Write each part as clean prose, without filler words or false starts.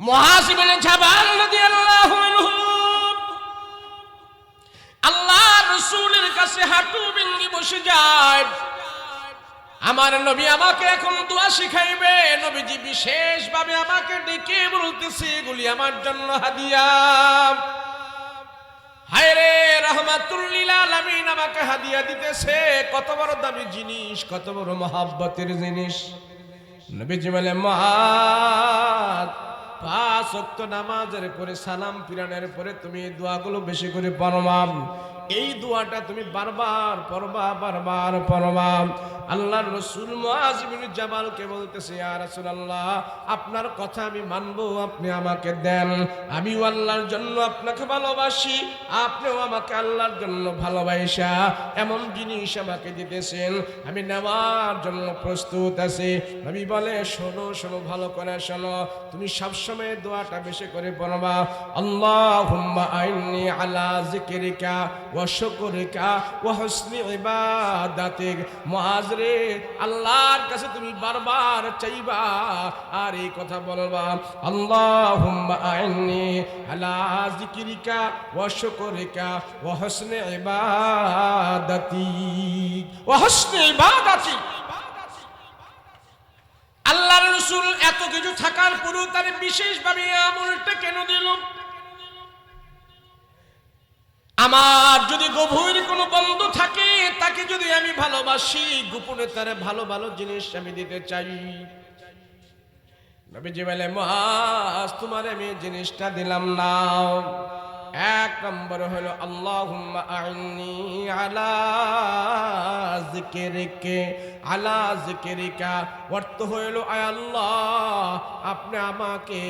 মুআয ইবনে জাবাল রাদিয়াল্লাহু আনহু আল্লাহর রাসূলের কাছে হাঁটু ভেঙে বসে যায়। আমার নবী আমাকে এখন দোয়া শিখাইবে। নবীজি বিশেষভাবে আমাকে ডেকে বলতেছে, এগুলি আমার জন্য হাদিয়া। হায়রে, রাহমাতুল লিল আলামিন আমাকে হাদিয়া দিতেছে। কত বড় দামি জিনিস, কত বড় মহব্বতের জিনিস। নবীজি বলে, মুআয, 5 ওয়াক্ত নামাজের পরে সালাম ফিরানোর পরে তুমি এই দোয়াগুলো বেশি করে পড়বা। এই দোয়াটা তুমি বারবার পড়বা, বারবার পড়বা। আল্লাহর রাসূল মুআয ইবনে জাবালকে বলতেছে, ইয়া রাসূলুল্লাহ, আপনার কথা আমি মানব, আপনি আমাকে দেন। আমিও আল্লাহর জন্য আপনাকে ভালোবাসি, আপনিও আমাকে আল্লাহর জন্য ভালোবাসা এমন জিনিস আমাকে দিতেছেন, আমি নেওয়ার জন্য প্রস্তুত আছি। নবী বলে, শোনো শোনো, ভালো করে শোনো, তুমি সবসময় দোয়াটা বেশি করে পড়বা। আল্লাহুম্মা আইন্নি আলা যিকরিকা ওয়া শুকরিকা ওয়া হুসনি ইবাদাতিক। মুআয রে, আল্লাহর কাছে তুমি বারবার চাইবা আর এই কথা বলবা, আল্লাহুম্মা আইন্নি আলা যিকরিকা ওয়া শুকরিকা ওয়া হুসনি ইবাদাতিক ওয়া হুসনি ইবাদাতিক। আল্লাহর রাসূল এত কিছু থাকার পরেও তার বিশেষভাবে আমলটা কেন দিল? আমার যদি গভীর কোনো বন্ধু থাকে, তাকে যদি আমি ভালোবাসি, গোপনে তার ভালো ভালো জিনিস আমি দিতে চাই। নবীজি বলে, মুআয, তোমার আমি জিনিসটা দিলাম না। 1 নম্বর হলো আল্লাহুম্মা আইন্নি আলা যিকরিকা আলা যিকরিকা। অর্থ হলো, আয় আল্লাহ, আপনি আমাকে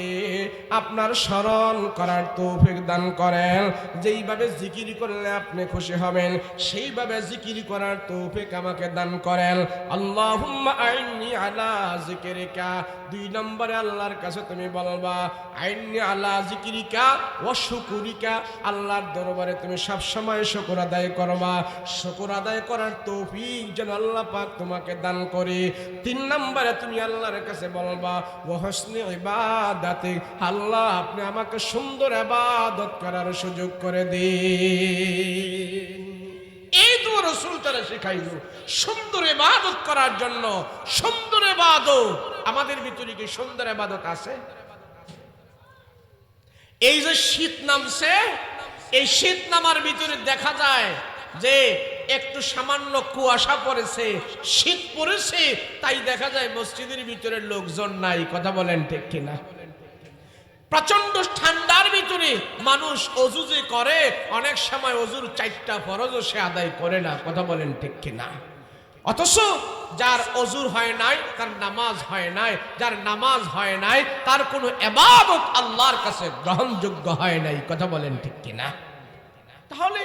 আপনার স্মরণ করার তৌফিক দান করেন। যেইভাবে জিকির করলে আপনি খুশি হবেন, সেইভাবে জিকির করার তৌফিক আমাকে দান করেন। আল্লাহুম্মা আইন্নি আলা যিকরিকা। 2 নম্বরে আল্লাহর কাছে তুমি বলবা, আইন্নি আলা যিকরিকা ওয়া শুকরিকা। আল্লাহর দরবারে তুমি সব সময় শুকর আদায় করবা। শুকর আদায় করার তৌফিক যেন আল্লাহ পাক তোমাকে দান করে। 3 নম্বরে তুমি আল্লাহর কাছে বলবা, ওয়া হুসনি ইবাদাতিক। আল্লাহ, আপনি আমাকে সুন্দর ইবাদত করার সুযোগ করে দিন। এই তো রাসূল তারা শিখাইলো সুন্দর ইবাদত করার জন্য। সুন্দর ইবাদত আমাদের ভিতরে কি সুন্দর ইবাদত আছে? এই যে শীত নামছে, এই শীত নামার ভিতরে দেখা যায় যে একটু সামান্য কুয়াশা পড়েছে, শীত পড়েছে, তাই দেখা যায় মসজিদের ভিতরে লোকজন নাই। কথা বলেন ঠিক কিনা? প্রচন্ড ঠান্ডার ভিতরে মানুষ ওযু যে করে, অনেক সময় ওযুর 4টা ফরজও সে আদায় করে না। কথা বলেন ঠিক কিনা? অথচ যার ওযুর হয় নাই, তার নামাজ হয় নাই। যার নামাজ হয় নাই, তার কোনো ইবাদত আল্লাহর কাছে গ্রহণযোগ্য হয় নাই। কথা বলেন ঠিক কিনা? তাহলে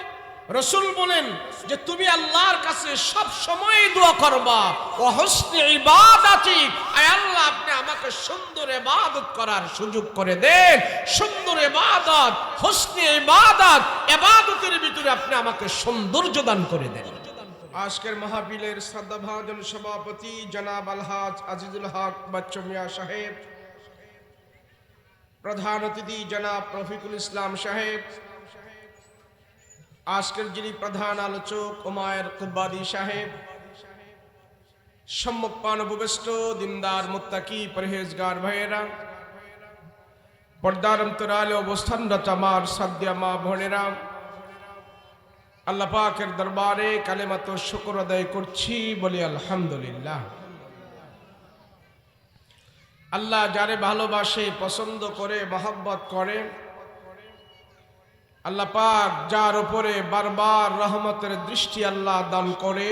রাসূল বলেন যে তুমি আল্লাহর কাছে সব সময় দোয়া করবা, ওয়া হুসনি ইবাদাতিক। আয় আল্লাহ, আপনি আমাকে সুন্দর ইবাদত করার সুযোগ করে দেন। সুন্দর ইবাদত, হুসনি ইবাদত, ইবাদতের ভিতরে আপনি আমাকে সৌন্দর্য দান করে দেন। আজকের মাহফিলের শ্রদ্ধাভাজন সভাপতি জনাব আলহাজ আজিজুল হক বাচ্চু মিয়া সাহেব, প্রধান অতিথি জনাব রফিকুল ইসলাম সাহেব, আজকের যিনি প্রধান আলোচক উমায়ের কুব্বাদি সাহেব, সম্মুখপান উপবিষ্ট দিনদার মুত্তাকি পরহেজগার ভাইয়েরা, পর্দার অন্তরালে অবস্থানরত আমার সাধ্যা মা বোনেরা, আল্লাহ পাকের দরবারে কালেমাত শুকর আদায় করছি, বলি আলহামদুলিল্লাহ। আল্লাহ যারে ভালোবাসে, পছন্দ করে, মহব্বত করে, আল্লাহ পাক যার উপরে বারবার রহমতের দৃষ্টি আল্লাহ দান করে,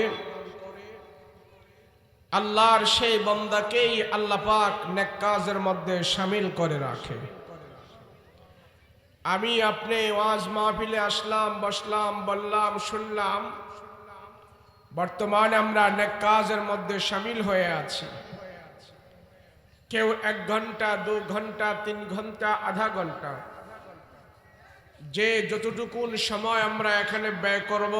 আল্লাহর সেই বান্দাকেই আল্লাহ পাক নেক কাজের মধ্যে শামিল করে রাখে। আমি আপনি ওয়াজ মাহফিলে আসলাম, বসলাম, বললাম, শুনলাম, বর্তমানে আমরা নেক কাজের মধ্যে শামিল হয়ে আছি। কেউ 1 ঘন্টা, 2 ঘন্টা, 3 ঘন্টা, আধা ঘন্টা, যে যতটুকু সময় আমরা এখানে ব্যয় করব,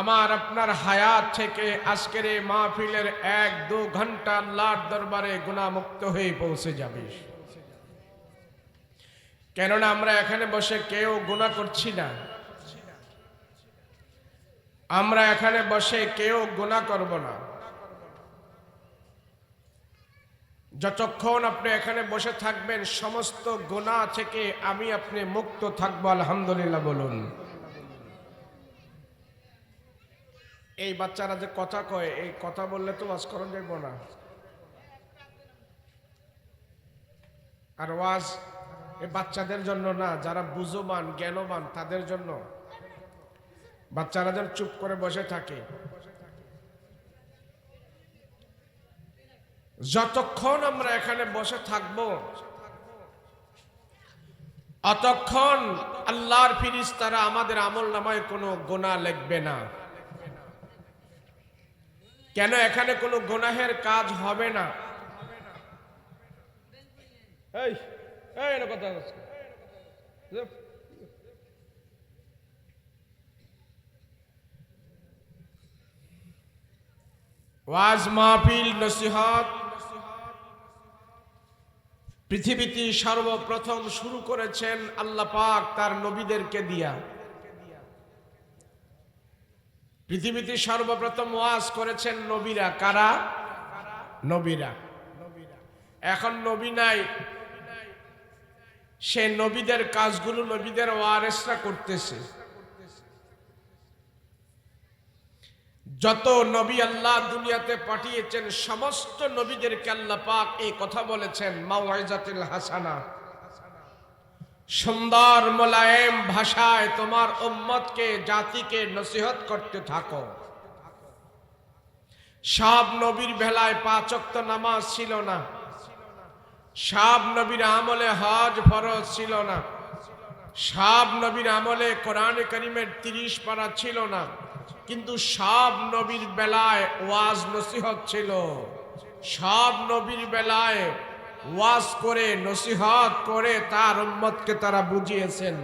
আমার আপনার হায়াত থেকে আজকের এই মাহফিলের 1-2 ঘন্টা আল্লাহর দরবারে গুনাহমুক্ত হয়ে পৌঁছে যাবে। কেননা আমরা এখানে বসে কেউ গুনাহ করছি না, আমরা এখানে বসে কেউ গুনাহ করব না। যতক্ষণ আপনি এখানে বসে থাকবেন সমস্ত গুনাহ থেকে আমি আপনি মুক্ত থাকবো, আলহামদুলিল্লাহ বলুন। এই বাচ্চারা যে কথা কয়, এই কথা বললে তো ওয়াজ করা যাইব না। আর ওয়াজ এই বাচ্চাদের জন্য না, যারা বুঝবান জ্ঞানবান তাদের জন্য। বাচ্চারা যেন চুপ করে বসে থাকে। যতক্ষণ আমরা এখানে বসে থাকব অতক্ষণ আল্লাহর ফেরেশতারা আমাদের আমলনামায় কোনো গুনাহ লিখবে না। কেন? এখানে কোনো গুনাহের কাজ হবে না। এই এই কথা আছে। ওয়াজ মাহফিল নসিহত পৃথিবীতে সর্বপ্রথম শুরু করেছেন আল্লাহ পাক তার নবীদেরকে দিয়া। পৃথিবীতে সর্বপ্রথম ওয়াজ করেছেন নবীরা। কারা? নবীরা। এখন নবী নাই, সে নবীদের কাজগুলো নবীদের ওয়ারিসরা করতেছে। যত নবী আল্লাহ দুনিয়াতে পাঠিয়েছেন সমস্ত নবীদেরকে আল্লাহ পাক এই কথা বলেছেন, মাউইজাতুল হাসানা, সুন্দর মোলায়েম ভাষায় তোমার উম্মতকে জাতিকে নসিহত করতে থাকো। সব নবীর বেলায় 5 ওয়াক্ত নামাজ ছিল না, সব নবীর আমলে হজ ফরজ ছিল না, সব নবীর আমলে কোরআন কারীমের 30 পারা ছিল না, কিন্তু সব নবীর বেলায় ওয়াজ নসিহত ছিল। সব নবীর বেলায় ওয়াজ করে নসিহত করে তার উম্মতকে তারা বুঝিয়েছেন।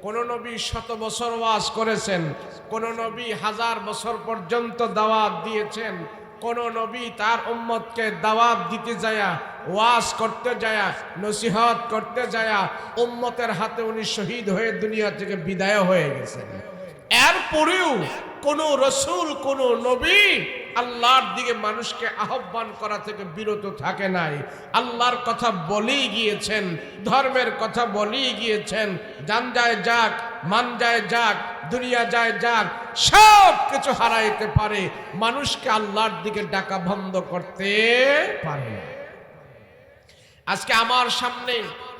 কোন নবী 100 বছর ওয়াজ করেছেন, কোন নবী 1000 বছর পর্যন্ত দাওয়াত দিয়েছেন, কোন নবী তার উম্মতকে দাওয়াত দিতে যায়া, ওয়াজ করতে যায়া, নসিহত করতে যায়া উম্মতের হাতে উনি শহীদ হয়ে দুনিয়া থেকে বিদায় হয়ে গেছেন। এরপরেও কোন রসুল কোন নবী আল্লাহর দিকে মানুষকে আহ্বান করা থেকে বিরত থাকে নাই। আল্লাহর কথা বলেই গিয়েছেন, ধর্মের কথা বলেই গিয়েছেন। জান যায় যাক, মান যায় যাক, দুনিয়া যায় যাক, সব কিছু হারাইতে পারে, মানুষকে আল্লাহর দিকে ডাকা বন্ধ করতে পারে না। আজকে আমার সামনে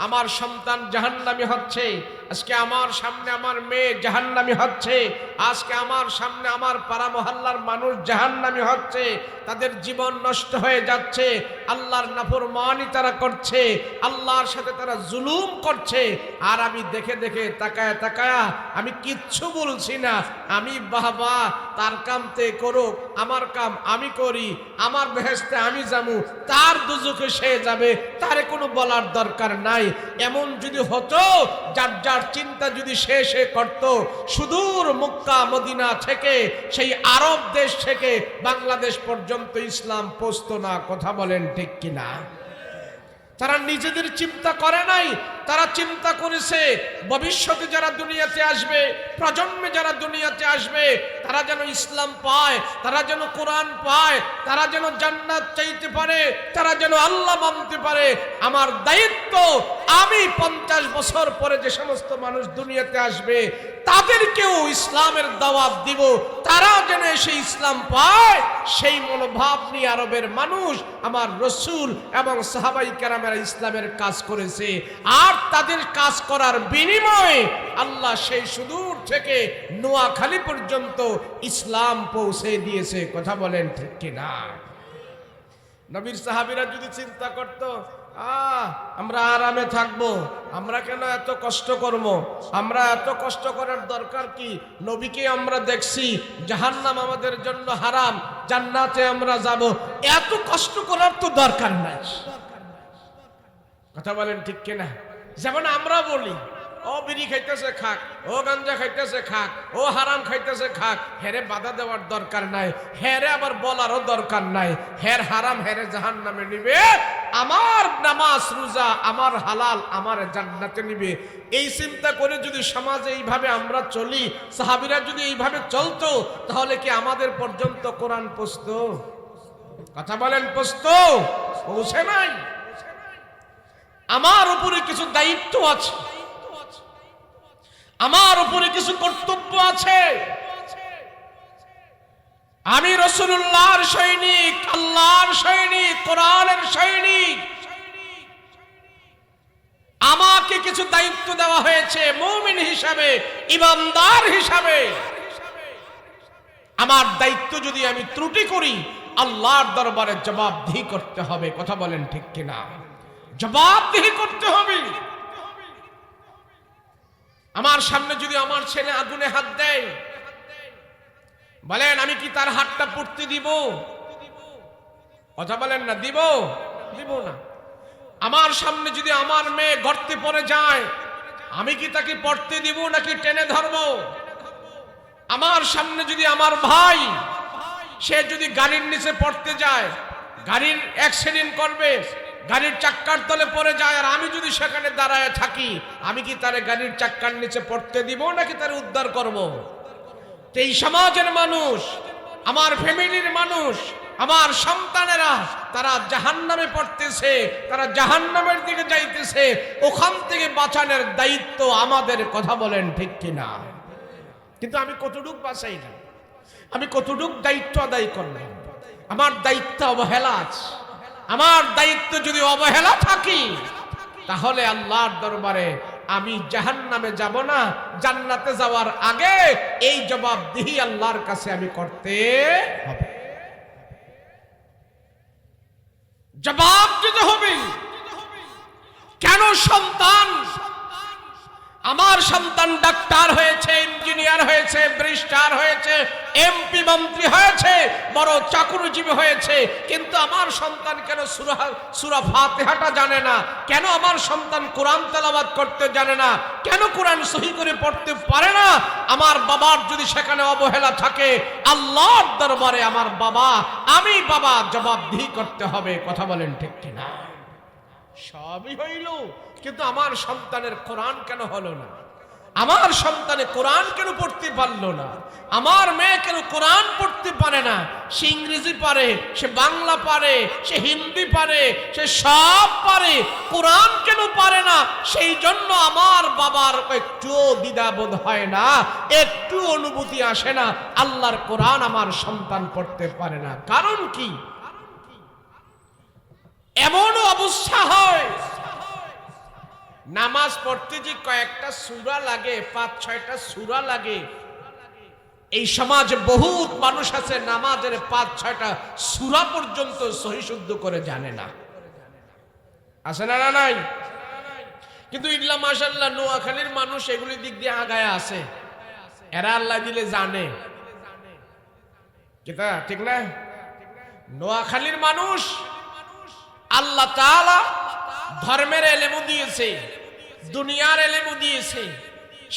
আমার সন্তান জাহান্নামী হচ্ছে, আজকে আমার সামনে আমার মেয়ে জাহান্নামী হচ্ছে, আজকে আমার সামনে আমার পাড়া মহল্লার মানুষ জাহান্নামী হচ্ছে, তাদের জীবন নষ্ট হয়ে যাচ্ছে, আল্লাহর নাফরমানি তারা করছে, আল্লাহর সাথে তারা জুলুম করছে। আর আমি দেখে দেখে তাকায়া তাকায়া আমি কিচ্ছু বলছি না। আমি বাবা তার কামতে করুক, আমার কাম আমি করি, আমার বেহেশতে আমি যাবো, তার দুজকে সে যাবে, তারে কোনো বলার দরকার নাই। এমন যদি হতো, যার যার চিন্তা যদি সে করত, সুদূর মক্কা মদিনা থেকে সেই আরব দেশ থেকে বাংলাদেশ পর্যন্ত ইসলাম পৌঁছতো না। কথা বলেন ঠিক কিনা? তারা নিজেদের চিন্তা করে নাই, তারা চিন্তা করেছে ভবিষ্যতে যারা দুনিয়াতে আসবে, প্রজন্মে যারা দুনিয়াতে আসবে, তারা যেন ইসলাম পায়, তারা যেন কোরআন পায়, তারা যেন জান্নাত চাইতে পারে, তারা যেন আল্লাহ মানতে পারে। আমার দায়িত্ব, আমি 50 বছর পরে যে সমস্ত মানুষ দুনিয়াতে আসবে তাদেরকেও ইসলামের দাওয়াত দিব, তারা যেন সেই ইসলাম পায়। সেই মনোভাব নিয়ে আরবের মানুষ, আমার রসুল এবং সাহাবাই কেরামেরা ইসলামের কাজ করেছে। আর তাদের কাজ করার বিনিময়ে আল্লাহ সেই সুদূর থেকে নোয়াখালী পর্যন্ত ইসলাম পৌঁছে দিয়েছে। কথা বলেন ঠিক কিনা? নবীর সাহাবীরা যদি চিন্তা করত, আমরা আরামে থাকবো, আমরা কেন এত কষ্ট করব, আমরা এত কষ্ট করার দরকার কি? নবীকে আমরা দেখছি, জাহান্নাম আমাদের জন্য হারাম, জান্নাতে আমরা যাব, এত কষ্ট করার তো দরকার নাই। কথা বলেন ঠিক কিনা? যেমন আমরা বলি, ও বিড়ি খাইতেছে খাক, ও গাঞ্জা খাইতেছে খাক, ও হারাম খাইতেছে খাক, হেরে বাধা দেওয়ার দরকার নাই, হেরে আবার বলারও দরকার নাই। হের হারাম হেরে জাহান্নামে নিবে, আমার নামাজ রোজা আমার হালাল আমার জান্নাতে নিবে। এই চিন্তা করে যদি সমাজে এইভাবে আমরা চলি, সাহাবীরা যদি এইভাবে চলতো, তাহলে কি আমাদের পর্যন্ত কোরআন পৌঁছতো? কথা বলেন, পৌঁছতো? পৌঁছে নাই। আমার উপরে কিছু দায়িত্ব আছে, আমার উপরে কিছু কর্তব্য আছে। আমি রাসূলুল্লাহর সৈনিক, আল্লাহর সৈনিক, কোরআনের সৈনিক। আমাকে কিছু দায়িত্ব দেওয়া হয়েছে মুমিন হিসাবে, ইমানদার হিসাবে। আমার দায়িত্ব যদি আমি ত্রুটি করি, আল্লাহর দরবারে জবাবদিহি করতে হবে। কথা বলেন ঠিক কিনা? জবাবদিহি করতে হবে। আমার সামনে যদি আমার ছেলে আগুনে হাত দেয়, বলেন আমি কি তার হাতটা পুড়তে দিব? কথা বলেন না, দিব? দিব না। আমার সামনে যদি আমার মেয়ে গর্তে পড়ে যায়, আমি কি তাকে পড়তে দিব নাকি টেনে ধরবো? আমার সামনে যদি আমার ভাই সে যদি গাড়ির নিচে পড়তে যায়, গাড়ির অ্যাক্সিডেন্ট করবে, গাড়ির চাক্কার তলে পড়ে যায়, আর আমি যদি সেখানে দাঁড়ায় থাকি, আমি কি তারে গাড়ির চাক্কার নিচে পড়তে দিব নাকি তারে উদ্ধার করব? এই সমাজের মানুষ, আমার ফ্যামিলির মানুষ, আমার সন্তানেরা তারা জাহান্নামে পড়তেছে, তারা জাহান্নামের দিকে যাইতেছে। ওখান থেকে বাঁচানোর দায়িত্ব আমাদের। কথা বলেন ঠিক কিনা? কিন্তু আমি কতটুক বাঁচাই না, আমি কতটুক দায়িত্ব আদায় করলাম? আমার দায়িত্ব অবহেলা আছে। আমার দায়িত্ব যদি অবহেলা থাকি, তাহলে আল্লাহর দরবারে আমি জাহান্নামে যাব না, জান্নাতে যাওয়ার আগে এই জবাবদিহি আল্লাহর কাছে আমি করতে হবে। জবাব দিতে হবে। কেন সন্তান, আমার সন্তান ডাক্তার হয়েছে, ইঞ্জিনিয়ার হয়েছে, ব্যারিস্টার হয়েছে, এমপি মন্ত্রী হয়েছে, বড় চাকরিজীবী হয়েছে, কিন্তু আমার সন্তান কেন সূরা ফাতিহাটা জানে না? কেন আমার সন্তান কোরআন তেলাওয়াত করতে জানে না? কেন কোরআন সহি করে পড়তে পারে না? আমার বাবার যদি সেখানে অবহেলা থাকে, আল্লাহর দরবারে আমার বাবা, আমি বাবা জবাবদিহি করতে হবে। কথা বলেন ঠিক কিনা? সবই হইল, কিন্তু আমার সন্তানের কোরআন কেন হলো না? আমার সন্তানে কোরআন কেন পড়তে পারলো না? আমার মেয়ে কেন কোরআন পড়তে পারে না? সে ইংরেজি পারে, সে বাংলা পারে, সে হিন্দি পারে, সে সব পারে, কোরআন কেন পারে না? সেই জন্য আমার বাবার একটু দ্বিধাবোধ হয় না, একটু অনুভূতি আসে না, আল্লাহর কোরআন আমার সন্তান পড়তে পারে না। কারণ কি? এমন অবস্থা হয়, নামাজ পড়তে যে কয়েকটা সূরা লাগে, 5-6টা সূরা লাগে। এই সমাজে বহুত মানুষ আছে নামাজের 5-6টা সূরা পর্যন্ত সহি শুদ্ধ করে জানে না। আছে না? নাই? কিন্তু ইল্লা মাশাআল্লাহ নোয়াখালীর মানুষ এগুলি দিক দিয়ে আগায় আছে। এরা আল্লাহ দিলে জানে। কিতা ঠিক না? নোয়াখালীর মানুষ আল্লাহ তাআলা ধর্মের এলেমও দিয়েছে, দুনিয়ার এলেমও দিয়েছে,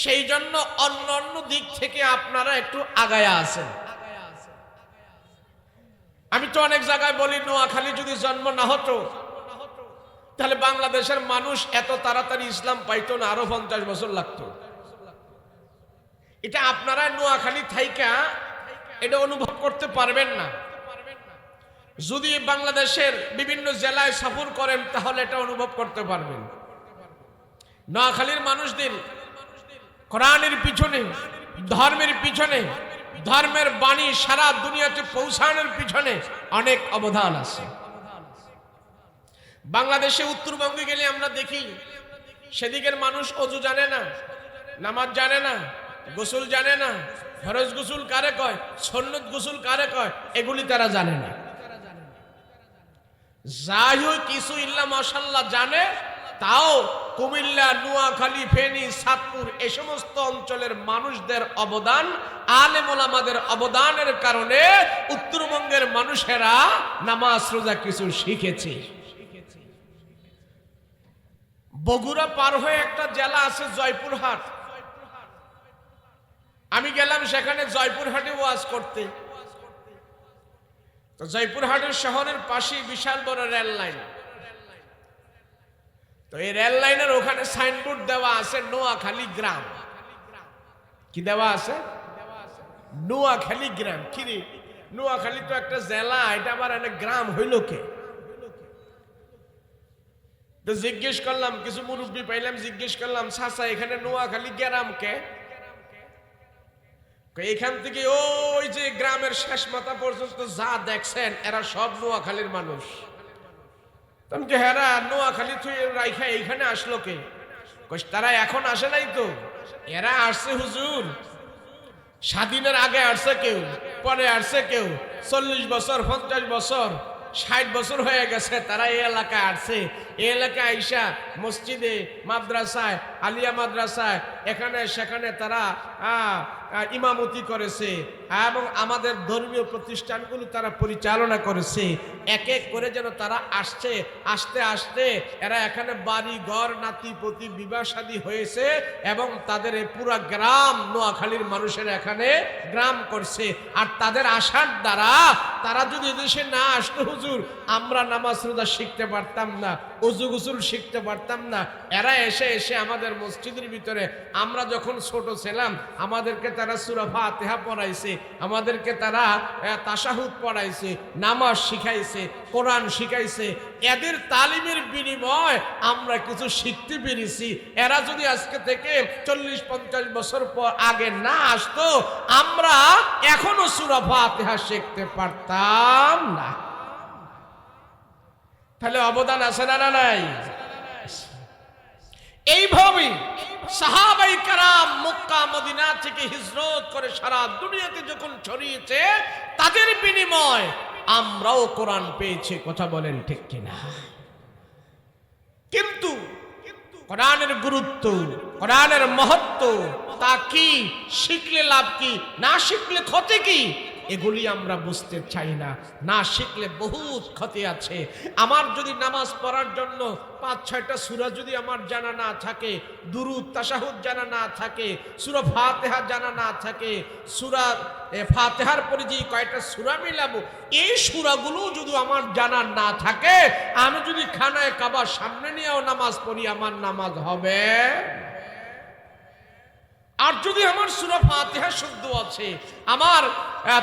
সেই জন্য অন্য অন্য দিক থেকে আপনারা একটু আগায়া আছেন। আমি তো অনেক জায়গায় বলি, নোয়াখালী যদি জন্ম না হতো, তাহলে বাংলাদেশের মানুষ এত তাড়াতাড়ি ইসলাম পাইতো না, আরো 50 বছর লাগতো। এটা আপনারা নোয়াখালী থাইকা এটা অনুভব করতে পারবেন না। যদি বাংলাদেশের বিভিন্ন জেলায় সফর করেন, তাহলে এটা অনুভব করতে পারবেন। নোয়াখালীর মানুষদের কোরআনের পিছনে, ধর্মের পিছনে, ধর্মের বাণী সারা দুনিয়াতে পৌঁছানোর পিছনে অনেক অবদান আছে। বাংলাদেশে উত্তরবঙ্গে গেলে আমরা দেখি সেদিকের মানুষ অজু জানে না, নামাজ জানে না, গোসল জানে না, ফরজ গোসল কারে কয়, সুন্নত গোসল কারে কয়, এগুলি তারা জানে না। যাই হোক কিছু ইল্লা মাশাআল্লাহ জানে, তাও কুমিল্লা, নোয়াখালী, ফেনী, চাঁদপুর এই সমস্ত অঞ্চলের মানুষদের অবদান, আলেম ওলামাদের অবদানের কারণে উত্তরবঙ্গের মানুষেরা নামাজ রোজা কিছু শিখেছে। বগুড়া পার হয়ে একটা জেলা আছে জয়পুরহাট। আমি গেলাম সেখানে জয়পুরহাটে ওয়াজ করতে। তো জয়পুরহাটের শহরের পাশে বিশাল বড় রেল লাইন, তো এই রেল লাইনের ওখানে সাইনবোর্ড দেওয়া আছে নোয়াখালী গ্রাম। কি দেওয়া আছে? নোয়াখালী গ্রাম। কি রে, নোয়াখালী তো একটা জেলা, এটা আবার একটা গ্রাম হইল কে? তো জিজ্ঞেস করলাম, কিছু মুরব্বী পাইলাম, জিজ্ঞেস করলাম, চাচা এখানে নোয়াখালী গ্রাম কে? এখান থেকে ওই যে গ্রামের শেষ মাথা পর্যন্ত যা দেখছেন এরা সব নোয়াখালীর মানুষ। তুমি যে হেরা নোয়াখালী তুই রাইখা এইখানে আসলো কে? তারা এখন আসে নাই তো, এরা আসছে হুজুর স্বাধীনের আগে আসছে কেউ, পরে আসছে কেউ, 40 বছর 50 বছর 60 বছর হয়ে গেছে তারা এই এলাকায় আসছে। এই এলাকায় আইসা মসজিদে, মাদ্রাসায়, আলিয়া মাদ্রাসায়, এখানে সেখানে তারা ইমামতি করেছে এবং আমাদের ধর্মীয় প্রতিষ্ঠানগুলো তারা পরিচালনা করেছে। এক এক করে যেন তারা আসছে, আস্তে আস্তে এরা এখানে বাড়ি ঘর নাতি পতি বিবাহ শাদী হয়েছে এবং তাদের এই পুরা গ্রাম নোয়াখালীর মানুষের এখানে গ্রাম করছে। আর তাদের আসার দ্বারা তারা যদি এদেশে না আসতো হুজুর, আমরা নামাজ রোজা শিখতে পারতাম না, ওযু গোসল শিখতে পারতাম না। এরা এসে এসে আমাদের মসজিদের ভিতরে, আমরা যখন ছোট ছিলাম আমাদেরকে তারা সূরা ফাতিহা পড়াইছে, আমাদেরকে তারা তাশাহুদ পড়াইছে, নামাজ শিখাইছে, কোরআন শিখাইছে। এদের তালিমের বিনিময় আমরা কিছু শিখতে পেরেছি। এরা যদি আজকে থেকে 40-50 বছর পর আগে না আসতো, আমরা এখনো সূরা ফাতিহা শিখতে পারতাম না। তাহলে অবদান আছে না নাই? এইভাবে সাহাবায়ে কেরাম মক্কা মদিনা থেকে হিজরত করে সারা দুনিয়াতে যখন ছড়িয়েছে, তাদের বিনিময় আমরাও কোরআন পেয়েছি। কথা বলেন ঠিক কিনা? কিন্তু কোরআনের গুরুত্ব, কোরআনের মহত্ব তা কি, শিখলে লাভ কি, না শিখলে ক্ষতি কি, এগুলি আমরা বুঝতে চাই না। না শিখলে বহুত ক্ষতি আছে। আমার যদি নামাজ পড়ার জন্য 5-6টা সূরা যদি আমার জানা না থাকে, দুরূদ তাশাহুদ জানা না থাকে, সূরা ফাতিহা জানা না থাকে, সূরা ফাতিহার পরে যে কয়টা সূরা মিলাবো, এই সূরাগুলো যদি আমার জানা না থাকে, আমি যদি খানায় কাবার সামনে নিয়েও নামাজ পড়ি, আমার নামাজ হবে। আর যদি আমার সূরা ফাতিহা শুদ্ধ আছে, আমার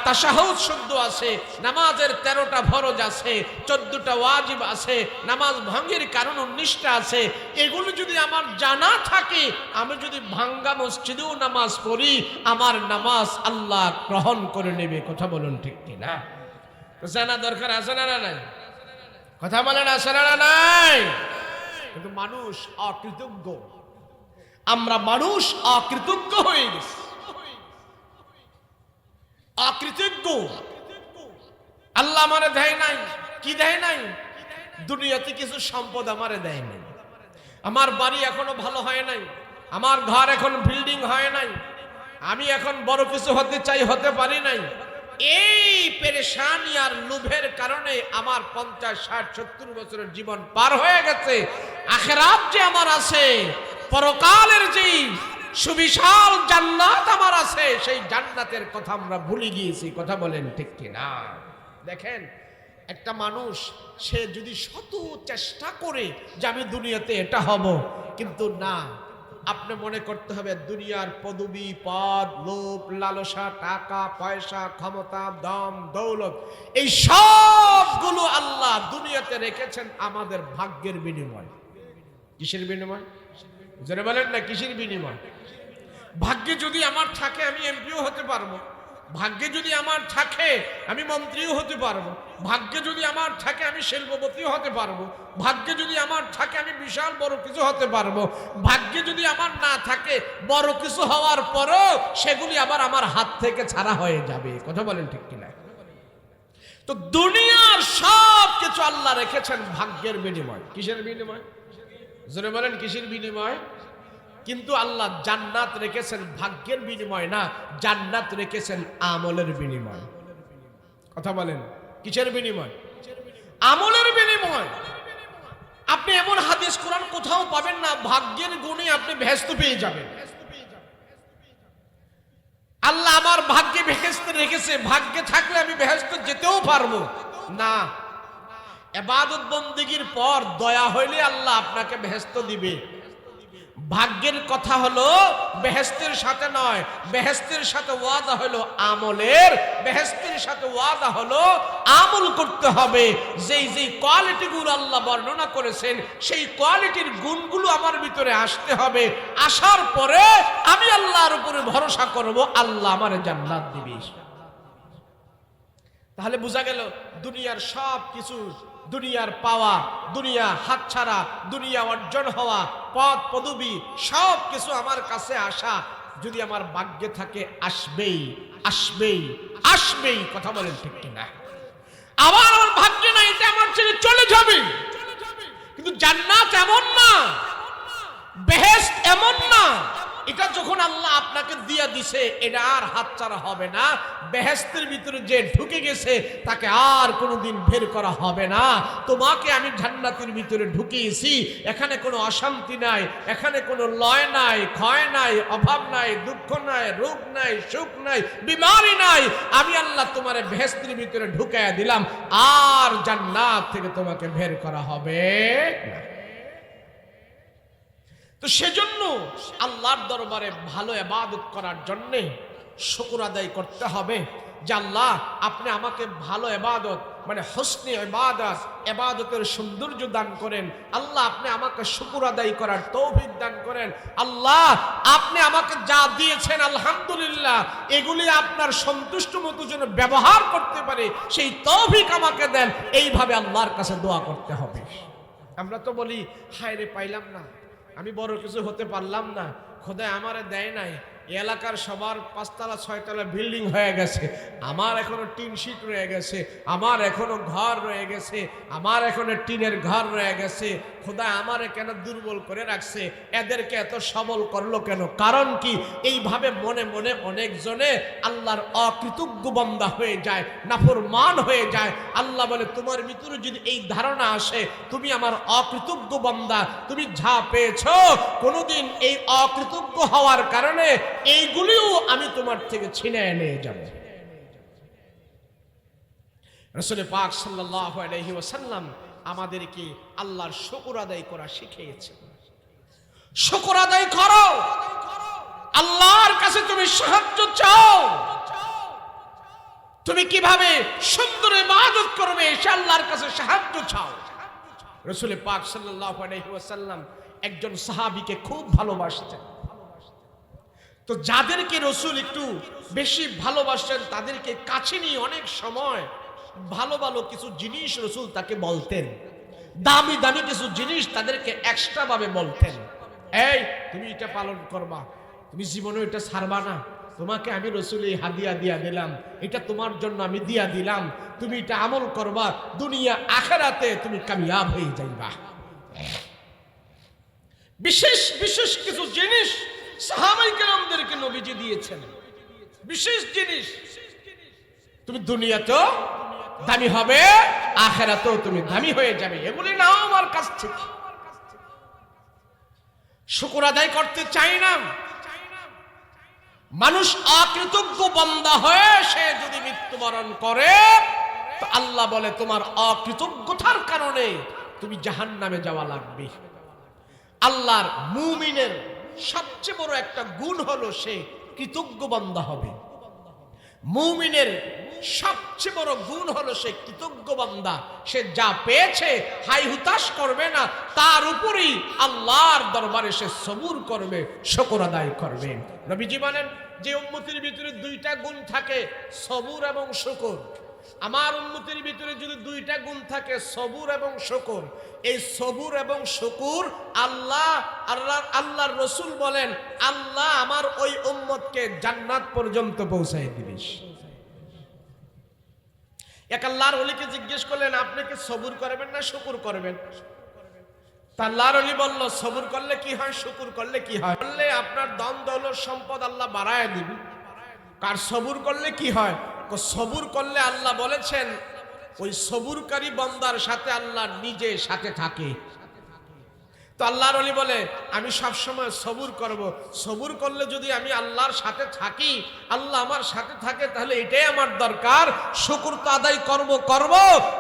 তাশাহুদ শুদ্ধ আছে, নামাজের 13টা ফরজ আছে, 14টা ওয়াজিব আছে, নামাজ ভাঙের কারণ 19টা আছে, এগুলো যদি আমার জানা থাকে, আমি যদি ভাঙ্গা মসজিদেও নামাজ পড়ি, আমার নামাজ আল্লাহ গ্রহণ করে নেবে। কথা বলুন ঠিক কিনা? জানা দরকার আছে না নাই? কথা বলেন আছে না নাই? কিন্তু মানুষ অকৃতজ্ঞ। আমরা মানুষ অকৃতজ্ঞ হয়ে গেছি, অকৃতজ্ঞ। আল্লাহ আমারে দেয় নাই, কি দেয় নাই? দুনিয়াতে কিছু সম্পদ আমারে দেয় নাই। আমার বাড়ি এখনো ভালো হয় নাই, আমার ঘর এখন বিল্ডিং হয় নাই, আমি এখন বড় কিছু হতে চাই, হতে পারি নাই। এই পেরেশানি আর লোভের কারণে আমার 50, 60, 70 বছরের জীবন পার হয়ে গেছে। আখিরাত যে আমার আছে, পরকালের যে সুবিশাল জান্নাত আমার আছে, সেই জান্নাতের কথা আমরা ভুলে গিয়েছি। কথা বলেন ঠিক কিনা? দেখেন, একটা মানুষ সে যদি শত চেষ্টা করে যে আমি দুনিয়াতে এটা হব, কিন্তু না, আপনি মনে করতে হবে দুনিয়ার পদবি, পদ, লোভ, লালসা, টাকা পয়সা, ক্ষমতা, দম দৌলত, এই সবগুলো আল্লাহ দুনিয়াতে রেখেছেন আমাদের ভাগ্যের বিনিময়। কিসের বিনিময়? যারা বলেন না কিসের বিনিময়? ভাগ্যে যদি আমার থাকে আমি এমপিও হতে পারবো, ভাগ্যে যদি আমার থাকে আমি মন্ত্রীও হতে পারবো, ভাগ্যে যদি আমার থাকে আমি শিল্পপতিও হতে পারবো, ভাগ্যে যদি আমার থাকে আমি বিশাল বড় কিছু হতে পারবো। ভাগ্যে যদি আমার না থাকে, বড় কিছু হওয়ার পরও সেগুলি আবার আমার হাত থেকে ছাড়া হয়ে যাবে। কথা বলেন ঠিক কিনা? তো দুনিয়ার সব কিছু আল্লাহ রেখেছেন ভাগ্যের বিনিময়। কিসের বিনিময়? জোরে বলেন কিসের বিনিময়? কিন্তু আল্লাহ জান্নাত রেখেছেন ভাগ্যের বিনিময় না, জান্নাত রেখেছেন আমলের বিনিময়। কথা বলেন কিসের বিনিময়? আমলের বিনিময়। আপনি এমন হাদিস কোরআন কোথাও পাবেন না ভাগ্যের গুণে আপনি বেহেশত পেয়ে যাবেন। আল্লাহ আমার ভাগ্যে বেহেশত রেখেছে, ভাগ্যে থাকলে আমি বেহেশত যেতেও পারবো না। ইবাদত বন্দেগীর পর দয়া হইলে আল্লাহ আপনাকে বেহেশত দিবে। ভাগ্যের কথা হলো বেহেশতের সাথে নয়, বেহেশতের সাথে ওয়াদা হলো আমলের, বেহেশতের সাথে ওয়াদা হলো আমল করতে হবে। যেই যেই কোয়ালিটিগুলো আল্লাহ বর্ণনা করেছেন সেই কোয়ালিটির গুণগুলো আমার ভিতরে আসতে হবে। আসার পরে আমি আল্লাহর উপরে ভরসা করব, আল্লাহ আমারে জান্নাত দিবে। তাহলে বোঝা গেল দুনিয়ার সব কিছু, দুনিয়ার পাওয়া, দুনিয়া হাতছাড়া, দুনিয়া অর্জন হওয়া, পদ পদবী সব কিছু আমার কাছে আসা যদি আমার ভাগ্যে থাকে আসবেই, আসবেই, আসবেই। কথা বলেন ঠিক কিনা? আবার আমার ভাগ্যে নাই, এটা আমার ছেড়ে চলে যাবে। কিন্তু জান্নাত এমন না, বেহেশত এমন না, এটা যখন আল্লাহ আপনাকে দিয়া দিছে এটা আর হাতছাড়া হবে না। বেহেশতের ভিতরে যে ঢুকে গেছে তাকে আর কোনোদিন বের করা হবে না। তোমাকে আমি জান্নাতের ভিতরে ঢুকিয়েছি, এখানে কোনো অশান্তি নাই, এখানে কোনো লয় নাই, ক্ষয় নাই, অভাব নাই, দুঃখ নাই, রোগ নাই, সুখ নাই, বিমারি নাই। আমি আল্লাহ তোমারে বেহেশতের ভিতরে ঢুকাইয়া দিলাম, আর জান্নাত থেকে তোমাকে বের করা হবে না। তো সেজন্য আল্লাহর দরবারে ভালো ইবাদত করার জন্য শুকর আদায় করতে হবে যে আল্লাহ আপনি আমাকে ভালো ইবাদত মানে হসনে ইবাদত, ইবাদতের সৌন্দর্য দান করেন। আল্লাহ আপনি আমাকে শুকর আদায় করার তৌফিক দান করেন। আল্লাহ আপনি আমাকে যা দিয়েছেন আলহামদুলিল্লাহ, এগুলি আপনার সন্তুষ্ট মতো যেন ব্যবহার করতে পারে সেই তৌফিক আমাকে দেন। এইভাবে আল্লাহর কাছে দোয়া করতে হবে। আমরা তো বলি হায় রে পাইলাম না, আমি বড় কিছু হতে পারলাম না, খোদা আমারে দেয় নাই, এলাকার সবার 5 তলা 6 তলা বিল্ডিং হয়ে গেছে, আমার এখনো টিন শিট রয়ে গেছে, আমার এখনো ঘর রয়ে গেছে, আমার এখনো টিনের ঘর রয়ে গেছে। খোদা আমারে কেন দুর্বল করে রাখছে, এদেরকে এত সবল করলো কেন? কারণ কি? এইভাবে মনে মনে অনেকজনে আল্লাহর অকৃতজ্ঞ বান্দা হয়ে যায়, নাফরমান হয়ে যায়। আল্লাহ বলে তোমার ভিতরে যদি এই ধারণা আসে তুমি আমার অকৃতজ্ঞ বান্দা, তুমি যা পেয়েছো কোনোদিন এই অকৃতজ্ঞ হওয়ার কারণে এইগুলিও আমি তোমার থেকে ছিনিয়ে নিয়ে যাব। রাসূল পাক সাল্লাল্লাহু আলাইহি ওয়াসাল্লাম আমাদেরকে আল্লাহর শুকর আদায় করা শিখিয়েছেন। শুকর আদায় করো, আল্লাহর কাছে তুমি সাহায্য চাও। তুমি কিভাবে সুন্দর ইবাদত করবে সে আল্লাহর কাছে সাহায্য চাও। রাসূল পাক সাল্লাল্লাহু আলাইহি ওয়াসাল্লাম একজন সাহাবীকে খুব ভালোবাসতেন। তো যাদেরকে রাসূল একটু বেশি ভালোবাসতেন তাদেরকে কাছে নিয়ে অনেক সময় ভালো ভালো কিছু জিনিস রাসূল তাকে বলতেন, দামি দামি কিছু জিনিস তাদেরকে এক্সট্রা ভাবে বলতেন। এই তুমি এটা পালন করবা, তুমি জীবনে এটা ছাড়বা না, তোমাকে আমি রাসূল এই হাদিয়া দিয়া দিলাম, এটা তোমার জন্য আমি দিয়া দিলাম, তুমি এটা আমল করবা, দুনিয়া আখিরাতে তুমি কামিয়াব হয়ে যাইবা। বিশেষ বিশেষ কিছু জিনিস সাহাবায়ে কেরামদেরকে নবীজি দিয়েছেন, বিশেষ জিনিস। তুমি দুনিয়াতেও দামি হবে, আখিরাতেও তুমি দামি হয়ে যাবে, এগুলি নাও আমার কাছ থেকে। শুকর আদায় করতে চাই না। মানুষ অকৃতজ্ঞ বান্দা হয়ে সে যদি মৃত্যুবরণ করে তো আল্লাহ বলে তোমার অকৃতজ্ঞতার কারণে তুমি জাহান্নামে যাওয়া লাগবে। আল্লাহর মুমিনের সবচেয়ে বড় একটা গুণ হলো সে কৃতজ্ঞ বান্দা হবে। মুমিনের সবচেয়ে বড় গুণ হলো সে কৃতজ্ঞ বান্দা। সে যা পেয়েছে হাই হুতাশ করবে না, তার উপরেই আল্লাহর দরবারে সে সবুর করবে, শুকর আদায় করবে। নবীজি বলেন যে উম্মতের ভিতরে 2টা গুণ থাকে, সবুর এবং শুকর। আমার উম্মতের ভিতরে যদি 2টা গুণ থাকে, সবুর এবং শুকর, এই সবুর এবং শুকর আল্লাহর রাসূল বলেন আল্লাহ আমার ওই উম্মতকে জান্নাত পর্যন্ত পৌঁছায় দিবেন। এক আল্লাহর ওলিকে জিজ্ঞেস করলেন আপনি কি সবুর করবেন না শুকর করবেন? তা আল্লাহর ওলি বলল সবুর করলে কি হয়, শুকর করলে কি হয়? বললে আপনার ধন দৌলত সম্পদ আল্লাহ বাড়ায় দিবে। কার সবুর করলে কি হয়? সবুর করলে আল্লাহ বলেছেন ওই সবুরকারী বান্দার সাথে আল্লাহ নিজে সাথে থাকে। তো আল্লাহর ওলি বলে আমি সব সময় সবুর করব, সবুর করলে যদি আমি আল্লাহর সাথে থাকি, আল্লাহ আমার সাথে থাকে, তাহলে এটাই আমার দরকার। শুকর তো আদায় করব,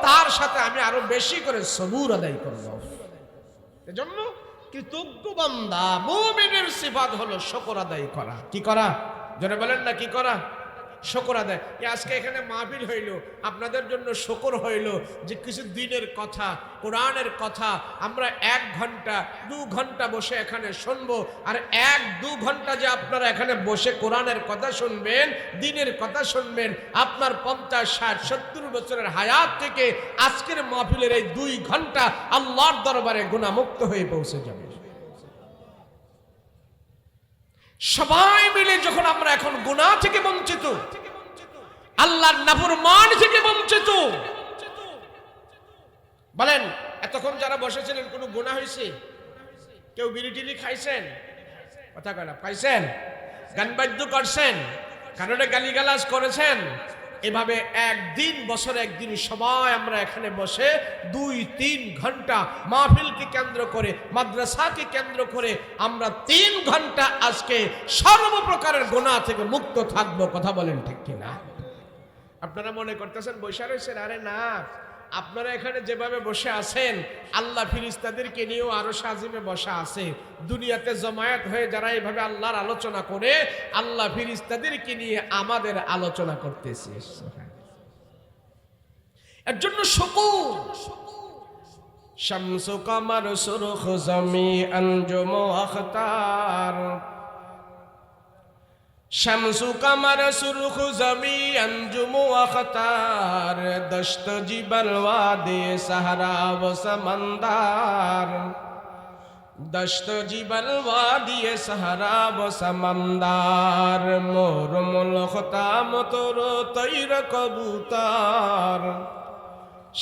তার সাথে আমি আরো বেশি করে সবুর আদায় করব। এজন্য কৃতজ্ঞ বান্দা মুমিনের সিফাত হলো শুকর আদায় করা। কি করা? জোরে বলেন না, কি করা? শুকর আদায়। আজকে এখানে মাহফিল হইল, আপনাদের জন্য শুকর হইল যে কিছু দিনের কথা, কোরআনের কথা আমরা 1 ঘন্টা 2 ঘন্টা বসে এখানে শুনবো। আর 1-2 ঘন্টা যে আপনারা এখানে বসে কোরআনের কথা শুনবেন, দিনের কথা শুনবেন, আপনার 50, 60, 70 বছরের হায়াত থেকে আজকের মাহফিলের এই 2 ঘন্টা আল্লাহর দরবারে গুনাহমুক্ত হয়ে পৌঁছে যাবে। সবাই মিলে যখন আমরা এখন গুনাহ থেকে বঞ্চিত, আল্লাহর নাফরমানি থেকে বঞ্চিত, বলেন এতক্ষণ যারা বসেছিলেন কোনো গুনাহ হয়েছে? কেউ বিড়ি টিড়ি খাইছেন? কথা কয় না, খাইছেন? গান বাদ্য করছেন? কারণে গালিগালাজ করেছেন? এভাবে একদিন, বছরে একদিন সবাই আমরা এখানে বসে 2-3 ঘন্টা মাহফিলকে কেন্দ্র করে, মাদ্রাসাকে কেন্দ্র করে আমরা 3 ঘন্টা আজকে সর্বপ্রকারের গুনাহ থেকে মুক্ত থাকবো। কথা বলেন ঠিক কিনা? আপনারা মনে করতেছেন বসে রয়েছেন, আরে না, আপনারা এখানে যেভাবে বসে আছেন আল্লাহ ফেরেশতাদেরকে নিয়েও আরশ আজিমে বসা আছে। দুনিয়াতে জমায়েত হয়ে যারা এইভাবে আল্লাহর আলোচনা করে, আল্লাহ ফেরেশতাদেরকে নিয়ে আমাদের আলোচনা করতেছে। এর জন্য শুকর। শামসু কামার সুরখ জমি আনজুম আখতার, শামসু কামার সুরখ জমি আনজুম আখতার, দশত জিবল ওয়াদি সাহরা ও সমন্দার, দশত জিবল ওয়াদি সাহরা ও সমন্দার, মোর মুলখতা মতর তৈর কবুতর,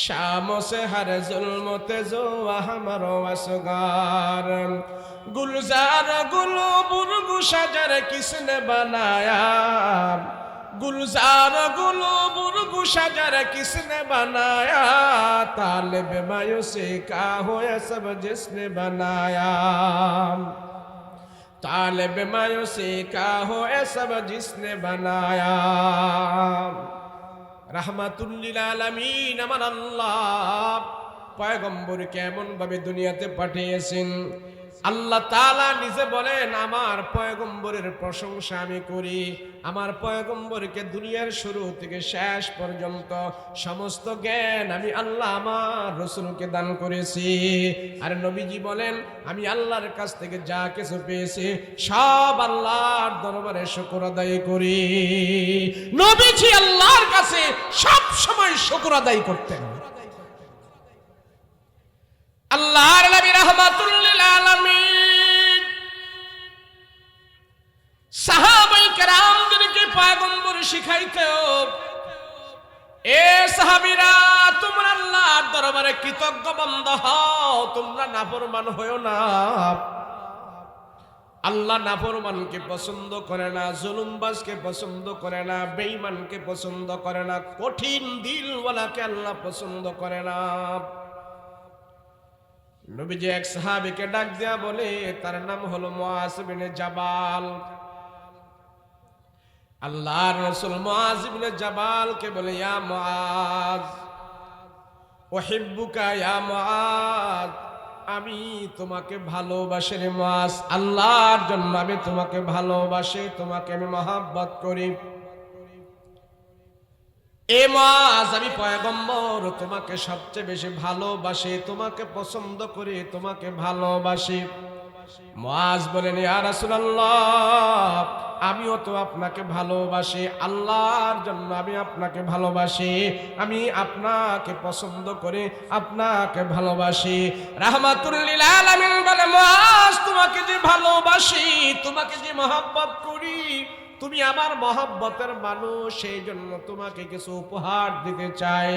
शाम से हर जुल्मत जो हमर वसगार, गुलजार गुलो बुर्ग शजर किसने बनाया, गुलजार गुलो बुर्ग शजर किसने बनाया, तालिब मायूसी का हो या सब जिसने बनाया, तालिब मायूसी का हो या सब जिसने बनाया। রাহমাতুল্লিল আলামিন আমার আল্লাহ পয়গম্বরকে এমন ভাবে দুনিয়াতে পাঠিয়েছেন, আল্লাহ তাআলা নিজে বলেন আমার পয়গম্বরের প্রশংসা আমি করি। আমার পয়গম্বরকে দুনিয়ার শুরু থেকে শেষ পর্যন্ত সমস্ত জ্ঞান আমি আল্লাহ আমার রাসূলকে দান করেছি। আর নবীজি বলেন আমি আল্লাহর কাছ থেকে যা কিছু পেয়েছি সব আল্লাহর দরবারে শুকর আদায় করি। নবীজি আল্লাহর কাছে সব সময় শুকর আদায় করতেন। আল্লাহর নবী রাহমাতুল লিল আলামিন সাহাবায়ে কেরামদেরকে পয়গম্বর শিখাইতো, এ সাহাবীরা তোমরা আল্লাহর দরবারে কৃতজ্ঞ বান্দা হও, তোমরা নাফরমান হয়ো না। আল্লাহ নাফরমানকে পছন্দ করে না, জুলুমবাজকে পছন্দ করে না, বেঈমানকে পছন্দ করে না, কঠিন দিলওয়ালাকে আল্লাহ পছন্দ করে না। নবীজি এক সাহাবীকে ডাক দিয়া বলে, তার নাম হলো মুআজ ইবনে জাবাল। আল্লাহর রাসূল মুআজ ইবনে জাবালকে বলে, ইয়া মুআজ উহিব্বুকা ইয়া মুআজ, আমি তোমাকে ভালোবাসি রে মুআজ, আল্লাহর জন্য আমি তোমাকে ভালোবাসি, তোমাকে আমি মহব্বত করি। এ মুআজ আমি পয়গম্বর তোমাকে সবচেয়ে বেশি ভালোবাসি, তোমাকে পছন্দ করি, তোমাকে ভালোবাসি। মুআজ বলেন, ইয়া রাসূলুল্লাহ আমিও তো আপনাকে ভালোবাসি, আল্লাহর জন্য আমি আপনাকে ভালোবাসি, আমি আপনাকে পছন্দ করি, আপনাকে ভালোবাসি। রাহমাতুল লিল আলামিন বলে, মুআজ তোমাকে যে ভালোবাসি, তোমাকে যে মহব্বত করি, তুমি আমার মহব্বতের মানুষ, সেই জন্য তোমাকে কিছু উপহার দিতে চাই,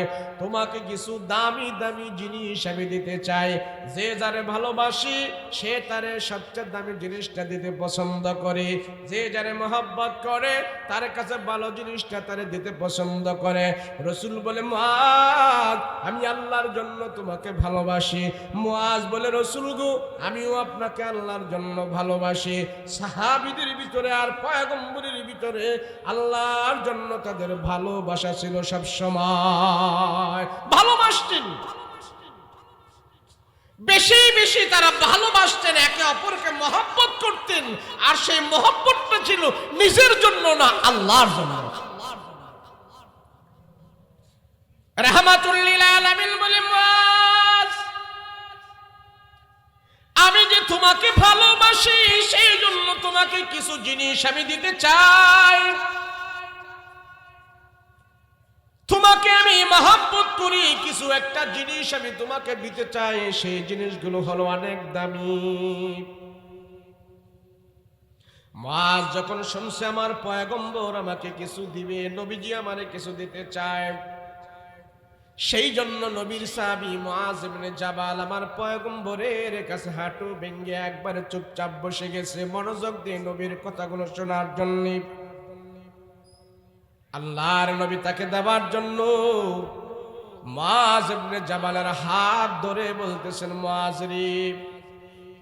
তোমাকে কিছু দামি দামি জিনিস আমি দিতে চাই। যে যারে ভালোবাসি সে তারে সবচেয়ে দামি জিনিসটা দিতে পছন্দ করে, যে যারে মহব্বত করে তার কাছে ভালো জিনিসটা তারে দিতে পছন্দ করে। রাসূল বলে মুআজ আমি আল্লাহর জন্য তোমাকে ভালোবাসি। মুআজ বলে রাসূল গো আমিও আপনাকে আল্লাহর জন্য ভালোবাসি। সাহাবীদের ভিতরে আর পয়গম্বরের ভিতরে আল্লাহর জন্য তাদের ভালোবাসা ছিল সব সময়, ভালোবাসতেন বেশি বেশি, তারা ভালোবাসতেন, একে অপরকে মহব্বত করতেন। আর সেই মহব্বতটা ছিল নিজের জন্য না, আল্লাহর জন্য। রাহমাতুল লিল আলামিন বলে মুআজ আমি যে তোমাকে ভালোবাসি সেই জন্য তোমাকে কিছু জিনিস আমি দিতে চাই, তোমাকে আমি মহব্বত করি, কিছু একটা জিনিস আমি তোমাকে দিতে চাই, সেই জিনিসগুলো হলো অনেক দামি। মুআজ যখন শুনছে আমার পয়গম্বর আমাকে কিছু দিবে, নবীজি আমারে কিছু দিতে চায়, সেই জন্য নবীর সাহাবী মুআজ ইবনে জাবাল আমার পয়গম্বরের কাছে হাঁটু ভেঙে একবারে চুপচাপ বসে গেছে, মনোযোগ দিয়ে নবীর কথাগুলো শোনার জন্য। আল্লাহর নবী তাকে দেওয়ার জন্য মুআজ ইবনে জাবালের হাত ধরে বলতেছেন, মুআজ রে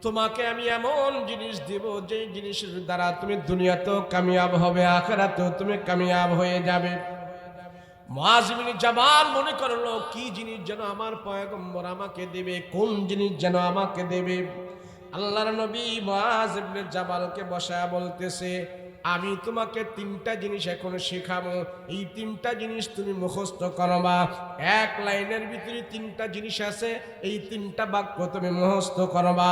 তোমাকে আমি এমন জিনিস দেব যে জিনিসের দ্বারা তুমি দুনিয়াতেও কামিয়াব হবে, আখিরাতেও তুমি কামিয়াব হয়ে যাবে। মুআজ ইবনে জাবাল মনে করলো কি জিনিস যেন আমার পয়গম্বর আমাকে দেবে, কোন জিনিস যেন আমাকে দেবে। আল্লাহর নবী মুআজ ইবনে জাবালকে বসায়া বলতেছে, আমি তোমাকে তিনটা জিনিস এখন শেখাবো, এই তিনটা জিনিস তুমি মুখস্থ করবা। এক লাইনের ভিতরে তিনটা জিনিস আছে, এই তিনটা বাক্য তুমি মুখস্থ করবা।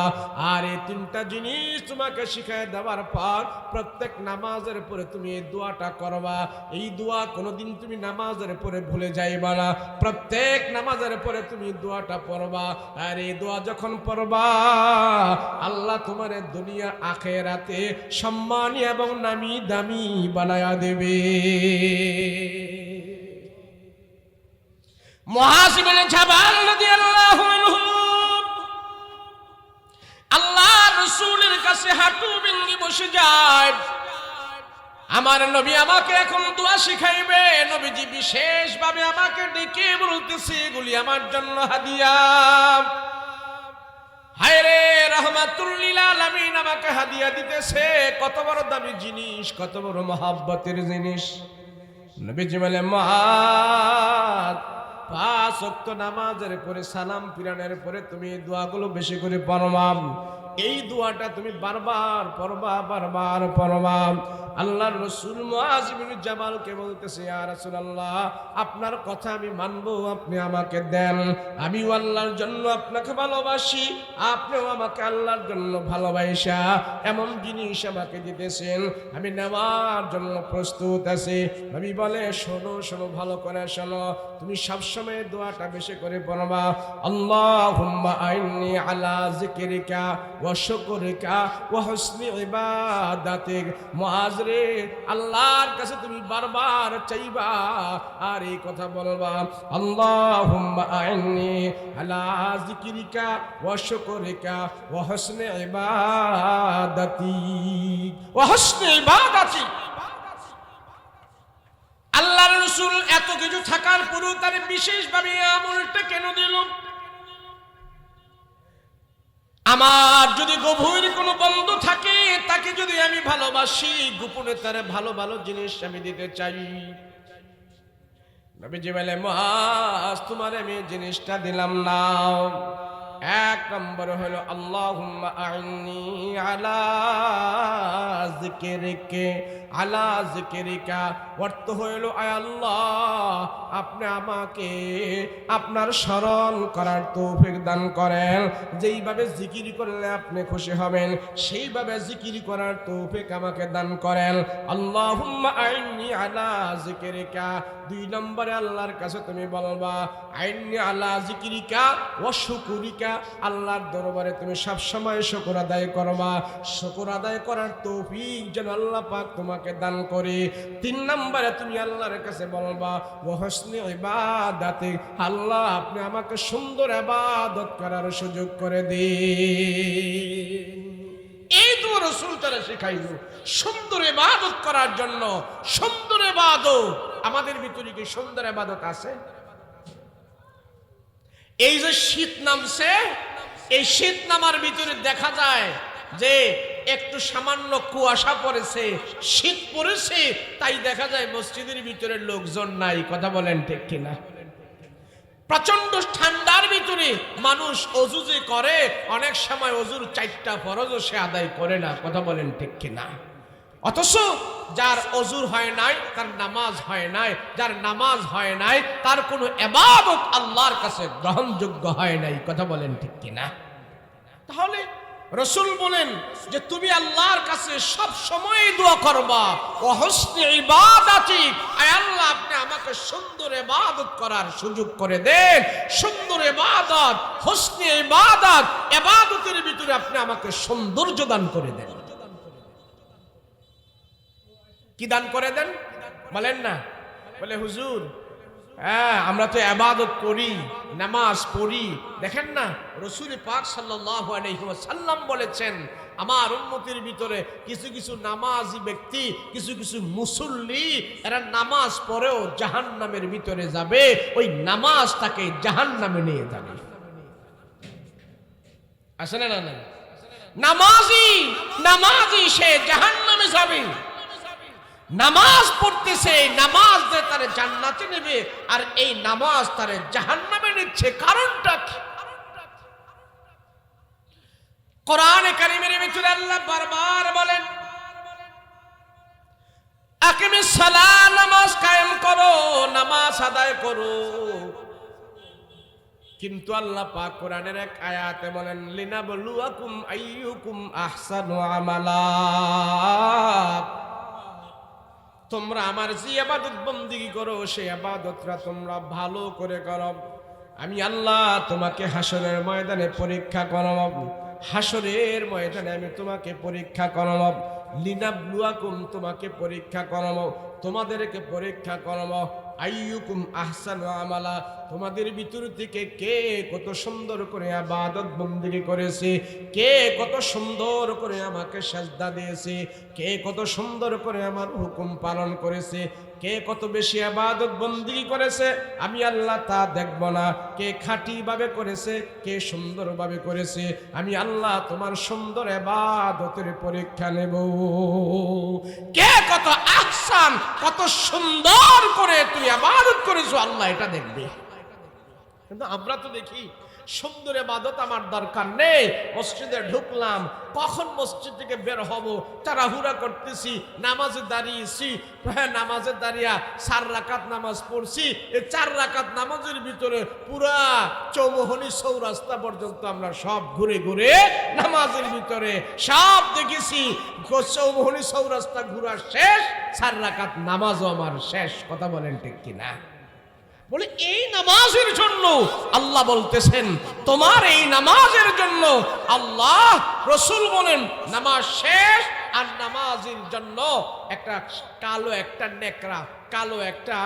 আর এই তিনটা জিনিস তোমাকে শিখায় দেওয়ার পর প্রত্যেক নামাজের পরে তুমি এই দোয়াটা করবা। এই দোয়া কোনোদিন তুমি নামাজের পরে ভুলে যাইবা না, প্রত্যেক নামাজের পরে তুমি দোয়াটা পড়বা। আর এই দোয়া যখন পড়বা আল্লাহ তোমার দুনিয়া আখিরাতে সম্মানী এবং নামি দামি বানায়া দেবে। মুআজ ইবনে জাবাল রাদিয়াল্লাহু আনহু আল্লাহর রাসূলের কাছে হাঁটু ভেঙে বসে যায়। আমার নবী আমাকে এখন দোয়া শিখাইবে, নবীজি বিশেষভাবে আমাকে ডেকে বলতেছে এগুলি আমার জন্য হাদিয়া। হায়রে রাহমাতুল লিল আলামিন আমাকে হাদিয়া দিতেছে, কত বড় দামি জিনিস, কত বড় মহব্বতের জিনিস। নবীজি বলে মুআজ 5 ওয়াক্ত নামাজের পরে সালাম ফিরানোর পরে তুমি এই দোয়াগুলো বেশি করে পড়বা। এই দোয়াটা তুমি বারবার পড়বা, বারবার পড়বা। আল্লাহর রাসূল মুআজ ইবনে জাবালকে বলতেছে, ইয়া রাসূলুল্লাহ আপনার কথা আমি মানবো, আপনি আমাকে দেন, আমিও আল্লাহর জন্য আপনাকে ভালোবাসি, আপনিও আমাকে আল্লাহর জন্য ভালোবাসা এমন জিনিস আমাকে দিতেছেন, আমি নেওয়ার জন্য প্রস্তুত আছি। নবী বলে শোনো শোনো, ভালো করে শোনো, তুমি সবসময় দোয়াটা বেশি করে পড়বা। আল্লাহুম্মা আইন্নি আলা যিকরিকা ওয়া শুকরিকা ওয়া হুসনি ইবাদাতিক। মুআজ রে আল্লাহর কাছে তুমি বারবার চাইবা আর এই কথা বলবা, আল্লাহুম্মা আইন্নি আলা যিকরিকা ওয়া শুকরিকা ওয়া হুসনি ইবাদাতিক ওয়া হুসনি ইবাদাতিক। আল্লাহর রাসূল এত কিছু থাকার পরেও তার বিশেষভাবে আমলটা কেন দিল? আমার যদি গভীর কোনো বন্ধু থাকে, তাকে যদি আমি ভালোবাসি, গোপনে তার ভালো ভালো জিনিস আমি দিতে চাই। নবীজি বলে মুআজ তোমার আমি জিনিসটা দিলাম না। এক নম্বর হলো আল্লাহুম্মা আইন্নি আলা যিকরিকা, অর্থ হইল আয় আল্লাহ আপনি আমাকে আপনার স্মরণ করার তৌফিক দান করেন, যেইভাবে জিকির করলে আপনি খুশি হবেন সেইভাবে জিকির করার তৌফিক আমাকে দান করেন। আল্লাহুম্মা আইন্নি আলা যিকরিকা। 2 নম্বরে আল্লাহর কাছে তুমি বলবা আইন্নি আলা যিকরিকা ওয়া শুকরিকা, আল্লাহর দরবারে তুমি সব সময় শুকর আদায় করবা, শুকর আদায় করার তৌফিক যেন আল্লাহ পাক তোমাকে তোমাকে দান করি। 3 নম্বরে তুমি আল্লাহর কাছে বলবা ওয়া হুসনি ইবাদাতি, আল্লাহ আপনি আমাকে সুন্দর ইবাদত করার সুযোগ করে দিন। এই তো রাসূল তারা শেখাইলো সুন্দর ইবাদত করার জন্য। সুন্দর ইবাদত আমাদের ভিতরে কি সুন্দর ইবাদত আছে? এই যে শীত নামছে, এই শীত নামার ভিতরে দেখা যায় যে একটু সামান্য কুয়াশা পড়েছে, শীত পড়েছে, তাই দেখা যায় মসজিদের ভিতরে লোকজন নাই। কথা বলেন ঠিক কিনা? প্রচন্ড ঠান্ডার ভিতরে মানুষ অজু যে করে, অনেক সময় অজুর 4টা ফরজও সে আদায় করে না। কথা বলেন ঠিক কিনা? অথচ যার অজুর হয় নাই তার নামাজ হয় নাই, যার নামাজ হয় নাই তার কোনো ইবাদত আল্লাহর কাছে গ্রহণযোগ্য হয় নাই। কথা বলেন ঠিক কিনা? তাহলে রাসূল বলেন যে তুমি আল্লাহর কাছে সব সময় দোয়া করবা ওয়া হুসনি ইবাদাতি, আয় আল্লাহ আপনি আমাকে সুন্দর ইবাদত করার সুযোগ করে দেন। সুন্দর ইবাদত, হুসনি ইবাদত, ইবাদতের ভিতরে আপনি আমাকে সৌন্দর্য দান করে দেন। কি দান করে দেন বলেন না? বলে হুজুর আমরা তো ইবাদত করি, নামাজ পড়ি। দেখেন না রাসূল পাক সাল্লাল্লাহু আলাইহি ওয়াসাল্লাম বলেছেন আমার উম্মতের ভিতরে কিছু কিছু নামাজি ব্যক্তি, কিছু কিছু মুসল্লি, এরা নামাজ পড়েও জাহান্নামের ভিতরে যাবে। ওই নামাজ তাকে জাহান্নামে নিয়ে যাবে। আছে না? না নামাজি সে জাহান্নামে যাবে। নামাজ পড়তেছে, নামাজ দিয়ে তারে জান্নাতে নেবে, আর এই নামাজ তারে জাহান্নামে নিচ্ছে। কারণটা কি? কোরআনে কারীমের ভিতরে আল্লাহ বারবার বলেন আকিমিস সালাহ, নামাজ কায়েম করো, নামাজ আদায় করো। কিন্তু আল্লাহ পাক কোরআনের এক আয়াতে বলেন লিনাবলুয়াকুম আইয়ুকুম আহসানু আমালা, তোমরা আমার যে ইবাদত বন্দেগী করো সেই ইবাদতটা তোমরা ভালো করে করো। আমি আল্লাহ তোমাকে হাসরের ময়দানে পরীক্ষা করব। হাসরের ময়দানে আমি তোমাকে পরীক্ষা করব। লিনাবলুয়াকুম, তোমাকে পরীক্ষা করব, তোমাদেরকে পরীক্ষা করব। আইয়ুকুম আহসানু আমালা, তোমাদের ভিতর থেকে কে কত সুন্দর করে ইবাদত বন্দেগী করেছে, কে কত সুন্দর করে আমাকে সিজদা দিয়েছে, কে কত সুন্দর করে আমার হুকুম পালন করেছে, কে কত বেশি ইবাদত বন্দেগী করেছে আমি আল্লাহ তা দেখব না। কে খাঁটি ভাবে করেছে, কে সুন্দর ভাবে করেছে, আমি আল্লাহ তোমার সুন্দর ইবাদতের পরীক্ষা নেব। কে কত আহসান, কত সুন্দর করে তুই ইবাদত করেছো, আল্লাহ এটা দেখবে। কিন্তু আমরা তো দেখি সুন্দর ইবাদত আমার দরকার নেই, মসজিদে ঢুকলাম, কখন মসজিদ থেকে বের হব তাড়াহুড়া করতেছি, নামাজে দাঁড়িয়েছি, নামাজে দাঁড়িয়ে 4 রাকাত নামাজ পড়ছি। এই 4 রাকাত নামাজের ভিতরে পুরা চৌমোহনী চৌরাস্তা পর্যন্ত আমরা সব ঘুরে ঘুরে নামাজের ভিতরে সব দেখেছি। চৌমোহনী চৌরাস্তা ঘুরা শেষ, 4 রাকাত নামাজও আমার শেষ। কথা বলেন ঠিক কিনা? বলে এই নামাজের জন্য আল্লাহ বলতেছেন তোমার এই নামাজের জন্য আল্লাহ, রাসূল বলেন নামাজ শেষ আর নামাজের জন্য একটা কালো একটা নেকড়া, কালো একটা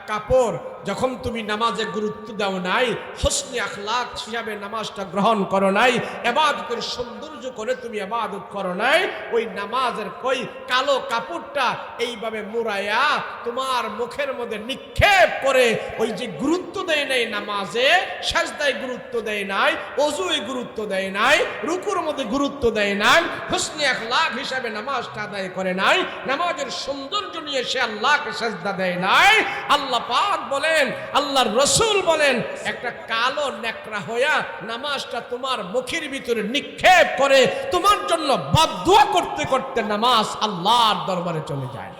কাপড়, যখন তুমি নামাজে গুরুত্ব দাও নাই, হুসনে আখলাক হিসাবে নামাজটা গ্রহণ করো নাই, ইবাদতের সৌন্দর্য করে তুমি ইবাদত করো নাই, ওই নামাজের কই কালো কাপড়টা এইভাবে মুড়াইয়া তোমার মুখের মধ্যে নিক্ষেপ করে, ওই যে গুরুত্ব দেয় নাই নামাজে, সাজদায় গুরুত্ব দেয় নাই, ওযুয়ে গুরুত্ব দেয় নাই, রুকুর মধ্যে গুরুত্ব দেয় নাই, হুসনে আখলাক হিসাবে নামাজটা আদায় করে নাই, নামাজের সৌন্দর্য নিয়ে সে আল্লাহকে সাজদা দেয় নাই। আল্লাহ পাক বলেন, আল্লাহর রাসূল বলেন একটা কালো নেকড়া হইয়া নামাজটা তোমার মুখের ভিতরে নিক্ষেপ করে তোমার জন্য বদদুয়া করতে করতে নামাজ আল্লাহর দরবারে চলে যায়।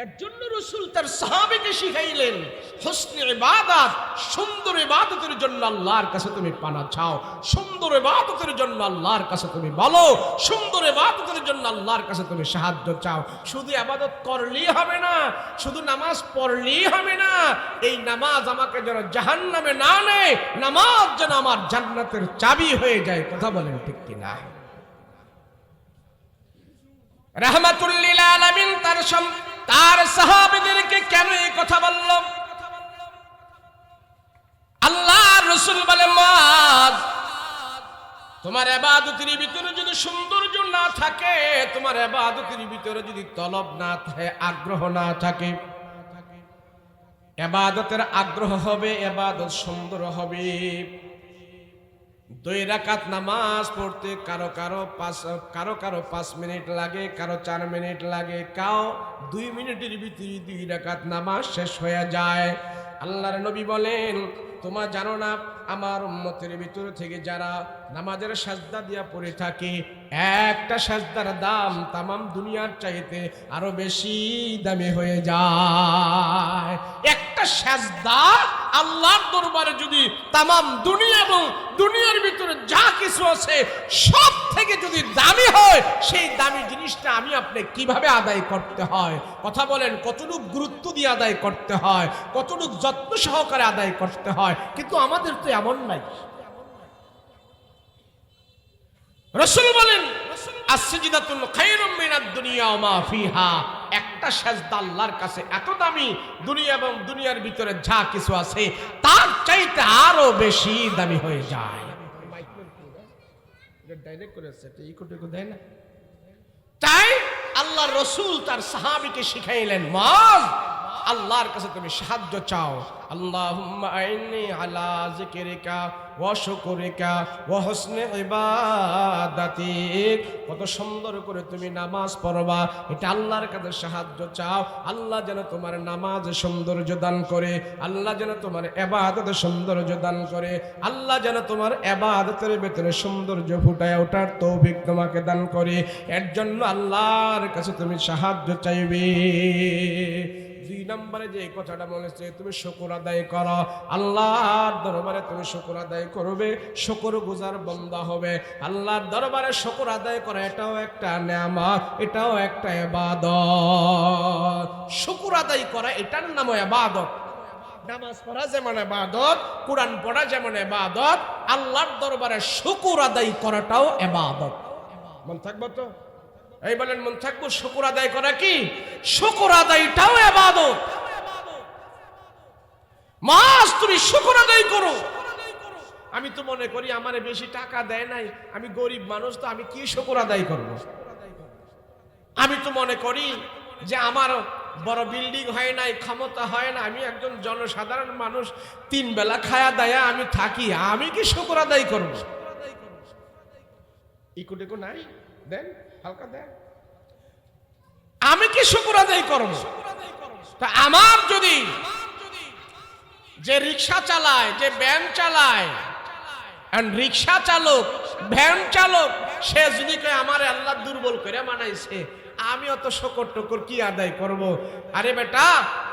এর জন্য রাসূল তার সাহাবীকে শিখাইলেন হুসনে ইবাদত, সুন্দর ইবাদতের জন্য আল্লাহর কাছে তুমি পানা চাও, সুন্দর ইবাদতের জন্য আল্লাহর কাছে তুমি বলো, সুন্দর ইবাদতের জন্য আল্লাহর কাছে তুমি সাহায্য চাও। শুধু ইবাদত করলেই হবে না, শুধু নামাজ পড়লেই হবে না, এই নামাজ আমাকে যেন জাহান্নামে না নেয়, নামাজ যেন আমার জান্নাতের চাবি হয়ে যায়। কথা বলেন ঠিক কিনা? রাহমাতুল লিল আলামিন তার সাহাবীদেরকে কেন এই কথা বলল? আল্লাহর রাসূল বলে, মুআজ, তোমার ইবাদতের ভিতরে যদি সৌন্দর্য না থাকে, তোমার ইবাদতের ভিতরে যদি তলব না থাকে, আগ্রহ না থাকে, ইবাদতের আগ্রহ হবে, ইবাদত সুন্দর হবে। 2 রাকাত নামাজ পড়তে কারো কারো 5 মিনিট লাগে, কারো 4 মিনিট লাগে, কাও 2 মিনিটের ভিতরে 2 রাকাত নামাজ শেষ হয়ে যায়। আল্লাহর নবী বলেন, তোমরা জানো না আমার উম্মতের ভিতর থেকে যারা নামাজের সাজদা দিয়া পড়ে থাকে, একটা সাজদার দাম তামাম দুনিয়ার চাইতে আরো বেশি দামি হয়ে যায়। একটা সাজদা আল্লাহর দরবারে যদি তামাম দুনিয়া এবং দুনিয়ার ভিতরে যা কিছু আছে সব থেকে যদি দামি হয়, সেই দামি জিনিসটা আমি আপনি কিভাবে আদায় করতে হয়? কথা বলেন, কতটুকু গুরুত্ব দিয়ে আদায় করতে হয়, কতটুকু যত্ন সহকারে আদায় করতে হয়। কিন্তু আমাদের তো এমন নাই। রাসূল বলেন, as-sajdatul খায়রুম মিনাদ দুনিয়া ওয়া মা ফিহা। একটা সাজদা আল্লাহর কাছে এত দামি, দুনিয়া এবং দুনিয়ার ভিতরে যা কিছু আছে তার চাইতে আরো বেশি দামি হয়ে যায়। ডাইরেক্ট করেছে, ইকো দেয় না। তাই আল্লাহর রাসূল তার সাহাবীকে শিখাইলেন, মুআজ, আল্লাহর কাছে তুমি সাহায্য চাও। আল্লাহুম্মা আইন্নি আলা যিকরিকা ওয়া শুকরিকা ওয়া হুসনি ইবাদাতিক। কত সুন্দর করে তুমি নামাজ পড়বা, এটা আল্লাহর কাছে সাহায্য চাও। আল্লাহ যেন তোমার নামাজ সৌন্দর্য দান করে, আল্লাহ যেন তোমার ইবাদতে সৌন্দর্য দান করে, আল্লাহ যেন তোমার ইবাদতের ভিতরে সৌন্দর্য ফুটায় ওঠার তৌফিক তোমাকে দান করে। এর জন্য আল্লাহর কাছে তুমি সাহায্য চাইবে। 2 নম্বরে যে কথাটা বলেছে, তুমি শুকর আদায় করো। আল্লাহর দরবারে তুমি শুকর আদায় করবে, শুকরগুজার বান্দা হবে। আল্লাহর দরবারে শুকর আদায় করা এটাও একটা নেয়ামত, এটাও একটা ইবাদত। শুকর আদায় করা এটার নাম ইবাদত। নামাজ পড়া যেমন ইবাদত, কোরআন পড়া যেমন ইবাদত, আল্লাহর দরবারে শুকর আদায় করাটাও ইবাদত। মন থাকবে তো? এই বলেন, মন থাকবো। শুকর আদায় করা কি? শুকর আদায়টাও ইবাদত। মাস তুমি শুকর আদায় করো। আমি তো মনে করি আমারে বেশি টাকা দেয় নাই, আমি গরিব মানুষ, তো আমি কি শুকর আদায় করব? আমি তো মনে করি যে আমার বড় বিল্ডিং হয় নাই, ক্ষমতা হয় না, আমি একজন জনসাধারণ মানুষ, 3 বেলা খায়া দায়া আমি থাকি, আমি কি শুকর আদায় করব? ইকো নাই, দেন হালকা দেন। আমি কি শুকর আদায় করব? তা আমার যদি যে রিক্সা চালায়, যে ভ্যান চালায়, রিক্সা চালক, ভ্যান চালক, সে যদি কয় আমারে আল্লাহ দুর্বল করে বানাইছে, আমি অত শুকর টুকুর কি আদায় করব? আরে বেটা,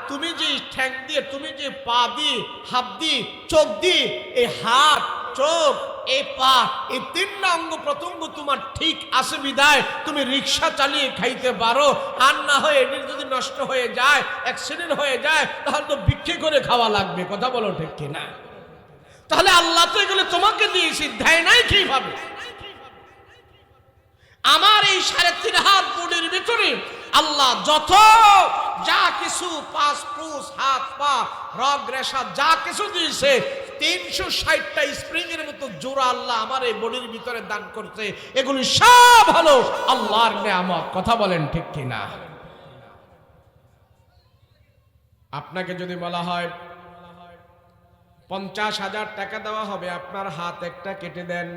তুমি যে ঠ্যাং দিয়ে, তুমি যে পা দিয়ে, হাত দিয়ে, চোখ দিয়ে, এই হাত, চোখ, এই পা, এই 3টা অঙ্গ প্রত্যঙ্গ তোমার ঠিক আছে বিদায় তুমি রিক্সা চালিয়ে খাইতে পারো। আর না হয় এটি যদি নষ্ট হয়ে যায়, অ্যাক্সিডেন্ট হয়ে যায়, তাহলে তো বিক্রি করে খাওয়া লাগবে। কথা বলো ঠিক কিনা? তাহলে আল্লাহ তো এগুলো তোমাকে দিয়েছি, দেয় নাই কিভাবে? আমার এই 3.5 হাত বডির ভিতরে আল্লাহ যত যা কিছু, 5 ফুস, হাত পা, রগ রেশা যা কিছু দিয়েছে, 360টা স্প্রিং এর মতো জোড়া আল্লাহ আমার এই বডির ভিতরে দান করছে। এগুলি সব হলো আল্লাহর নেয়ামত। কথা বলেন ঠিক কিনা? আপনাকে যদি বলা হয় 50,000 টাকা দেওয়া হবে, আপনার হাত একটা কেটে দেন,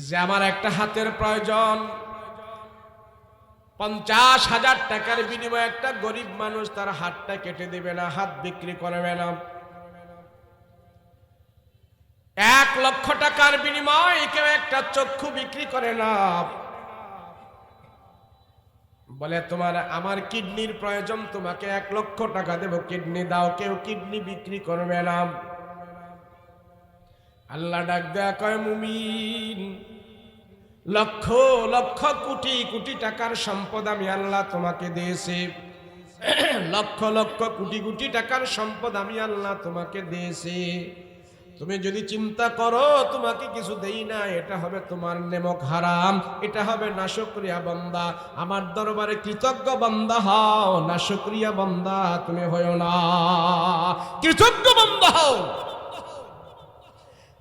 যে আমার একটা হাতের প্রয়োজন, 50,000 টাকার বিনিময়ে একটা গরিব মানুষ তার হাতটা কেটে দিবে না, হাত বিক্রি করবে না। 1 লক্ষ টাকার বিনিময়ে কেউ একটা চক্ষু বিক্রি করে না। বলে তোমার আমার কিডনির প্রয়োজন, তোমাকে 1 লক্ষ টাকা দেব, কিডনি দাও, কেউ কিডনি বিক্রি করবে না। আল্লাহ ডাক দেয়া কয়, মুমিন, লক্ষ লক্ষ কোটি কোটি টাকার সম্পদ আমি আল্লাহ তোমাকে দিয়েছি। লক্ষ লক্ষ কোটি কোটি টাকার সম্পদ আমি আল্লাহ তোমাকে দিয়েছি। তুমি যদি চিন্তা করো তোমাকে কিছু দেই না, এটা হবে তোমার নেমক হারাম, এটা হবে নাশুকরিয়া বান্দা। আমার দরবারে কৃতজ্ঞ বান্দা হও, নাশুকরিয়া বান্দা তুমি হয়ো না, কৃতজ্ঞ বান্দা হও।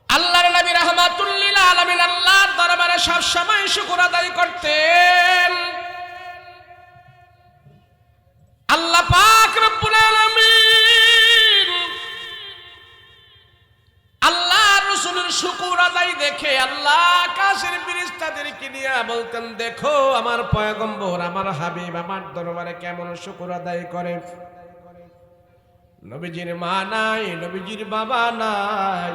আল্লাহর নবী রাহমাতুল লিল আলামিন আল্লাহর দরবারে সব সময় শুকর আদায় করতেন। আল্লাহ পাক রব্বুল আলামিন আল্লাহ রাসূলের শুকর আদায় দেখে আল্লাহ আকাশের ফেরেশতাদেরকে নিয়ে বলতেন, দেখো আমার পয়গম্বর, আমার হাবিব আমার দরবারে কেমন শুকর আদায় করে। নবীজির মা নাই, নবীজির বাবা নাই,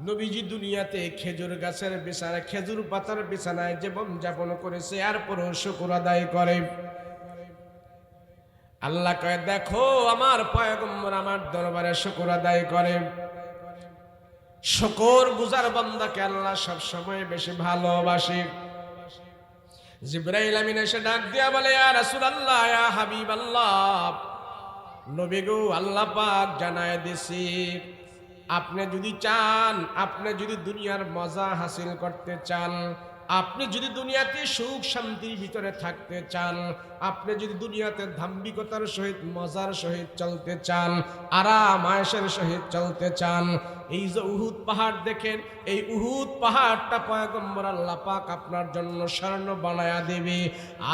নবীজি দুনিয়াতে খেজুর গাছের বিছানায়, খেজুর পাতার বিছানায় জীবন যাপন করেছে, এরপরও শুকর আদায় করে। আল্লাহ কয়, দেখো আমার পয়গম্বর আমার দরবারে শুকর আদায় করে। শুকর গুজার বান্দাকে আল্লাহ সব সময় বেশি ভালোবাসে। জিবরাইল আমিন এসে ডাক দিয়া বলে, ইয়া রাসূলুল্লাহ, ইয়া হাবিবাল্লাহ, নবী গো, আল্লাহ পাক জানায় দিছি, আপনি যদি চান, আপনি যদি দুনিয়ার মজা হাসিল করতে চান, আপনি যদি দুনিয়াতে সুখ শান্তির ভিতরে থাকতে চান, আপনি যদি দুনিয়াতে ধাম্বিকতার সহিত মজার সহিত চলতে চান, আরাম আয়েশের সহিত চলতে চান, এই যে উহুদ পাহাড় দেখেন, এই উহুদ পাহাড়টা পয়গম্বর আল্লাহ পাক আপনার জন্য স্বর্ণ বানায়া দেবে।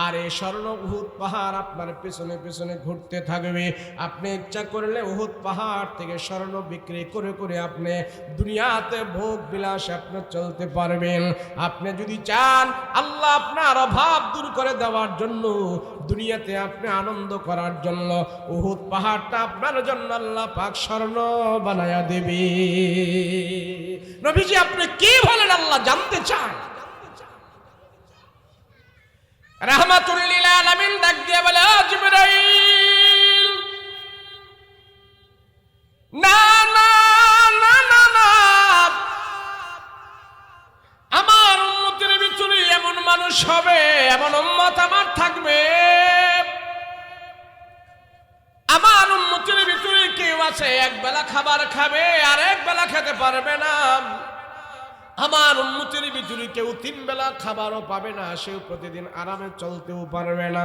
আর এই স্বর্ণ উহুদ পাহাড় আপনার পেছনে পেছনে ঘুরতে থাকবে। আপনি ইচ্ছা করলে উহুদ পাহাড় থেকে স্বর্ণ বিক্রি করে করে আপনি দুনিয়াতে ভোগ বিলাসে আপনি চলতে পারবেন। আপনি যদি চান আল্লাহ আপনার অভাব দূর করে দেওয়ার জন্য, দুনিয়াতে আপনি আনন্দ করার জন্য, উহুদ পাহাড়টা আপনার জন্য আল্লাহ পাক স্বর্ণ বানায়া দেবে। নবীজি আপনি কি বলেন আল্লাহ জানতে চান। রাহমাতুল লিল আলামিন ডাক দিয়ে বলে, ও জিবরাইল, না না না না না, আমার উম্মতের ভিতরে এমন মানুষ হবে, এমন উম্মত আমার থাকবে, আমার উম্মতের ভিতরে কেউ আছে এক বেলা খাবার খাবে আর এক বেলা খেতে পারবে না। আমার উম্মতের ভিতরে কেউ 3 বেলা খাবারও পাবে না, সেও প্রতিদিন আরামে চলতেও পারবে না।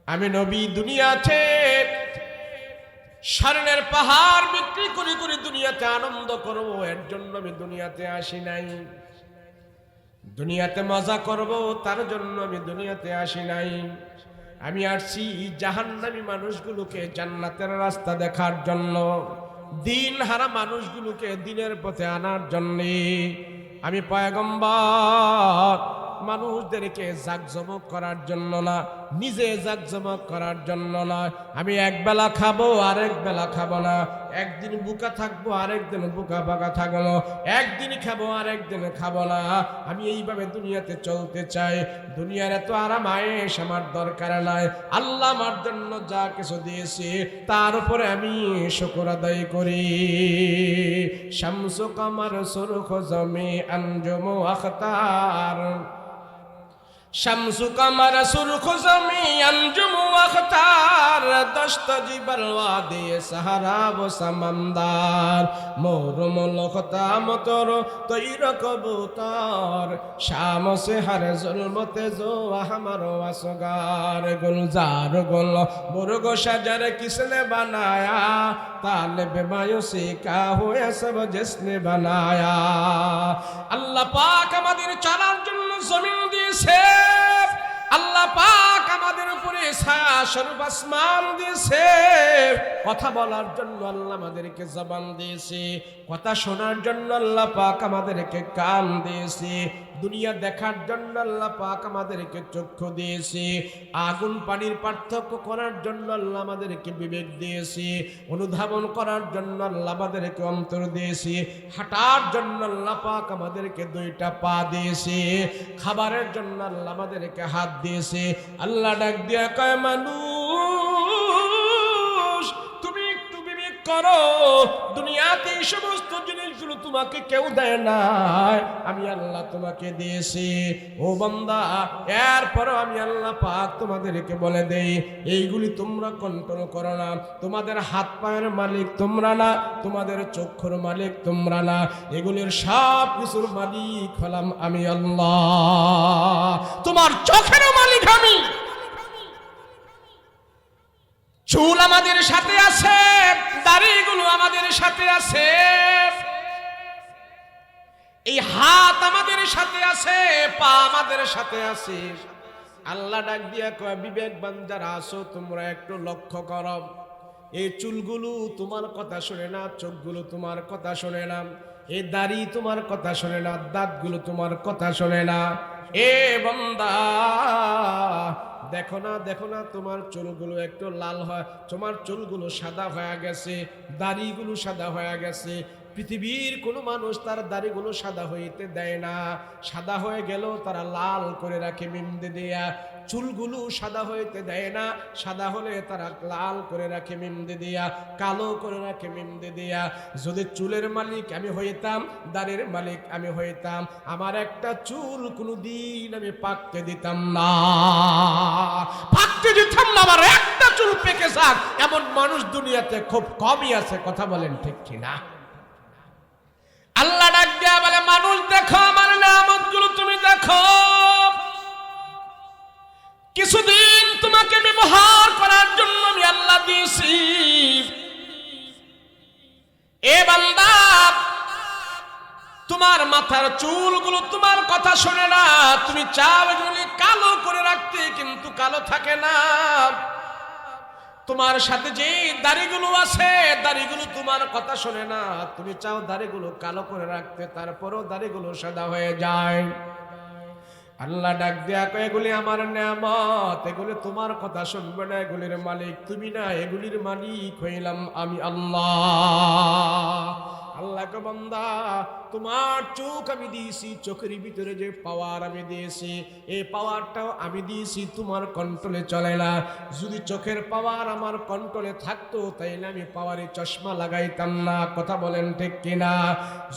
আমি নবী দুনিয়াতে স্বর্ণের পাহাড় বিক্রি করে করে দুনিয়াতে আনন্দ করব, এর জন্য আমি দুনিয়াতে আসি নাই। দুনিয়াতে মজা করব, তার জন্য আমি দুনিয়াতে আসি নাই। আমি আসছি জাহান্নামী মানুষগুলোকে জান্নাতের রাস্তা দেখার জন্য, দিন হারা মানুষগুলোকে দিনের পথে আনার জন্য। আমি পয়গম্বর মানুষদেরকে জাকজমক করার জন্য না, নিজে জাকজমক করার জন্য না। আমি এক বেলা খাবো আর এক বেলা খাবো না, একদিন বুকা থাকবো আর একদিন বুকা বাঁকা থাকবো, একদিন খাবো আর একদিন খাবো না। আমি এইভাবে দুনিয়াতে চলতে চাই। দুনিয়ার এত আরাম আয়েশ আমার দরকার নাই। আল্লাহ আমার জন্য যা কিছু দিয়েছে তার উপরে আমি শুকর আদায় করি। শামসু কামার সুরখ জমি আঞ্জুম আখতার, শামসু কামার সুরখ জমি আঞ্জুম আখতার, দস্ত জিবল ওয়াদি সাহারা ও সমন্দর, মোর মুলখতা মতর তৈর কবুতর, শাম সে হর জুলমতে জো আহমর আসগার, গুলজার গুল বুরগো শজর কিসনে বানায়া, तालिब मायूसी का हुआ सब जिसने बनाया। আল্লাহ পাক আমাদের চলার জন্য জমিন দিয়েছে, আল্লাহ পাক আমাদের উপরে ছায়া স্বরূপ আসমান দিয়েছে, কথা বলার জন্য আল্লাহ আমাদেরকে জবান দিয়েছে, কথা শোনার জন্য আল্লাহ পাক আমাদেরকে কান দিয়েছে, দুনিয়া দেখার জন্য আল্লাহ পাক আমাদেরকে চক্ষু দিয়েছে, আগুন পানির পার্থক্য করার জন্য আল্লাহ আমাদেরকে বিবেক দিয়েছে, অনুধাবন করার জন্য আল্লাহ আমাদেরকে অন্তর দিয়েছে, হাঁটার জন্য আল্লাহ পাক আমাদেরকে 2টা পা দিয়েছে, খাবারের জন্য আল্লাহ আমাদেরকে হাত দিয়েছে। আল্লাহ ডাক দিয়া কয়, মানুষ তুমি একটু বিবেক করো, দুনিয়াতে এই সমস্ত জিনিস জিনিসগুলো তোমাকে কেউ দেয় না, আমি আল্লাহ তোমাকে দিয়েছি। ও বান্দা, এরপরও আমি আল্লাহ পাক তোমাদেরকে বলে দেই, এইগুলি তোমরা কন্ট্রোল করো না। তোমাদের হাত পায়ের মালিক তোমরা না, তোমাদের চক্ষুর মালিক তোমরা না, এগুলির সব কিছুর মালিক হলাম আমি আল্লাহ। তোমার চোখেরও মালিক আমি। চুল আমাদের সাথে আছে, দাড়িগুলো আমাদের সাথে আছে, এই হাত আমাদের সাথে আছে, পা আমাদের সাথে আছে। আল্লাহ ডাক দিয়া কয়, বিবেকবান যারা আছো তোমরা একটু লক্ষ্য করো, এই চুলগুলো তোমার কথা শোনে না, চোখগুলো তোমার কথা শোনে না, এই দাড়ি তোমার কথা শোনে না, দাঁতগুলো তোমার কথা শোনে না। এ বান্দা, দেখো না, দেখো না, তোমার চুলগুলো একটু লাল হয়, তোমার চুলগুলো সাদা হয়ে গেছে, দাড়িগুলো সাদা হয়ে গেছে। পৃথিবীর কোনো মানুষ তার দাড়িগুলো সাদা হইতে দেয় না, সাদা হয়ে গেল তারা লাল করে রাখে মেহেদি দিয়া। চুলগুলো সাদা হইতে দেয় না, সাদা হলে তারা লাল করে রাখে মেহেদি দিয়া, কালো করে রাখে মেহেদি দিয়া। যদি চুলের মালিক আমি হইতাম, দাড়ির মালিক আমি হইতাম, আমার একটা চুল কোনোদিন আমি পাকতে দিতাম না, পাকতে দিতাম না, আমার একটা চুল পেকে যাক এমন মানুষ দুনিয়াতে খুব কমই আছে। কথা বলেন ঠিক কিনা? আল্লাহ ডাক দিয়া বলে, মানুষ দেখো, আমার নিয়ামতগুলো তুমি দেখো, কিছুদিন তোমাকে ব্যবহার করার জন্য আমি আল্লাহ দিয়েছি। এ বান্দা, তোমার মাথার চুলগুলো তোমার কথা শোনে না, তুমি চাও এগুলি কালো করে রাখতে, কিন্তু কালো থাকে না। তোমার সাথে যে দাড়িগুলো আছে, দাড়িগুলো তোমার কথা শোনে না, তুমি চাও দাড়িগুলো কালো করে রাখতে, তারপরও দাড়িগুলো সাদা হয়ে যায়। আল্লাহ ডাক দেয়া কয়, এগুলি আমার নিয়ামত, এগুলি তোমার কথা শুনবে না, এগুলির মালিক তুমি না, এগুলির মালিক হইলাম আমি আল্লাহ। আল্লাহ কে বান্দা, তোমার চোখ আমি দিয়েছি, চোখের ভিতরে যে পাওয়ার আমি দিয়েছি, এই পাওয়ারটাও আমি দিয়েছি, তোমার কন্ট্রোলে চলে না। যদি চোখের পাওয়ার আমার কন্ট্রোলে থাকতো, তাইলে আমি পাওয়ারে চশমা লাগাইতাম না। কথা বলেন ঠিক কিনা?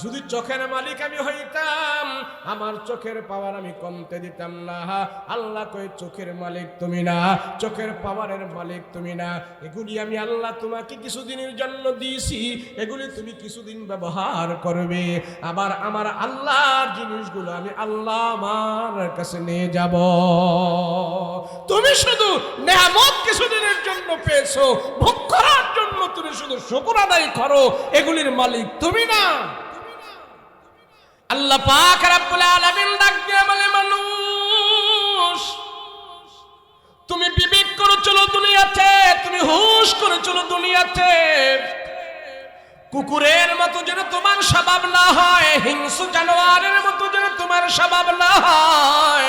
যদি চোখের মালিক আমি হইতাম, আমার চোখের পাওয়ার আমি কমতে দিতাম না। আল্লাহ কই, চোখের মালিক তুমি না, চোখের পাওয়ারের মালিক তুমি না, এগুলি আমি আল্লাহ তোমাকে কিছুদিনের জন্য দিয়েছি, এগুলি তুমি কিছুদিন ব্যবহার করবে। আবার আমার আল্লাহর জিনিসগুলো আমি আল্লাহ আমার কাছে নিয়ে যাব। তুমি শুধু নিয়ামত কিছুদিনের জন্য পেয়েছো, ভোগ করার জন্য তুমি শুধু শুকর আদায় করো, এগুলির মালিক তুমি না। আল্লাহ পাক রব্বুল আলামিন ডাক দিয়ে বলে, মানুষ তুমি বিবেক করে চলো দুনিয়াতে, তুমি হুঁশ করে চলো দুনিয়াতে। কুকুরের মতো যেন তোমার স্বভাব না হয়, হিংস্র জানোয়ারের মতো যেন তোমার স্বভাব না হয়।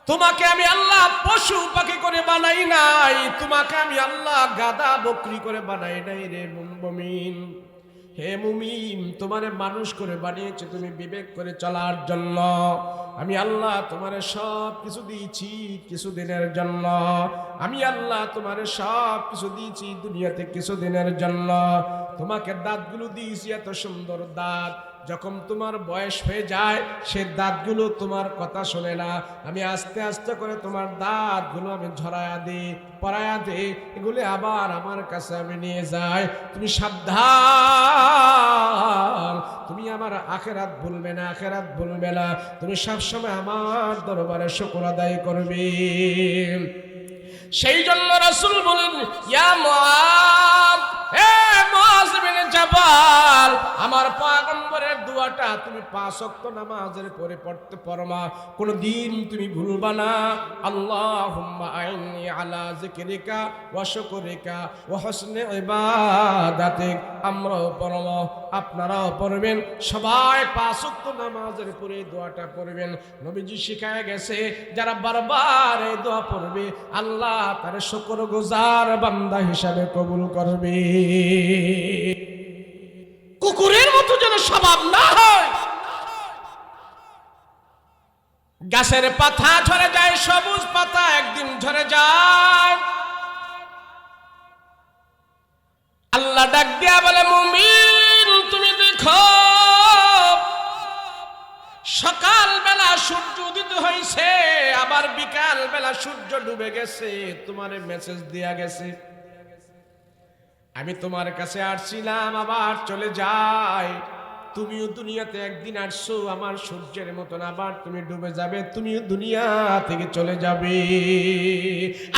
তোমাকে আমি আল্লাহ পশু পাখি করে বানাই নাই, তোমাকে আমি আল্লাহ গাদা বকরি করে বানাই নাই রে মুমিন। হে মুমিন, তোমারে মানুষ করে বানিয়েছে তুমি বিবেক করে চলার জন্য। আমি আল্লাহ তোমারে সব কিছু দিয়েছি কিছুদিনের জন্য, আমি আল্লাহ তোমারে সব কিছু দিয়েছি দুনিয়াতে কিছুদিনের জন্য। তোমাকে দাঁতগুলো দিয়েছি, এত সুন্দর দাঁত, যখন তোমার বয়স হয়ে যায় সে দাঁতগুলো তোমার কথা শোনে না, আমি আস্তে আস্তে করে তোমার দাঁতগুলো আমি ঝরায়া দিই, পরায়া দিই, এগুলি আবার আমার কাছে আমি নিয়ে যাই। তুমি সাবধান, তুমি আমার আখিরাত ভুলবে না, আখিরাত ভুলবে না, তুমি সবসময় আমার দরবারে শুকর আদায় করবে। সেই জন্য রাসূল বলেন, ইয়া মুআদ, হে মুআজ বিন জাবাল, আমার পয়গম্বরের দোয়াটা তুমি 5 ওয়াক্ত নামাজের পরে পড়তে পারবা, কোনদিন তুমি ভুলবা না। আল্লাহুম্মা আইন্নি আলা যিকরিকা ওয়া শুকরিকা ওয়া হুসনি ইবাদাতিক। আমরাও পড়ব, আপনারাও পড়বেন, সবাই 5 ওয়াক্ত নামাজের পরে দোয়াটা পড়বেন। নবীজি শিখায় গেছে, যারা বারবার এই দোয়া পড়বে আল্লাহ তার শুকরগুজার বান্দা হিসাবে কবুল করবে। কুকুরের মতো যেন স্বভাব না হয়। গাছের পাতা ঝরে যায়, সবুজ পাতা একদিন ঝরে যায়। আল্লাহ ডাক দিয়া বলে, মুমিন তুমি দেখো সকাল বেলা সূর্য উদিত হয়েছে, আবার বিকাল বেলা সূর্য ডুবে গেছে, তোমার মেসেজ দেয়া গেছে আমি তোমার কাছে আসছিলাম আবার চলে যাই। তুমিও দুনিয়াতে একদিন আসছো আমার সূর্যের মতন, আবার তুমি ডুবে যাবে, তুমিও দুনিয়া থেকে চলে যাবে।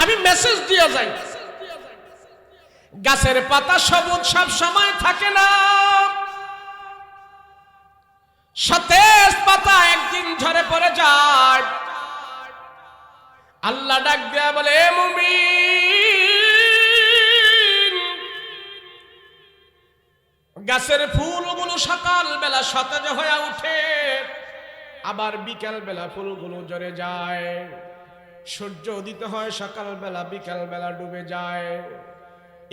আমি মেসেজ দিয়ে যাই। গাছের পাতা সবুজ সব সময় থাকে না, সতেজ পাতা একদিন ঝরে পড়ে যায়। আল্লাহ ডাক দেয়া বলে, এ মুমিন, গাছের ফুলগুলো সকাল বেলা সতেজ হয়ে ওঠে, আবার বিকাল বেলা ফুলগুলো ঝরে যায়। সূর্য উদিত হয় সকাল বেলা, বিকাল বেলা ডুবে যায়।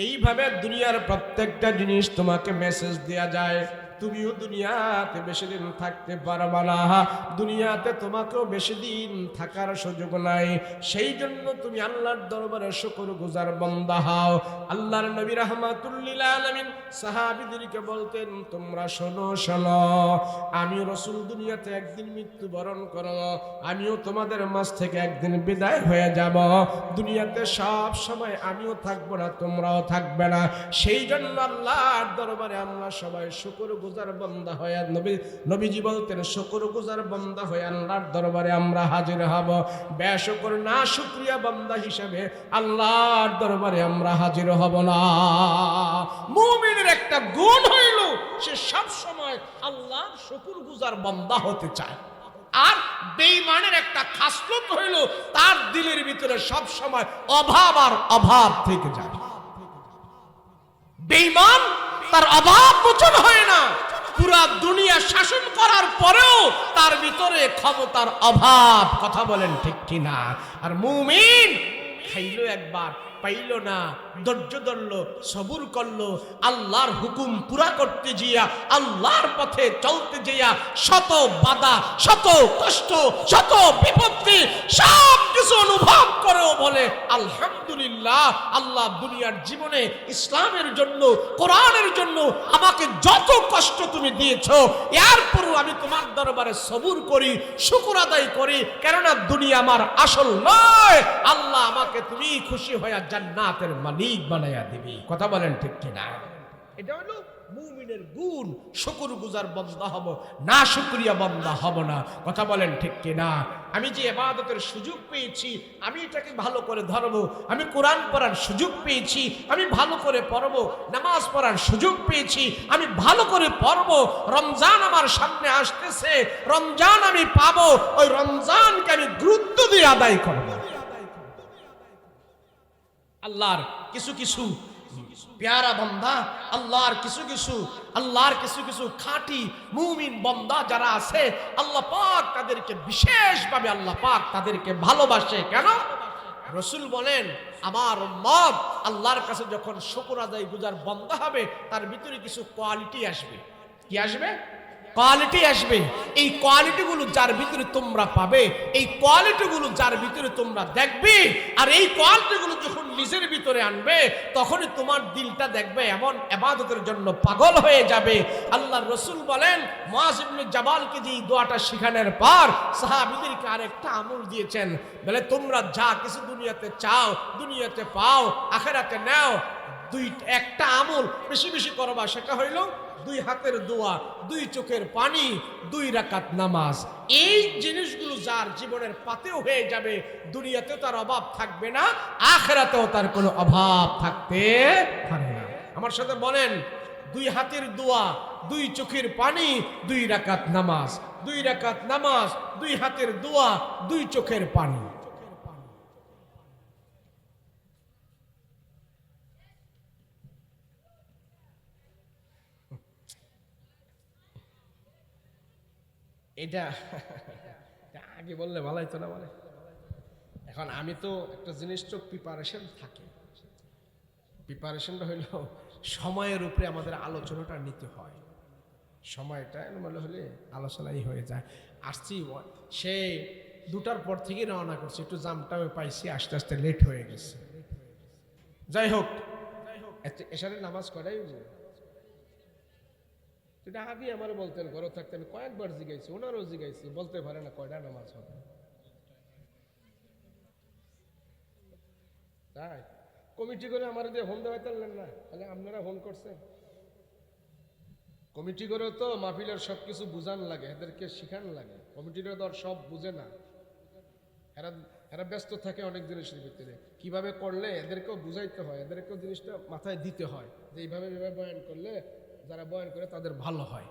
এইভাবে দুনিয়ার প্রত্যেকটা জিনিস তোমাকে মেসেজ দেয়া যায়। তুমিও দুনিয়াতে বেশি দিন থাকতে পারবা না, দুনিয়াতে তোমাকেও বেশি দিন থাকার সুযোগ নাই। সেই জন্য তুমি আল্লাহর দরবারে শুকরগুজার বান্দা হও। আল্লাহর নবী রাহমাতুল লিল আলামিন সাহাবীদেরকে বলতেন, তোমরা শোনো শোনো, আমি রাসূল দুনিয়াতে একদিন মৃত্যুবরণ করব, আমিও তোমাদের মাঝ থেকে একদিন বিদায় হয়ে যাব। দুনিয়াতে সব সময় আমিও থাকবো না, তোমরাও থাকবে না। সেই জন্য আল্লাহর দরবারে আমরা সবাই শুকরগুজার বান্দা হয়ে, নবীজি বলতেন শুকরগুজার বান্দা হয়ে আল্লাহর দরবারে আমরা হাজির হব। বেশুকর না শুকরিয়া বান্দা হিসেবে আল্লাহর দরবারে আমরা হাজির হব না। মুমিনের একটা গুণ হইল সে সব সময় আল্লাহর শুকরগুজার বান্দা হতে চায়। আর বেঈমানের একটা খাসলত হইল তার দিলের ভিতরে সব সময় অভাব আর অভাব থেকে যায়। বেঈমান তার অভাব মোচন হয় না, পুরা দুনিয়া শাসন করার পরেও তার ভিতরে ক্ষমতার অভাব। কথা বলেন ঠিক কিনা? আর মুমিন খাইলো একবার, পাইল না, ধৈর্য ধরলো, সবুর করলো, আল্লাহর হুকুম পুরা করতে গিয়া, আল্লাহর পথে চলতে গিয়া শত বাধা, শত কষ্ট, শত বিপত্তি সব কিছু অনুভব করেও বলে আলহামদুলিল্লাহ, আল্লাহ দুনিয়ার জীবনে ইসলামের জন্য, কোরআনের জন্য আমাকে যত কষ্ট তুমি দিয়েছো, এরপরও আমি তোমার দরবারে সবুর করি, শুকর আদায় করি, কেননা দুনিয়া আমার আসল নয়। আল্লাহ আমাকে তুমি খুশি হয়ে জান্নাতের মালিক বানায়া দিবি। কথা বলেন ঠিক কিনা? এটা হলো মুমিনের গুণ। শুকরগুজার বান্দা হব, না শুকরিয়া বান্দা হব না। কথা বলেন ঠিক কিনা? আমি যে ইবাদতের সুযোগ পেয়েছি আমি এটাকে ভালো করে ধরবো। আমি কোরআন পড়ার সুযোগ পেয়েছি আমি ভালো করে পড়বো। নামাজ পড়ার সুযোগ পেয়েছি আমি ভালো করে পড়বো। রমজান আমার সামনে আসতেছে, রমজান আমি পাবো, ওই রমজানকে আমি গুরুত্ব দিয়ে আদায় করবো। আল্লাহর কিছু কিছু প্যারা বান্দা, আল্লাহর কিছু কিছু খাঁটি মুমিন বান্দা যারা আছে, আল্লাহ পাক তাদেরকে বিশেষভাবে আল্লাহ পাক তাদেরকে ভালোবাসে। কেন? রাসূল বলেন, আমার উম্মত আল্লাহর কাছে যখন শুকর আদায় গুজার বান্দা হবে, তার ভিতরে কিছু কোয়ালিটি আসবে। কি আসবে? কোয়ালিটি আসবে। এই কোয়ালিটিগুলো যার ভিতরে তোমরা পাবে, এই কোয়ালিটিগুলো যার ভিতরে তোমরা দেখবে, আর এই কোয়ালিটিগুলো যখন নিজের ভিতরে আনবে, তখনই তোমার দিলটা দেখবে এমন ইবাদতের জন্য পাগল হয়ে যাবে। আল্লাহর রাসূল বলেন, মুআয ইবনে জাবালকে যে দোয়াটা শিখানোর পর সাহাবীদেরকে আরেকটা আমল দিয়েছেন, বলে তোমরা যা কিছু দুনিয়াতে চাও, দুনিয়াতে পাও, আখিরাতে নাও, একটা আমল বেশি বেশি করবা, সেটা হইল 2 হাতের দোয়া, 2 চোখের পানি, 2 রাকাত নামাজ। এই জিনিসগুলো যার জীবনের পাতেও হয়ে যাবে, দুনিয়াতেও তার অভাব থাকবে না, আখিরাতেও তার কোনো অভাব থাকতে পারে না। আমার সাথে বলেন, 2 হাতের দোয়া, 2 চোখের পানি, 2 রাকাত নামাজ, 2 রাকাত নামাজ, 2 হাতের দোয়া, 2 চোখের পানি। এটা আগে বললে ভালো হতো না? বলে এখন আমি তো একটা জিনিস তো প্রিপারেশন থাকে। প্রিপারেশনটা হইল সময়ের উপরে আমাদের আলোচনাটা নিতে হয়। সময়টা এলোমেলো হলে আলোচনাই হয়ে যায়। আসছি সে 2টার পর থেকে রওনা করছি, একটু জামটাও পাইছি, আস্তে আস্তে লেট হয়ে গেছে। যাই হোক, এশারের নামাজ করাই যেটা আগে আমার বলতেন, ঘরে থাকতে আমি কয়েকবার জিগাইছি, ওনারও জিগাইছি, বলতে পারে না কয়টা নামাজ হবে। তাই কমিটি করে আমার দিয়ে ফোন দেওয়াই পারলেন না, তাহলে আপনারা ফোন করছেন। কমিটি করে তো মাহফিলের সবকিছু বুঝান লাগে, এদেরকে শিখান লাগে। কমিটিরা তো আর সব বুঝে না, এরা ব্যস্ত থাকে অনেক জিনিসের ভিতরে। কিভাবে করলে এদেরকেও বুঝাইতে হয়, এদেরকেও জিনিসটা মাথায় দিতে হয় যে এইভাবে বয়ান করলে যারা বয়ান করে তাদের ভালো হয়।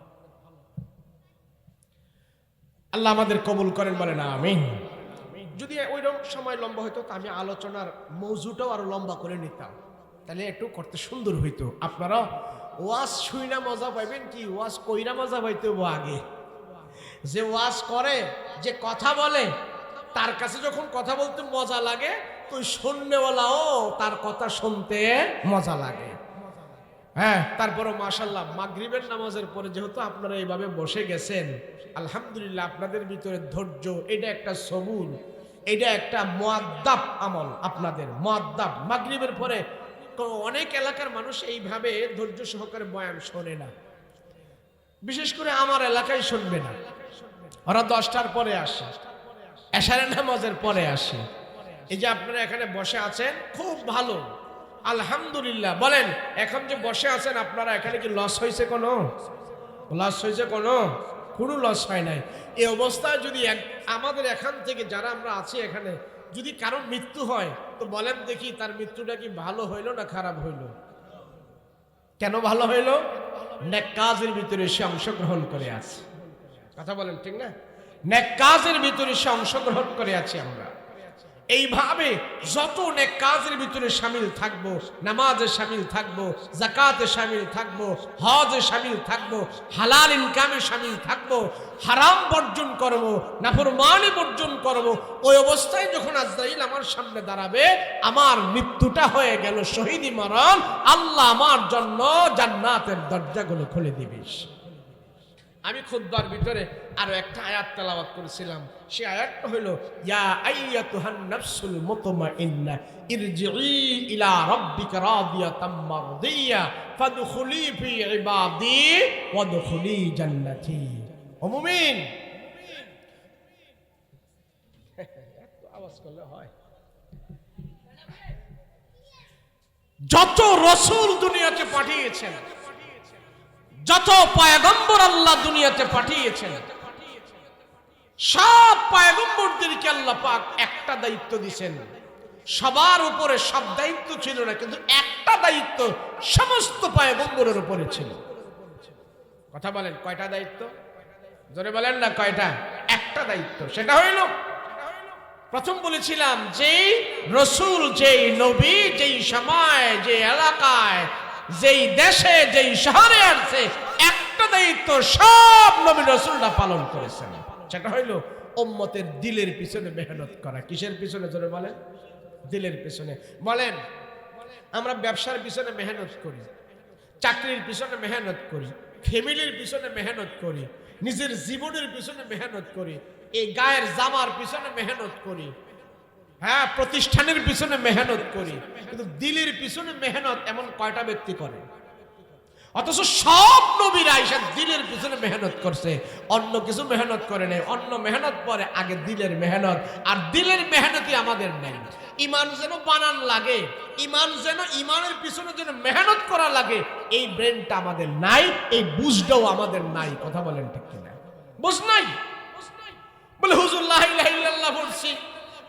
আল্লাহ আমাদের কবুল করেন, বলেন আমিন। যদি ওইরকম সময় লম্বা হইতো তো আমি আলোচনার মৌজুটাও আরো লম্বা করে নিতাম, তাহলে একটু করতে সুন্দর হইতো। আপনারা ওয়াজ শুইনা মজা পাইবেন কি ওয়াজ কইরা মজা পাইতে আগে। যে ওয়াজ করে, যে কথা বলে, তার কাছে যখন কথা বলতে মজা লাগে তো শুননেওয়ালাও তার কথা শুনতে মজা লাগে। হ্যাঁ, তারপরে মাশাআল্লাহ মাগরিবের নামাজের পরে যেহেতু আপনারা এইভাবে বসে গেছেন, আলহামদুলিল্লাহ আপনাদের ভিতরে ধৈর্য, এটা একটা সবুর, এটা একটা মুআদ্দাব আমল। আপনাদের মুআদ্দাব, মাগরিবের পরে অনেক এলাকার মানুষ এইভাবে ধৈর্য সহকারে বয়ান শোনে না, বিশেষ করে আমার এলাকায় শুনবে না। ওরা 10টার পরে আসে, এশারের নামাজের পরে আসে। এই যে আপনারা এখানে বসে আছেন খুব ভালো, আলহামদুলিল্লাহ। বলেন এখন যে বসে আছেন আপনারা, এখানে কি লস হয়েছে? কোনো লস হয়েছে? কোনো লস হয় নাই। এই অবস্থায় যদি আমাদের এখান থেকে যারা আমরা আছি এখানে যদি কারো মৃত্যু হয় তো বলেন দেখি তার মৃত্যুটা কি ভালো হইলো না খারাপ হইলো? কেন ভালো হইলো? নেক কাজের ভিতরে সে অংশগ্রহণ করে আছে। কথা বলেন ঠিক না? নেক কাজের ভিতরে সে অংশগ্রহণ করে আছে। আমরা এইভাবে যত নেক কাজের ভিতরে শামিল থাকবো, নামাজে শামিল থাকবো, যাকাতে শামিল থাকবো, হজে শামিল থাকবো, হালাল ইনকামে শামিল থাকবো, হারাম বর্জন করবো, নাফরমানি বর্জন করবো, ওই অবস্থায় যখন আজরাইল আমার সামনে দাঁড়াবে, আমার মৃত্যুটা হয়ে গেল শহীদি মরণ, আল্লাহ আমার জন্য জান্নাতের দরজাগুলো খুলে দিবে। আমি খুতবার ভিতরে আরো একটা আয়াত তেলাওয়াত করেছিলাম, সেই আয়াতটা হলো ইয়া আইয়াতুহান নাফসুল মুতমাইন্নাহ ইরজিই ইলা রাব্বিকা রাদিয়াতাম মারদিয়া ফাদখুলি ফি ইবাদি ওয়াদখুলি জান্নাতি। ও মুমিন, এত আওয়াজ করলে হয়? যত রাসূল দুনিয়াতে পাঠিয়েছেন, যত পয়গম্বর আল্লাহ দুনিয়াতে পাঠিয়েছেন, সব পয়গম্বরদেরকে আল্লাহ পাক একটা দায়িত্ব দিয়েছেন। সবার উপরে সব দায়িত্ব ছিল না, কিন্তু একটা দায়িত্ব সমস্ত পয়গম্বরের উপরে ছিল। কথা বলেন কয়টা দায়িত্ব? জোরে বলেন না কয়টা? একটা দায়িত্ব। সেটা হইল, প্রথম বলেছিলাম যেই রাসূল, যেই নবী, যেই সময়, যে এলাকায়, যেই দেশে, যেই শহরে আসছে, একটা দায়িত্ব সব নবী রাসূলরা পালন করেছেন। সেটা হইল উম্মতের দিলের পিছনে মেহনত করা। কিসের পিছনে? জোরে বলেন। দিলের পিছনে। বলেন আমরা ব্যবসার পিছনে মেহনত করি, চাকরির পিছনে মেহনত করি, ফ্যামিলির পিছনে মেহনত করি, নিজের জীবনের পিছনে মেহনত করি, এই গায়ের জামার পিছনে মেহনত করি, হ্যাঁ প্রতিষ্ঠানের পিছনে মেহনত করি, কিন্তু দিলের পিছনে মেহনত এমন কয়টা ব্যক্তি করে? অথচ সব নবীরা এসে দিলের পিছনে মেহনত করছে, অন্য কিছু মেহনত করে নেই। অন্য মেহনত পরে, আগে দিলের মেহনত। আর দিলের মেহনতই আমাদের নেই। ইমান যেন বানান লাগে, ইমান যেন ইমানের পিছনে যেন মেহনত করা লাগে, এই ব্রেনটা আমাদের নাই, এই বুঝটাও আমাদের নাই। কথা বলেন ঠিক কিনা? বুঝ নাই। বলে হুজুর লা ইলাহা ইল্লাল্লাহ বলছি,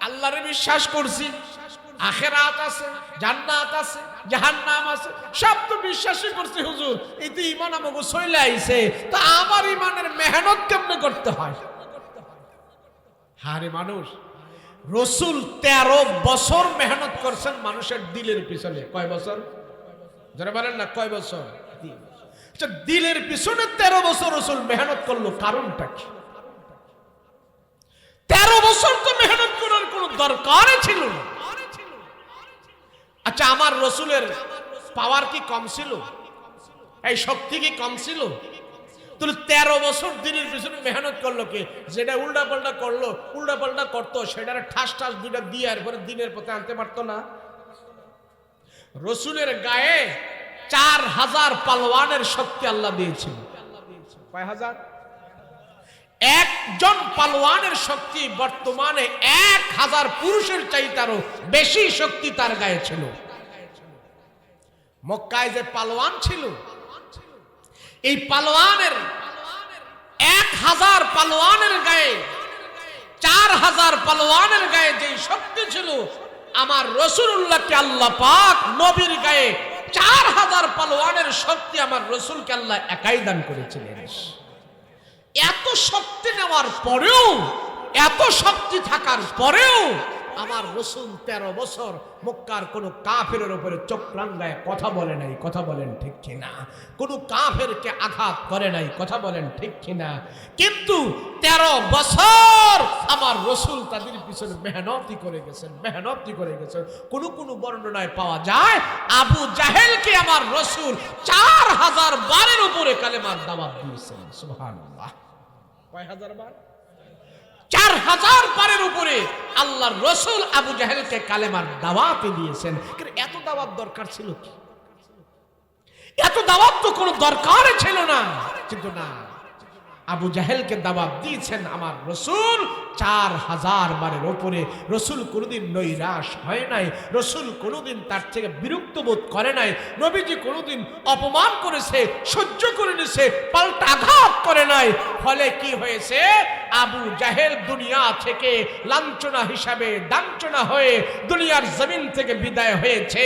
আল্লাহরে বিশ্বাস করছি, আখিরাত আছে, জান্নাত আছে, জাহান্নাম আছে, সব তো বিশ্বাসই করছি হুজুর, এই তো ঈমান আমাকে চলে আইছে, তা আমার ঈমানের মেহনত কেমনে করতে হয়? হারে মানুষ, রাসূল 13 বছর মেহনত করছেন মানুষের দিলের পিছনে। কয় বছর? যারা বলেন না কয় বছর? দিলের পিছনে 13 বছর রাসূল মেহনত করলো, কারণটা কি? 13 বছর তো মেহনত করার কোনো দরকারই ছিল না। আচ্ছা, আমার রাসূলের পাওয়ার কি কম ছিল? এই শক্তি কি কম ছিল? তাহলে 13 বছর দিনের পিছনে মেহনত করলো কে? যেটা উল্টা পাল্টা করলো, উল্টা পাল্টা করতো, সেটার ঠাস ঠাস দুইটা দিয়ে এরপরে দিনের পথে আনতে পারতো না? রাসূলের গায়ে 4000 পালোয়ানের শক্তি আল্লাহ দিয়েছিল। কয় হাজার? একজন পালোয়ানের শক্তি বর্তমানে 1000 পুরুষের চাইতেও বেশি শক্তি তার গায়ে ছিল। মক্কায় যে পালোয়ান ছিল, এই পালোয়ানের 1000 পালোয়ানের গায়ে 4000 পালোয়ানের গায়ে যে শক্তি ছিল, আমার রাসূলুল্লাহকে আল্লাহ পাক নবীর গায়ে 4000 পালোয়ানের শক্তি আমার রাসূলকে আল্লাহ একাই দান করেছিলেন। এত শক্তি নেওয়ার পরেও, এত শক্তি থাকার পরেও আমার রাসূল 13 বছর মক্কার কোন কাফেরের উপরে চোখ রাঙায় কথা বলে নাই। কথা বলেন ঠিক কিনা? কোন কাফেরকে আঘাত করে নাই। কথা বলেন ঠিক কিনা? কিন্তু 13 বছর আমার রাসূল তাদের পিছনে মেহনতি করে গেছেন, মেহনতি করে গেছেন। কোন কোন বর্ণনায় পাওয়া যায় আবু জাহেলকে আমার রাসূল 4000 বারের উপরে কালেমার দাওয়াত দিয়েছেন। সুবহানাল্লাহ। কয় হাজার বার? 4000 বারের উপরে আল্লাহর রাসূল আবু জাহেলকে কালেমার দাওয়াত দিয়েছেন। কিন্তু এত দাওয়াত দরকার ছিল কি? এত দাওয়াত তো কোনো দরকার ছিল না। কিন্তু না, আবু জাহেলকে দাওয়াত দিয়েছেন আমার রাসূল 4000 বারের উপরে। রাসূল কোনোদিন নৈরাশ হয় নাই, রাসূল কোনোদিন তার থেকে বিরক্ত বোধ করে নাই। নবীজি কোনোদিন অপমান করেছে, সহ্য করে নিয়েছে, পাল্টা আঘাত করে নাই। ফলে কি হয়েছে? আবু জাহেল দুনিয়া থেকে লাঞ্ছনা হিসাবে দাঞ্ছনা হয়ে দুনিয়ার জমিন থেকে বিদায় হয়েছে।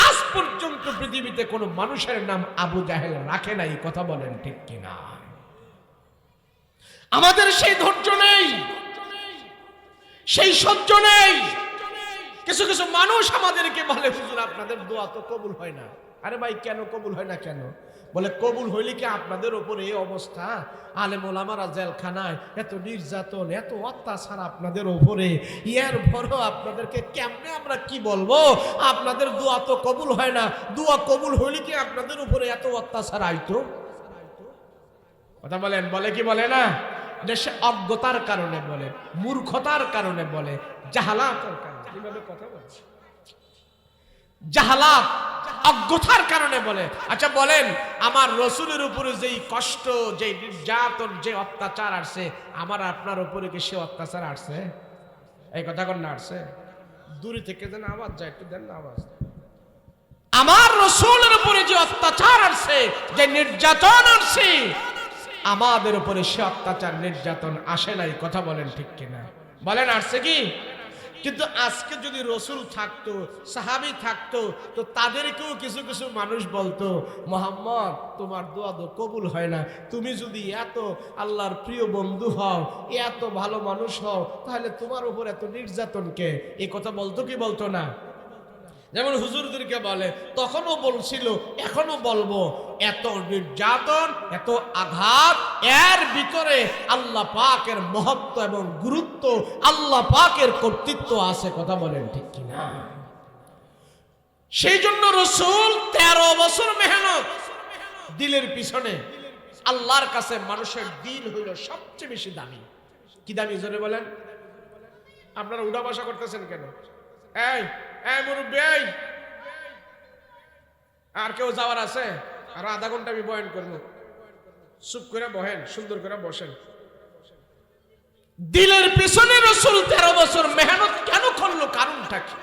আজ পর্যন্ত পৃথিবীতে কোনো মানুষের নাম আবু জাহেল রাখে নাই। কথা বলেন ঠিক কিনা? আমাদের সেই ধৈর্য নেই, সেই সহ্য নেই। কিছু কিছু মানুষ আমাদেরকে বলে, হুজুর আপনাদের দোয়া তো কবুল হয় না। আরে ভাই, কেন কবুল হয় না? কেন? বলে কবুল হইলে কি আপনাদের উপরে এই অবস্থা? আলেম ওলামারা জেলখানায়, এত নির্যাতন, এত অত্যাচার আপনাদের উপরে, এর পরও আপনাদেরকে কেমনে আমরা কি বলবো? আপনাদের দোয়া তো কবুল হয় না। দোয়া কবুল হইলে কি আপনাদের উপরে এত অত্যাচার আইতো? কথা বলেন, বলে কি বলে না? দেশে অজ্ঞতার কারণে বলে, মূর্খতার কারণে বলে, জাহালাতের কারণে। কিভাবে কথা বলছে? জাহালাত, অজ্ঞতার কারণে বলে। আচ্ছা বলেন, আমার রাসূলের উপরে যেই কষ্ট, যেই নির্যাতন, যে অত্যাচার আসছে, আমার আপনার উপরে কি সে অত্যাচার আসছে? এই কথা কোন না আসছে? দূরে থেকে যেন আওয়াজ যায়, একটু দেন না আওয়াজ। আমার রাসূলের উপরে যে অত্যাচার আসছে, যে নির্যাতন আসছে, আমাদের উপরে সে অত্যাচার নির্যাতন আসে নাই। কথা বলেন ঠিক কিনা? বলেন আসছে কি? কিন্তু আজকে যদি রাসূল থাকতো, সাহাবী থাকতো, তো তাদেরকেও কিছু কিছু মানুষ বলতো, মুহাম্মদ তোমার দোয়া তো কবুল হয় না। তুমি যদি এত আল্লাহর প্রিয় বন্ধু হও, এত ভালো মানুষ হও, তাহলে তোমার উপর এত নির্যাতন কে? এই কথা বলতো কি বলতো না? যেমন হুজুরদেরকে বলে, তখনও বলছিল, এখনো বলবো, এত নির্যাতন, এত আঘাত, এর ভিতরে আল্লাহ পাকের মহত্ব এবং গুরুত্ব, আল্লাহ পাকের কর্তৃত্ব আছে। কথা বলেন ঠিক কিনা? সেই জন্য রাসূল 13 বছর মেহনত দিলের পিছনে। আল্লাহর কাছে মানুষের দিল হইল সবচেয়ে বেশি দামি। কি দামি? জোরে বলেন। আপনারা উড়া ভাষা করতেছেন কেন? এই মুরব্বী, আর কেউ যাওয়ার আছে? আর আধা ঘন্টা আমি বয়ান করবো। চুপ করে বহেন, সুন্দর করে বসেন। দিলের পিছনে রাসূল 13 বছর মেহনত কেন করলো? কারণটা কি?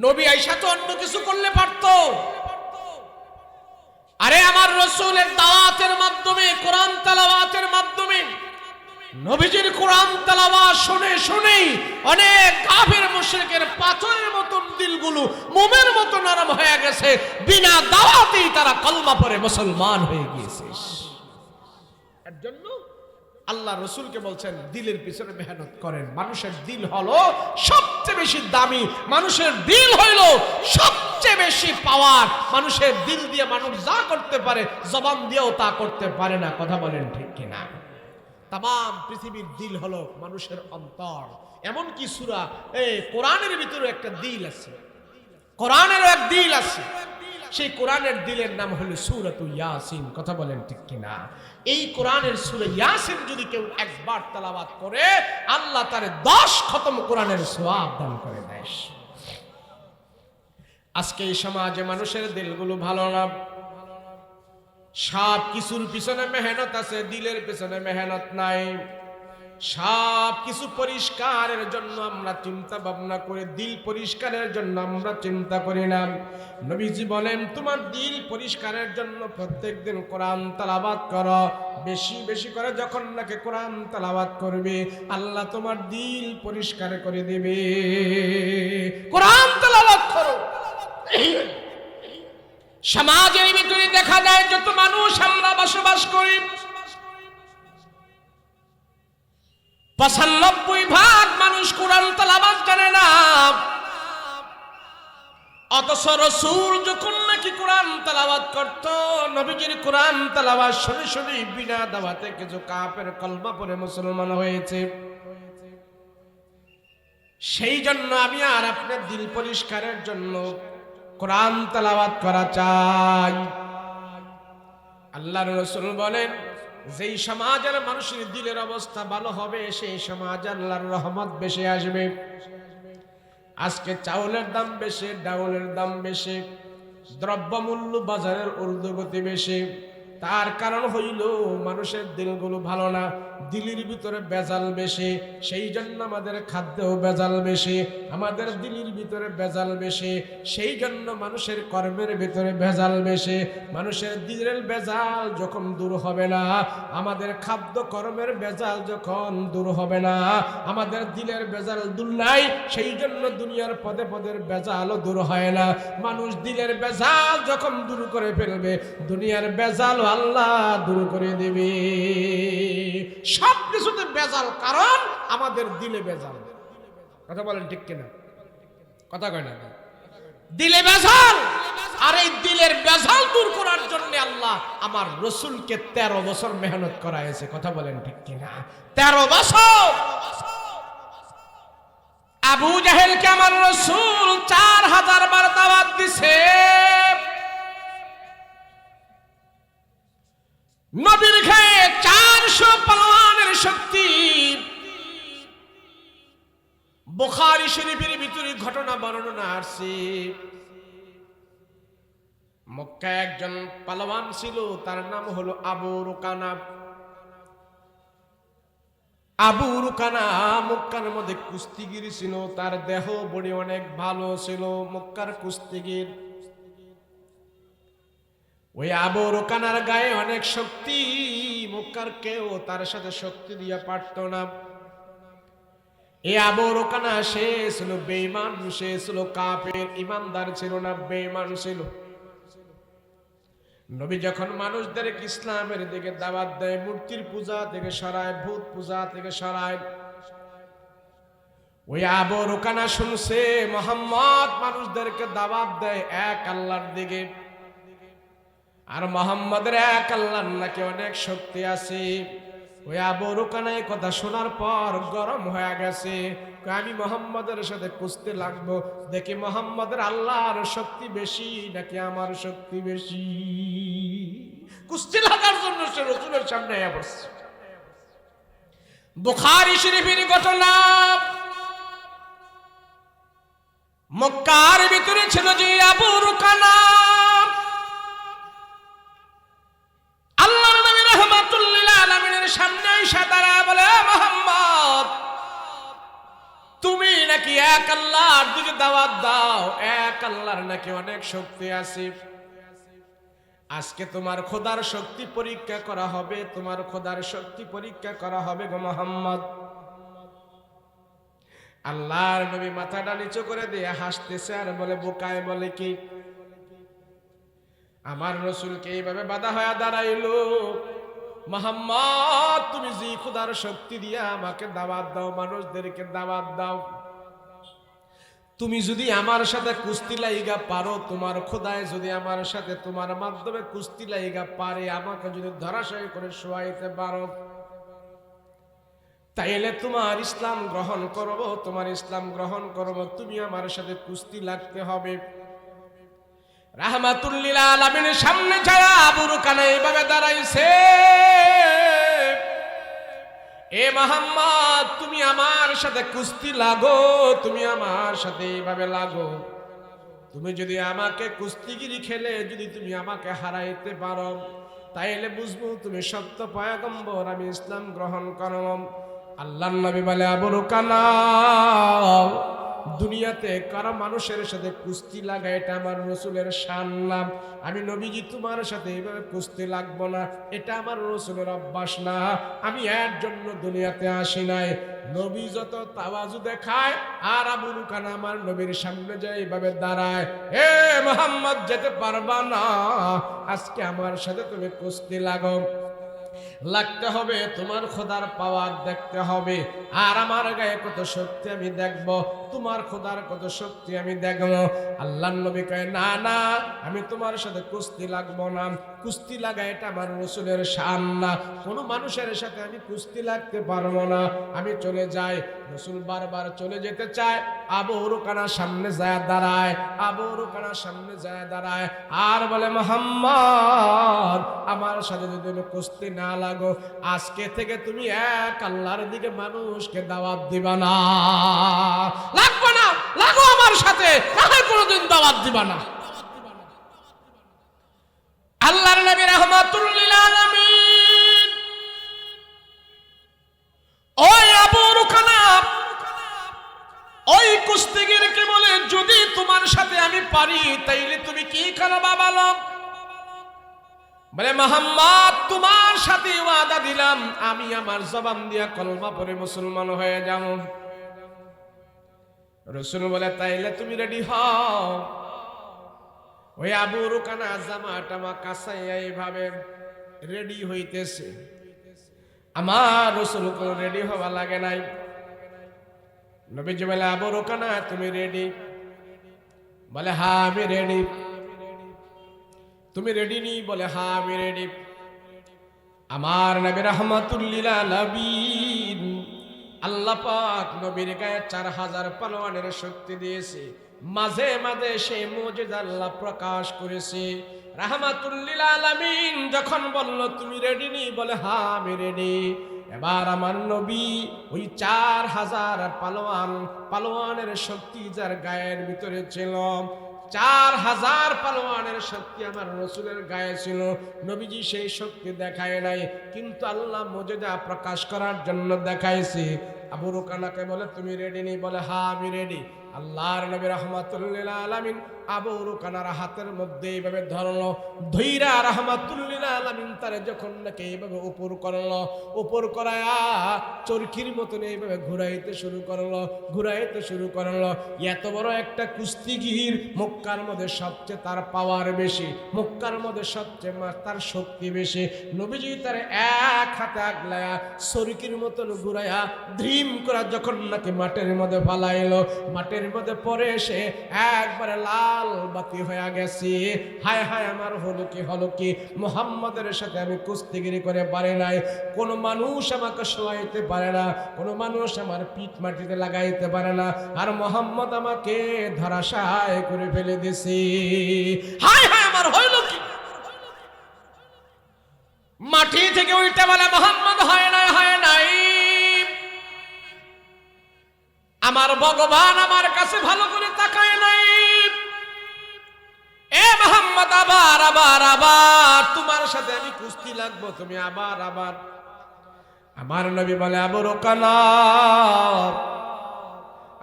নবী আয়েশা তো অন্য কিছু করলে পারতো। আরে আমার রাসূলের দাওয়াতের মাধ্যমে, কোরআন তেলাওয়াতের মাধ্যমে, নবীজির কোরআন তেলাওয়াত শুনে শুনে অনেক কাফের মুশরিকের পাথরের মতন দিলগুলো মোমের মতো নরম হয়ে গেছে। বিনা দাওয়াতেই তারা কলমা পড়ে মুসলমান হয়ে গিয়েছে। এর জন্য আল্লাহ রাসূলকে বলছেন, দিলের পিছনে মেহনত করেন। মানুষের দিল হলো সবচেয়ে বেশি দামি, মানুষের দিল হইল সবচেয়ে বেশি পাওয়ার। মানুষের দিল দিয়ে মানুষ যা করতে পারে, জবান দিয়েও তা করতে পারে না। কথা বলেন ঠিক কিনা? তাম পৃথিবীর দিল হলো মানুষের অন্তর। এমন কি সূরা কোরআনের ভিতরে একটা দিল আছে, কোরআনের এক দিল আছে। সেই কোরআনের দিলের নাম হলো সূরাতুল ইয়াসিন। কথা বলেন ঠিক কিনা? এই কোরআনের সূরা ইয়াসিন যদি কেউ একবার তেলাওয়াত করে, আল্লাহ তারে 10 খতম কোরআনের সওয়াব দান করে দেয়। আজকে এই সমাজে মানুষের দিলগুলো ভালো না, সব কিছুর পিছনে মেহনত আছে, দিলের পিছনে মেহনত নাই। সব কিছু পরিষ্কারের জন্য আমরা চিন্তা ভাবনা করে, দিল পরিষ্কারের জন্য আমরা চিন্তা করি না। নবীজি বলেন, তোমার দিল পরিষ্কারের জন্য প্রত্যেকদিন কোরআন তেলাওয়াত করো। বেশি বেশি করে যখন নাকি কোরআন তেলাওয়াত করবে, আল্লাহ তোমার দিল পরিষ্কার করে দেবে। কোরআন তেলাওয়াত করো। সমাজের ভিতরে দেখা যায় যত মানুষ আমরা বসবাস করি, 95% মানুষ কোরআন তেলাওয়াত জানে না। অথচ রাসূল যখন নাকি কোরআন তেলাওয়াত করত, নবীজির কোরআন তেলাওয়াত শুনে শুনে বিনা দাওয়াতে কিছু কাফের কলমা পড়ে মুসলমান হয়েছে। সেই জন্য আমি আর আপনার দিল পরিষ্কারের জন্য কোরআন তেলাওয়াত করা চাই। আল্লাহর রাসূল বলেন, যেই সমাজের মানুষের দিলের অবস্থা ভালো হবে, সেই সমাজ আল্লাহর রহমত বেশি আসবে। আজকে চাউলের দাম বেশি, ডাউলের দাম বেশি, দ্রব্যমূল্য বাজারের ঊর্ধ্বগতি বেশি। তার কারণ হইল মানুষের দিলগুলো ভালো না, দিলের ভিতরে বেজাল বেশি। সেই জন্য আমাদের খাদ্যেও বেজাল বেশি, আমাদের দিলের ভিতরে বেজাল বেশি। সেই জন্য মানুষের কর্মের ভিতরে ভেজাল বেশি। মানুষের দিলের বেজাল যখন দূর হবে না, আমাদের খাদ্য কর্মের বেজাল যখন দূর হবে না, আমাদের দিলের বেজাল দূর নাই, সেই জন্য দুনিয়ার পদে পদের বেজালও দূর হয় না। মানুষ দিলের বেজাল যখন দূর করে ফেলবে, দুনিয়ার বেজাল আল্লাহ দূর করে দেবে। সব কিছুতে বেজাল, কারণ আমাদের দিলে বেজাল। কথা বলেন ঠিক কিনা? কথা কয় না? দিলে বেজাল। আর এই দিলের বেজাল দূর করার জন্য আল্লাহ আমার রাসূলকে 13 বছর মেহনত করাইছে। কথা বলেন ঠিক কিনা? 13 বছর আবু জাহেলকে আমার রাসূল 4000 বার দাওয়াত দিছে। নবীর গায়ে 400 পালোয়ানের শক্তি। বুখারী শরীফের ভিতরে ঘটনা বর্ণনা আছে, মক্কায় একজন পালোয়ান ছিল, তার নাম হলো আবু রুকানা। আবু রুকানা মক্কার মধ্যে কুস্তিগির ছিল, তার দেহ বডি অনেক ভালো ছিল, মক্কার কুস্তিগির। ওই আবু রুকানার গায়ে অনেক শক্তি, মক্কার কেউ তার সাথে শক্তি দিয়া পারত না। এই আবু রুকানা সে ছিল বেঈমান, সে ছিল কাফের, ইমানদার ছিল না, বেঈমান ছিল। নবী যখন মানুষদেরকে ইসলামের দিকে দাওয়াত দেয়, মূর্তির পূজা থেকে সরায়, ভূত পূজা থেকে সরায়, ওই আবু রুকানা শুনছে মুহাম্মদ মানুষদেরকে দাওয়াত দেয় এক আল্লাহর দিকে, আর মুহাম্মাদের এক আল্লাহর নাকি অনেক শক্তি আছে। ওই আবু রুকানা এই কথা শোনার পর গরম হয়ে গেছে, আমি মুহাম্মাদের সাথে কুস্তি লাগবো, দেখি মুহাম্মাদের আল্লাহর শক্তি বেশি নাকি আমার শক্তি বেশি। কুস্তি লাগার জন্য সে রাসূলের সামনে এসে বসছে। বুখারী শরীফের ঘটনা, মক্কার ভিতরে ছিল যে আবু রুকানা, আল্লাহর নবী রাহমাতুল লিল আলামিনের সামনে এসে দাঁড়ায় বলে, মুহাম্মদ তুমি নাকি এক আল্লাহর দিকে দাওয়াত দাও, এক আল্লাহর নাকি অনেক শক্তি আছে। আজকে তোমার খোদার শক্তি পরীক্ষা করা হবে, তোমার খোদার শক্তি পরীক্ষা করা হবে গো মুহাম্মদ। আল্লাহর নবী মাথাটা নিচু করে দিয়ে হাসতেছে আর বলে, বোকায় বলে কি, আমার রাসূলকে এইভাবে বাধা হয়ে দাঁড়াইলো। মুহাম্মদ তুমি যে খোদার শক্তি দিয়া আমাকে দাওয়াত দাও, মানুষদেরকে দাওয়াত দাও, তুমি যদি আমার সাথে কুস্তি লাইগা পারো, তোমার খোদায় যদি আমার সাথে তোমার মাধ্যমে কুস্তি লাইগা পারে, আমাকে যদি ধরাশায়ী করে শোয়াইতে পারো, তাইলে তোমার ইসলাম গ্রহণ করব, তোমার ইসলাম গ্রহণ করব, তুমি আমার সাথে কুস্তি লাগতে হবে। রাহমাতুল লিল আলামিনের সামনে যায় আবু রুকানা এইভাবে দাঁড়াইছে, এ মুহাম্মদ তুমি আমার সাথে কুস্তি লাগো, তুমি আমার সাথে এইভাবে লাগো, তুমি যদি আমাকে কুস্তিগিরি খেলে যদি তুমি আমাকে হারাইতে পারো, তাইলে বুঝবো তুমি সত্য পয়গম্বর, আমি ইসলাম গ্রহণ করলাম। আল্লাহর নবী বলে, আবু রুকানা, দুনিয়াতে কারো মানুষের সাথে কুস্তি লাগা এটা আমার রসুলের শান না। আমি নবীজি তোমার সাথে এইভাবে কুস্তি লাগবো না, এটা আমার রসুলের অভ্যাস না। আমি এর জন্য দুনিয়াতে আসি নাই। নবী যত তাওয়াজু দেখায় আর আবু রুকানা আমার নবীর সামনে যায় এইভাবে দাঁড়ায়, এ মুহাম্মদ যেতে পারবা না, আজকে আমার সাথে তুমি কুস্তি লাগো। লাগতে হবে, তোমার খোদার পাওয়ার দেখতে হবে, আর আমার গায়ে কত শক্তি আমি দেখব, তোমার খোদার কত শক্তি আমি দেখব। আল্লাহর নবী কয়, না না, আমি তোমার সাথে কুস্তি লাগবো না, কুস্তি লাগা এটা আমার রসুলের শান না, কোনো মানুষের সাথে আমি কুস্তি লাগতে পারবো না, আমি চলে যাই। রসুল বারবার চলে যেতে চায়, আবু রুকানা সামনে যায় দাঁড়ায়, আবু রুকানা সামনে যায় দাঁড়ায় আর বলে, মুহাম্মদ, আমার সাথে যদি তুমি কুস্তি না লাগো, আজকে থেকে তুমি এক আল্লাহর দিকে মানুষকে দাওয়াত দিবা না। লাগবে না, লাগো আমার সাথে, তাহলে কোনোদিন দাওয়াত দিবা না। আল্লাহর নবী রাহমাতুল লিল আলামিন ওই আবু রুকানা ওই কুস্তিগিরকে বলে, যদি তোমার সাথে আমি পারি তাইলে তুমি কি করবা বলো? বলে, মুহাম্মদ, তোমার সাথে ওয়াদা দিলাম, আমি আমার জবান দিয়া কলমা পড়ে মুসলমান হয়ে যাব। রাসূল বলে, তাইলে তুমি রেডি হও। ওই আবু রুকানা জামা টামা কাছাইয়া এইভাবে রেডি হইতেছে। আমার রাসূল কোনো রেডি হওয়া লাগে নাই। নবীজি বলে, আবু রুকানা তুমি রেডি? বলে, হ্যাঁ আমি রেডি। তুমি রেডি নি? বলে, হ্যাঁ আমি রেডি। আমার নবী রাহমাতুল লিল আলামিন, আল্লাহ পাক নবীর গায়ে 4000 পালোয়ানের শক্তি দিয়েছে, মাঝে মাঝে সেই মুজিজা আল্লাহ প্রকাশ করেছে। রাহমাতুল লিল আলামিন যখন বলল, তুমি রেডি নি? বলে, হ্যাঁ আমি রেডি। এবার আমার নবী ওই 4000 পালোয়ানের শক্তি যার গায়ের ভিতরে ছিল, 4000 পালোয়ানের শক্তি আমার রসুলের গায়ে ছিল। নবীজি সেই শক্তি দেখায় নাই, কিন্তু আল্লাহ মুজিজা প্রকাশ করার জন্য দেখাইছে। আবু রুকানাকে বলে, তুমি রেডি নি? বলে, হ্যাঁ আমি রেডি। আল্লাহর নবী রাহমাতুল লিল আলামিন আবু রুকানার হাতের মধ্যে এইভাবে ধরলো, ধইরা রাহমাতুল লিল আলামিন তারে যখন নাকি এইভাবে উপর করলো, উপর করায়া চরকির মতন এইভাবে ঘুরাইতে শুরু করলো। এত বড় একটা কুস্তিগীর, মক্কার মধ্যে সবচেয়ে তার পাওয়ার বেশি, মক্কার মধ্যে সবচেয়ে তার শক্তি বেশি। নবীজি তার এক হাতে আগলায়া চরকির মতন ঘুরাইয়া ধ্রিম করা যখন নাকি মাটির মধ্যে ফালাইলো, মাটির মধ্যে পরে এসে একবারে লাল বাতি হয়ে গেছে। হায় হায়, আমার হলো কি, মুহাম্মাদের সাথে আমি কুস্তিগিরি করে পারে নাই, কোনো মানুষ আমাকে শোয়াইতে পারে না, কোনো মানুষ আমার পিঠ মাটিতে লাগাইতে পারে না, আর মুহাম্মদ আমাকে ধরাশায় করে ফেলে দিছে। হায় হায়, আমার হইল কি? মাটি থেকে উল্টে বলে, মুহাম্মদ হয় নাই, আমার ভগবান আমার কাছে ভালো করে তাকায় নাই। এ মুহাম্মদ, আবার তোমার সাথে আমি কুস্তি লাগবো, তুমি আবার। আমার নবী বলে, আবু রুকানা,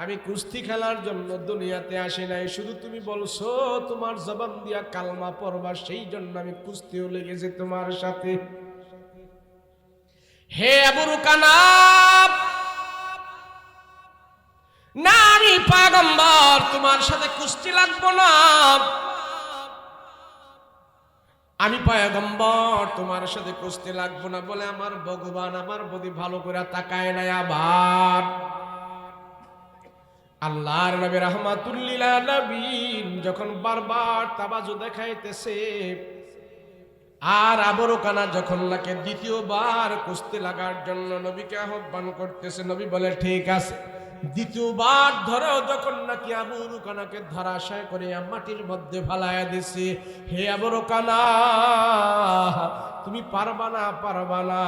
আমি কুস্তি খেলার জন্য দুনিয়াতে আসি নাই, শুধু তুমি বলছো তোমার জবান দিয়া কালমা পড়বা, সেই জন্য আমি কুস্তিও লেগেছি তোমার সাথে। হে আবু রুকানা, না আমি পয়গম্বর, তোমার সাথে কুস্তি লাগবো না। আমি পয়গম্বর, তোমার সাথে কুস্তি লাগবো না বলে আমার ভগবান আমার প্রতি ভালো করে তাকায় নাই। আবার আল্লাহর নবী রাহমাতুল লিল আলামিন যখন বারবার তাবাজু দেখাইতেছে, আর আবু রুকানা যখন নাকি দ্বিতীয়বার কুস্তি লাগার জন্য নবীকে আহ্বান করতেছে, নবী বলে, ঠিক আছে। দ্বিতীয়বার ধরেও যখন নাকি আবু রুকানাকে ধরাশায় করে মাটির মধ্যে ফালাইয়া দিছে, হে আবু রুকানা, তুমি পারবা না, পারবা না।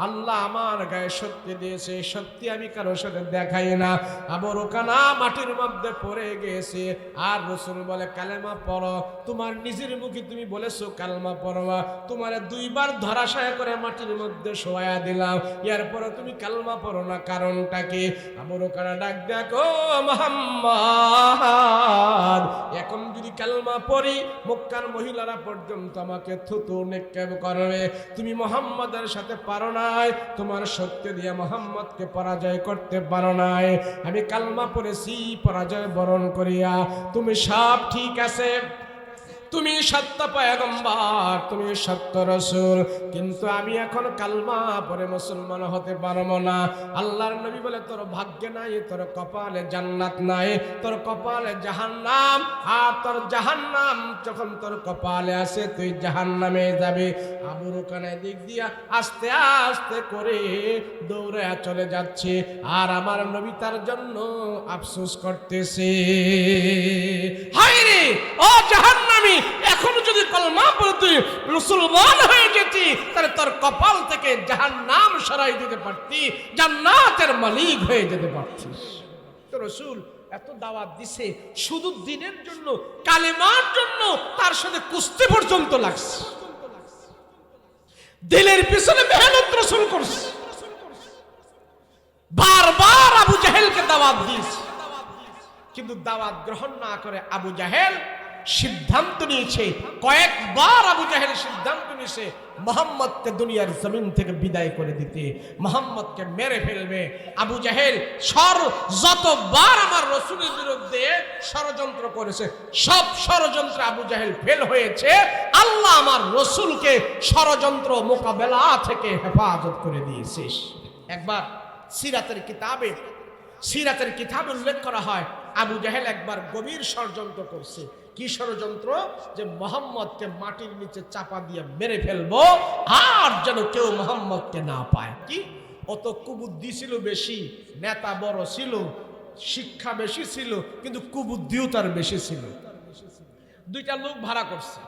আল্লাহ আমার গায়ে শক্তি দিয়েছে, শক্তি আমি কারোর সাথে দেখাই না। আবু রুকানা মাটির মধ্যে পড়ে গেছে। আর রাসূল বলে কালেমা পড়ো। তোমার নিজের মুখে তুমি বলেছো কালেমা পড়বা, তোমারে দুইবার ধরাশায় করে মাটির মধ্যে শোয়া দিলাম, এরপর তুমি কালেমা পড়ো না, কারণটা কি? আবু রুকানা ডাক দেখো মুহাম্মদ, এখন যদি কালেমা পড়ি মক্কার মহিলারা পর্যন্ত আমাকে থুতু নিক্ষেপ করবে। তুমি মুহাম্মাদের সাথে পারো নাই, তোমার শক্তি দিয়ে মুহাম্মদকে পরাজয় করতে পারো নাই। আমি কালেমা পড়েছি পরাজয় বরণ করিয়া। তুমি সব ঠিক আছে, তুমি সত্য পয়গম্বর, তুমি সত্য রাসূল, কিন্তু আমি এখন কালমা পড়ে মুসলমান হতে পারবো না। আল্লাহর নবী বলে তোর ভাগ্যে নাই, তোর কপালে জান্নাত নাই, তোর কপালে জাহান্নাম। আর তোর জাহান্নাম যখন তোর কপালে আসে তুই জাহান্নামে যাবে। আবু রুকানা দিক দিয়া আস্তে আস্তে করে দৌড়ে চলে যাচ্ছে, আর আমার নবী তার জন্য আফসোস করতেছে। হায় রে ও জাহান্নামী, এখন যদি কলমা পড়ে তুই মুসলমান হয়ে যেতি, তাহলে তোর কপাল থেকে জাহান্নাম সরাই দিতে পারতি, জান্নাতের মালিক হয়ে যেতে পারতিস। তো রাসূল এত দাওয়াত দিছে শুধু দিনের জন্য, কালেমার জন্য তার সাথে কুস্তি পর্যন্ত লাগছে। দিলের পিছনে মেহনত রাসূল করছে, বারবার আবু জাহেলকে দাওয়াত দিয়েছে, কিন্তু দাওয়াত গ্রহণ না করে আবু জাহেল সিদ্ধান্ত নিয়েছে, কয়েকবার আবু জাহেল সিদ্ধান্ত নিয়েছে মুহাম্মদকে দুনিয়ার জমিন থেকে বিদায় করে দিতে, মুহাম্মদকে মেরে ফেলবে। আবু জাহেল যতবার আমার রাসূলের বিরুদ্ধে ষড়যন্ত্র করেছে, সব ষড়যন্ত্র আবু জাহেল ফেল হয়েছে। আল্লাহ আমার রাসূলকে ষড়যন্ত্র মোকাবেলা থেকে হেফাজত করে দিয়েছে। একবার সিরাতের কিতাবে উল্লেখ করা হয় আবু জাহেল একবার গভীর ষড়যন্ত্র করছে। কি ষড়যন্ত্র? যে মুহাম্মদকে মাটির নিচে চাপা দিয়ে মেরে ফেলবো, আর যেন কেউ মুহাম্মদকে না পায়। কি অত কুবুদ্ধি ছিল বেশি, নেতা বড় ছিল, শিক্ষা বেশি ছিল, কিন্তু কুবুদ্ধিও তার বেশি ছিল। দুইটা লোক ভাড়া করছে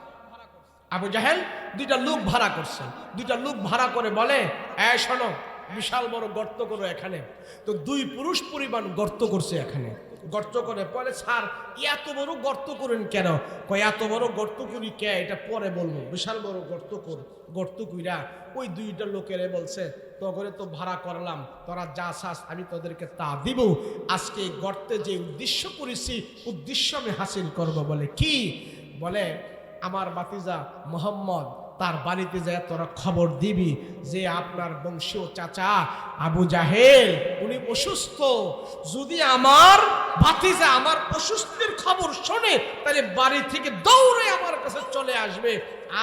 আবু জাহেল, দুইটা লোক ভাড়া করছে। দুইটা লোক ভাড়া করে বলে, এই শোনো, বিশাল বড় গর্ত করো এখানে। তো দুই পুরুষ পরিমাণ গর্ত করছে এখানে। গর্ত করে বলে, স্যার এত বড় গর্ত করেন কেন? কয় এত বড় গর্ত করি কে, এটা পরে বলবো, বিশাল বড় গর্ত কইরা ওই দুইটা লোকেরে বলছে, তোরে তো ভাড়া করলাম, তোরা যা চাস আমি তোদেরকে তা দিব। আজকে এই গর্তে যে উদ্দেশ্য করেছি, উদ্দেশ্য আমি হাসিল করব। বলে কি? বলে আমার ভাতিজা মুহাম্মদ, তার বাড়িতে যায় তোরা খবর দিবি যে আপনার বংশীয় চাচা আবু জাহেল উনি অসুস্থ। যদি আমার ভাতিজা আমার অসুস্থের খবর শোনে, তাহলে বাড়ি থেকে দৌড়ে আমার কাছে চলে আসবে।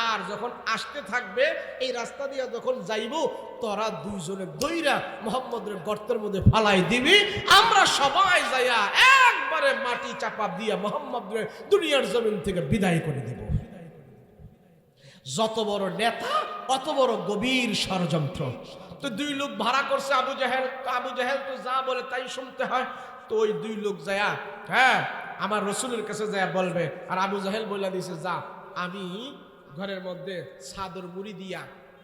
আর যখন আসতে থাকবে, এই রাস্তা দিয়ে যখন যাইব, তোরা দুইজনে দইরা মুহাম্মদের গর্তের মধ্যে ফালাই দিবি। আমরা সবাই যাইয়া একবারে মাটি চাপা দিয়া মুহাম্মদের দুনিয়ার জমিন থেকে বিদায় করে দিব। যত বড় নেতা অত বড় গভীর ষড়যন্ত্র। তো দুই লোক ভাড়া করছে আবু জাহেল তো যা বলে তাই শুনতে হয়। তো ওই দুই লোক যায়া আমার রাসূলের কাছে যায়া বলবে। আর আবু জাহেল বলে দিয়েছে, যা আমি ঘরের মধ্যে চাদর মুড়ি দিয়া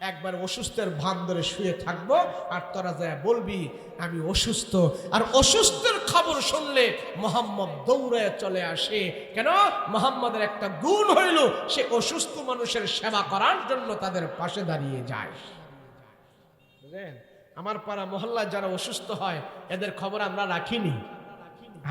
একবার অসুস্থের ভান ধরে শুয়ে থাকবো, আর তোরা যায়া বলবি আমি অসুস্থ। আর অসুস্থের খবর শুনলে মুহাম্মদ দৌড়ে চলে আসে। কেন? মুহাম্মদের একটা গুণ হইল, সে অসুস্থ মানুষের সেবা করার জন্য তাদের পাশে দাঁড়িয়ে যায়। বুঝলেন? আমার পাড়া মহল্লায় যারা অসুস্থ হয়, এদের খবর আমরা রাখিনি।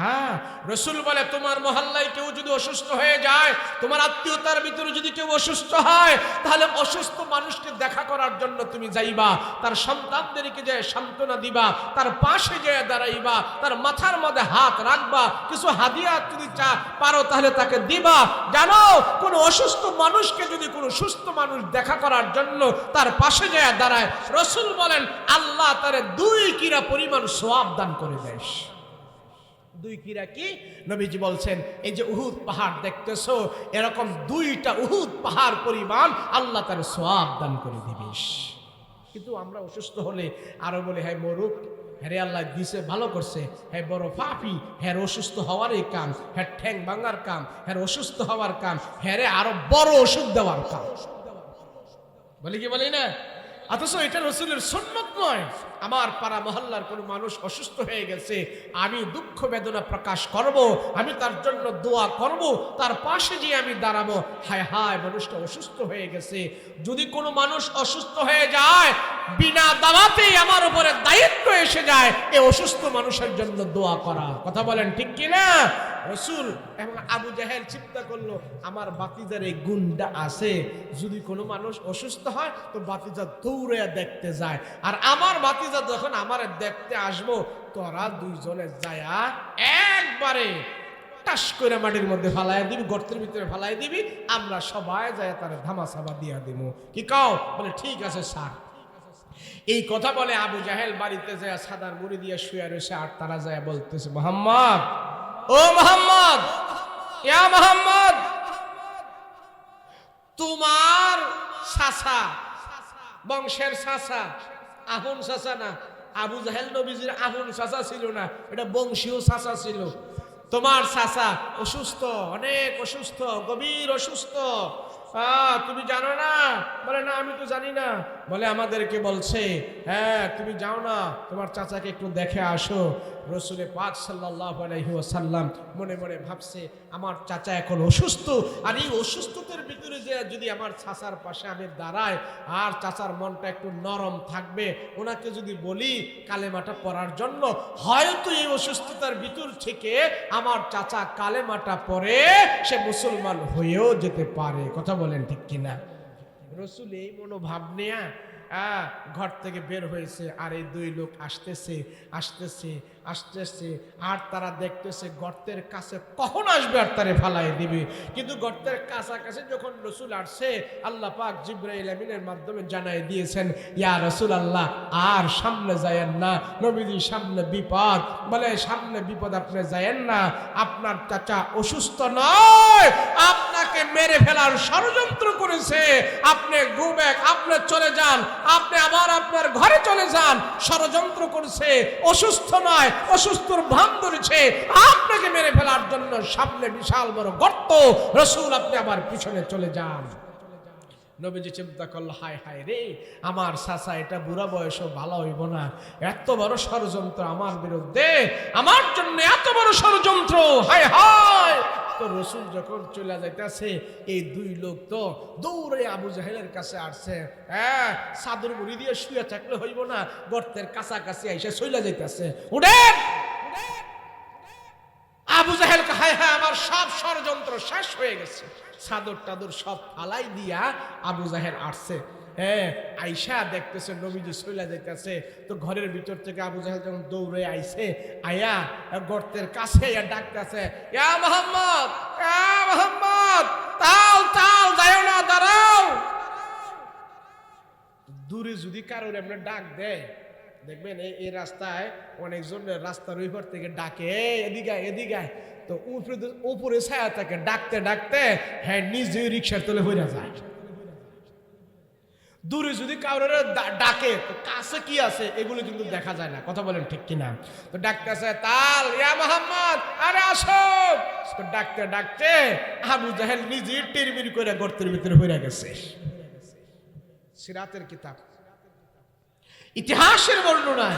হ্যাঁ, রাসূল বলে তোমার মহল্লায় কেউ যদি অসুস্থ হয়ে যায়, তোমার আত্মীয়তার ভিতরে যদি কেউ অসুস্থ হয়, তাহলে অসুস্থ মানুষকে দেখা করার জন্য তুমি যাইবা, তার সন্তানদেরকে যে সান্ত্বনা দিবা, তার পাশে যেয়ে দাঁড়াইবা, তার মাথার মধ্যে হাত রাখবা, কিছু হাদিয়া যদি পারো তাহলে তাকে দিবা। জানো, কোনো অসুস্থ মানুষকে যদি কোনো সুস্থ মানুষ দেখা করার জন্য তার পাশে যেয়ে দাঁড়ায়, রাসূল বলেন আল্লাহ তারে 2 কিরা পরিমাণ সওয়াব দান করে দেয়। 2 কিরা কি? নবীজি বলছেন, এই যে উহুদ পাহাড় দেখতেছো, এরকম 2টা উহুদ পাহাড় পরিমাণ আল্লাহ তার সওয়াব দান করে দিবে। কিন্তু আমরা অসুস্থ হলে আরো বলে, হ্যাঁ মরুক, হ্যাঁ আল্লাহ দিছে ভালো করছে, হ্যাঁ বড় পাপী, হ্যাঁ অসুস্থ হওয়ারই কাম, হ্যাঁ ঠ্যাং ভাঙার কাম, হ্যাঁ অসুস্থ হওয়ার কাম, হ্যাঁ আরো বড় ওষুধ দেওয়ার কাম। বলি কি বলি না? অথচ এটা রাসূলের সুন্নাত নয়। আমার পাড়া মহল্লার কোনো মানুষ অসুস্থ হয়ে গেছে, আমি দুঃখ বেদনা প্রকাশ করব, আমি তার জন্য দোয়া করব, তার পাশে গিয়ে আমি দাঁড়াবো। হায় হায়, মানুষটা অসুস্থ হয়ে গেছে। যদি কোনো মানুষ অসুস্থ হয়ে যায়, বিনা দাওয়াতেই আমার উপরে দায়িত্ব এসে যায় এই অসুস্থ মানুষের জন্য দোয়া করা। কথা বলেন ঠিক কি না? রাসূল এবং আবু জাহেল চিন্তা করলো, আমার বাতিজার এই গুণটা আছে, যদি কোনো মানুষ অসুস্থ হয় তো বাতিজা দৌড়ে দেখতে যায়, আর আমার বাতিজা যখন আমার দেখতে আসবো, তোরা দুইজনে যায়া একবারে টাস করে মাটির মধ্যে ফালাই দিবি, গর্তের ভিতরে ফালাই দিবি, আমরা সবাই যায় তার ধামাচাপা দিয়া দিব। কি কও? বলে ঠিক আছে স্যার। এই কথা বলে আবু জাহেল বাড়িতে যায় সাদার মুড়ি দিয়ে শুয়ে রয়েছে, আর তারা যায় বলতেছে, মোহাম্মদ, ও মোহাম্মদ, ইয়া মোহাম্মদ, তোমার চাচা, বংশের চাচা, আহুন চাচা না, আবু জাহেল নবীজির আহুন চাচা ছিল না, এটা বংশীয় চাচা ছিল। তোমার চাচা অসুস্থ, অনেক অসুস্থ, গভীর অসুস্থ। তুমি জানো না? বলে না, আমি তো জানি না। বলে আমাদেরকে বলছে, হ্যাঁ তুমি যাও না, তোমার চাচাকে একটু দেখে আসো। রসুলে পাক সাল্লাল্লাহু আলাইহি ওয়াসাল্লাম মনে মনে ভাবছে, আমার চাচা এখন অসুস্থ, আর এই অসুস্থতার ভিতরে যে যদি আমার চাচার পাশে আমি দাঁড়াই, আর চাচার মনটা একটু নরম থাকবে, ওনাকে যদি বলি কালেমাটা পড়ার জন্য, হয়তো এই অসুস্থতার ভিতর থেকে আমার চাচা কালেমাটা পড়ে সে মুসলমান হয়েও যেতে পারে। কথা বলেন ঠিক কিনা? রসুল এই মনোভাব নিয়ে ঘর থেকে বের হয়েছে, আর এই দুই লোক আসতেছে আসতেছে আসতেছে, আর তারা দেখতেছে গর্তের কাছে কখন আসবে আর তারে ফালাই দিবে। কিন্তু গর্তের কাছাকাছি যখন রসুল আসছে, আল্লাহ পাক জিবরাইল আমিনের মাধ্যমে জানাই দিয়েছেন, ইয়া রাসূলুল্লাহ, আর সামনে যায়েন না, নবীজি সামনে বিপদ। বলে সামনে বিপদ আপনি যায়েন না, আপনার চাচা অসুস্থ নয়, আপনাকে মেরে ফেলার ষড়যন্ত্র করেছে। আপনি গো ব্যাক, আপনি চলে যান, আপনি আবার আপনার ঘরে চলে যান। ষড়যন্ত্র করছে, অসুস্থ নয়, অসুস্থর ভান ধরেছে আপনাকে মেরে ফেলার জন্য। সামনে বিশাল বড় গর্ত, রাসূল আপনি আবার পিছনে চলে যান। নবীজি চিন্তা করলো, হায় হায় রে, আমার চাচা এটা বুড়া বয়সও ভালো হইব না, এত বড় ষড়যন্ত্র আমার বিরুদ্ধে, আমার জন্য এত বড় ষড়যন্ত্র, হায় হায়। তো রসুল যখন চলে যাইতেছে, এই দুই লোক তো দৌড়ে আবু জাহেলের কাছে আসছে। হ্যাঁ, চাদর মুড়ি দিয়ে শুয়ে থাকলে হইব না, গর্তের কাছাকাছি এসে চলে যাইতেছে। উঠেন! আবু জাহেল, হায় হায়, আমার সব ষড়যন্ত্র শেষ হয়ে গেছে। চাদর টাদর সব ফালাই দিয়া আবু জাহেল আসছে। হ্যাঁ, আইসা দেখতেছে নবীজি চলে যাইতেছে। তো ঘরের ভিতর থেকে আবু জাহেল যখন দৌড়ে আইছে, আয়া গর্তের কাছে ডাকতেছে, ইয়া মুহাম্মদ, ইয়া মুহাম্মদ, তাও তাও, যাও না, দাঁড়াও। দূরে যদি কারোর এমনি ডাক দেয়, দেখবেন এই রাস্তায় অনেকজন রাস্তার ওই ঘর থেকে ডাকে, এদিকে এদিকে, তো উপরে ছায়া থাকে, ডাকতে ডাকতে হ্যাঁ নিজে রিক্সার তলে হইয়া যায়। দূরে যদি কারোর ডাকে, তো কাছে কি আছে এগুলো কিন্তু দেখা যায় না। কথা বলেন ঠিক কিনা? তো ডাকতেছে, তাল, ইয়া মুহাম্মদ, আরে আসো। তো ডাকতে ডাকতে আবু জাহেল নিজে টিরমির করে গর্তের ভিতরে হইয়া গেছে। সিরাতের কিতাব, ইতিহাসের বর্ণনা,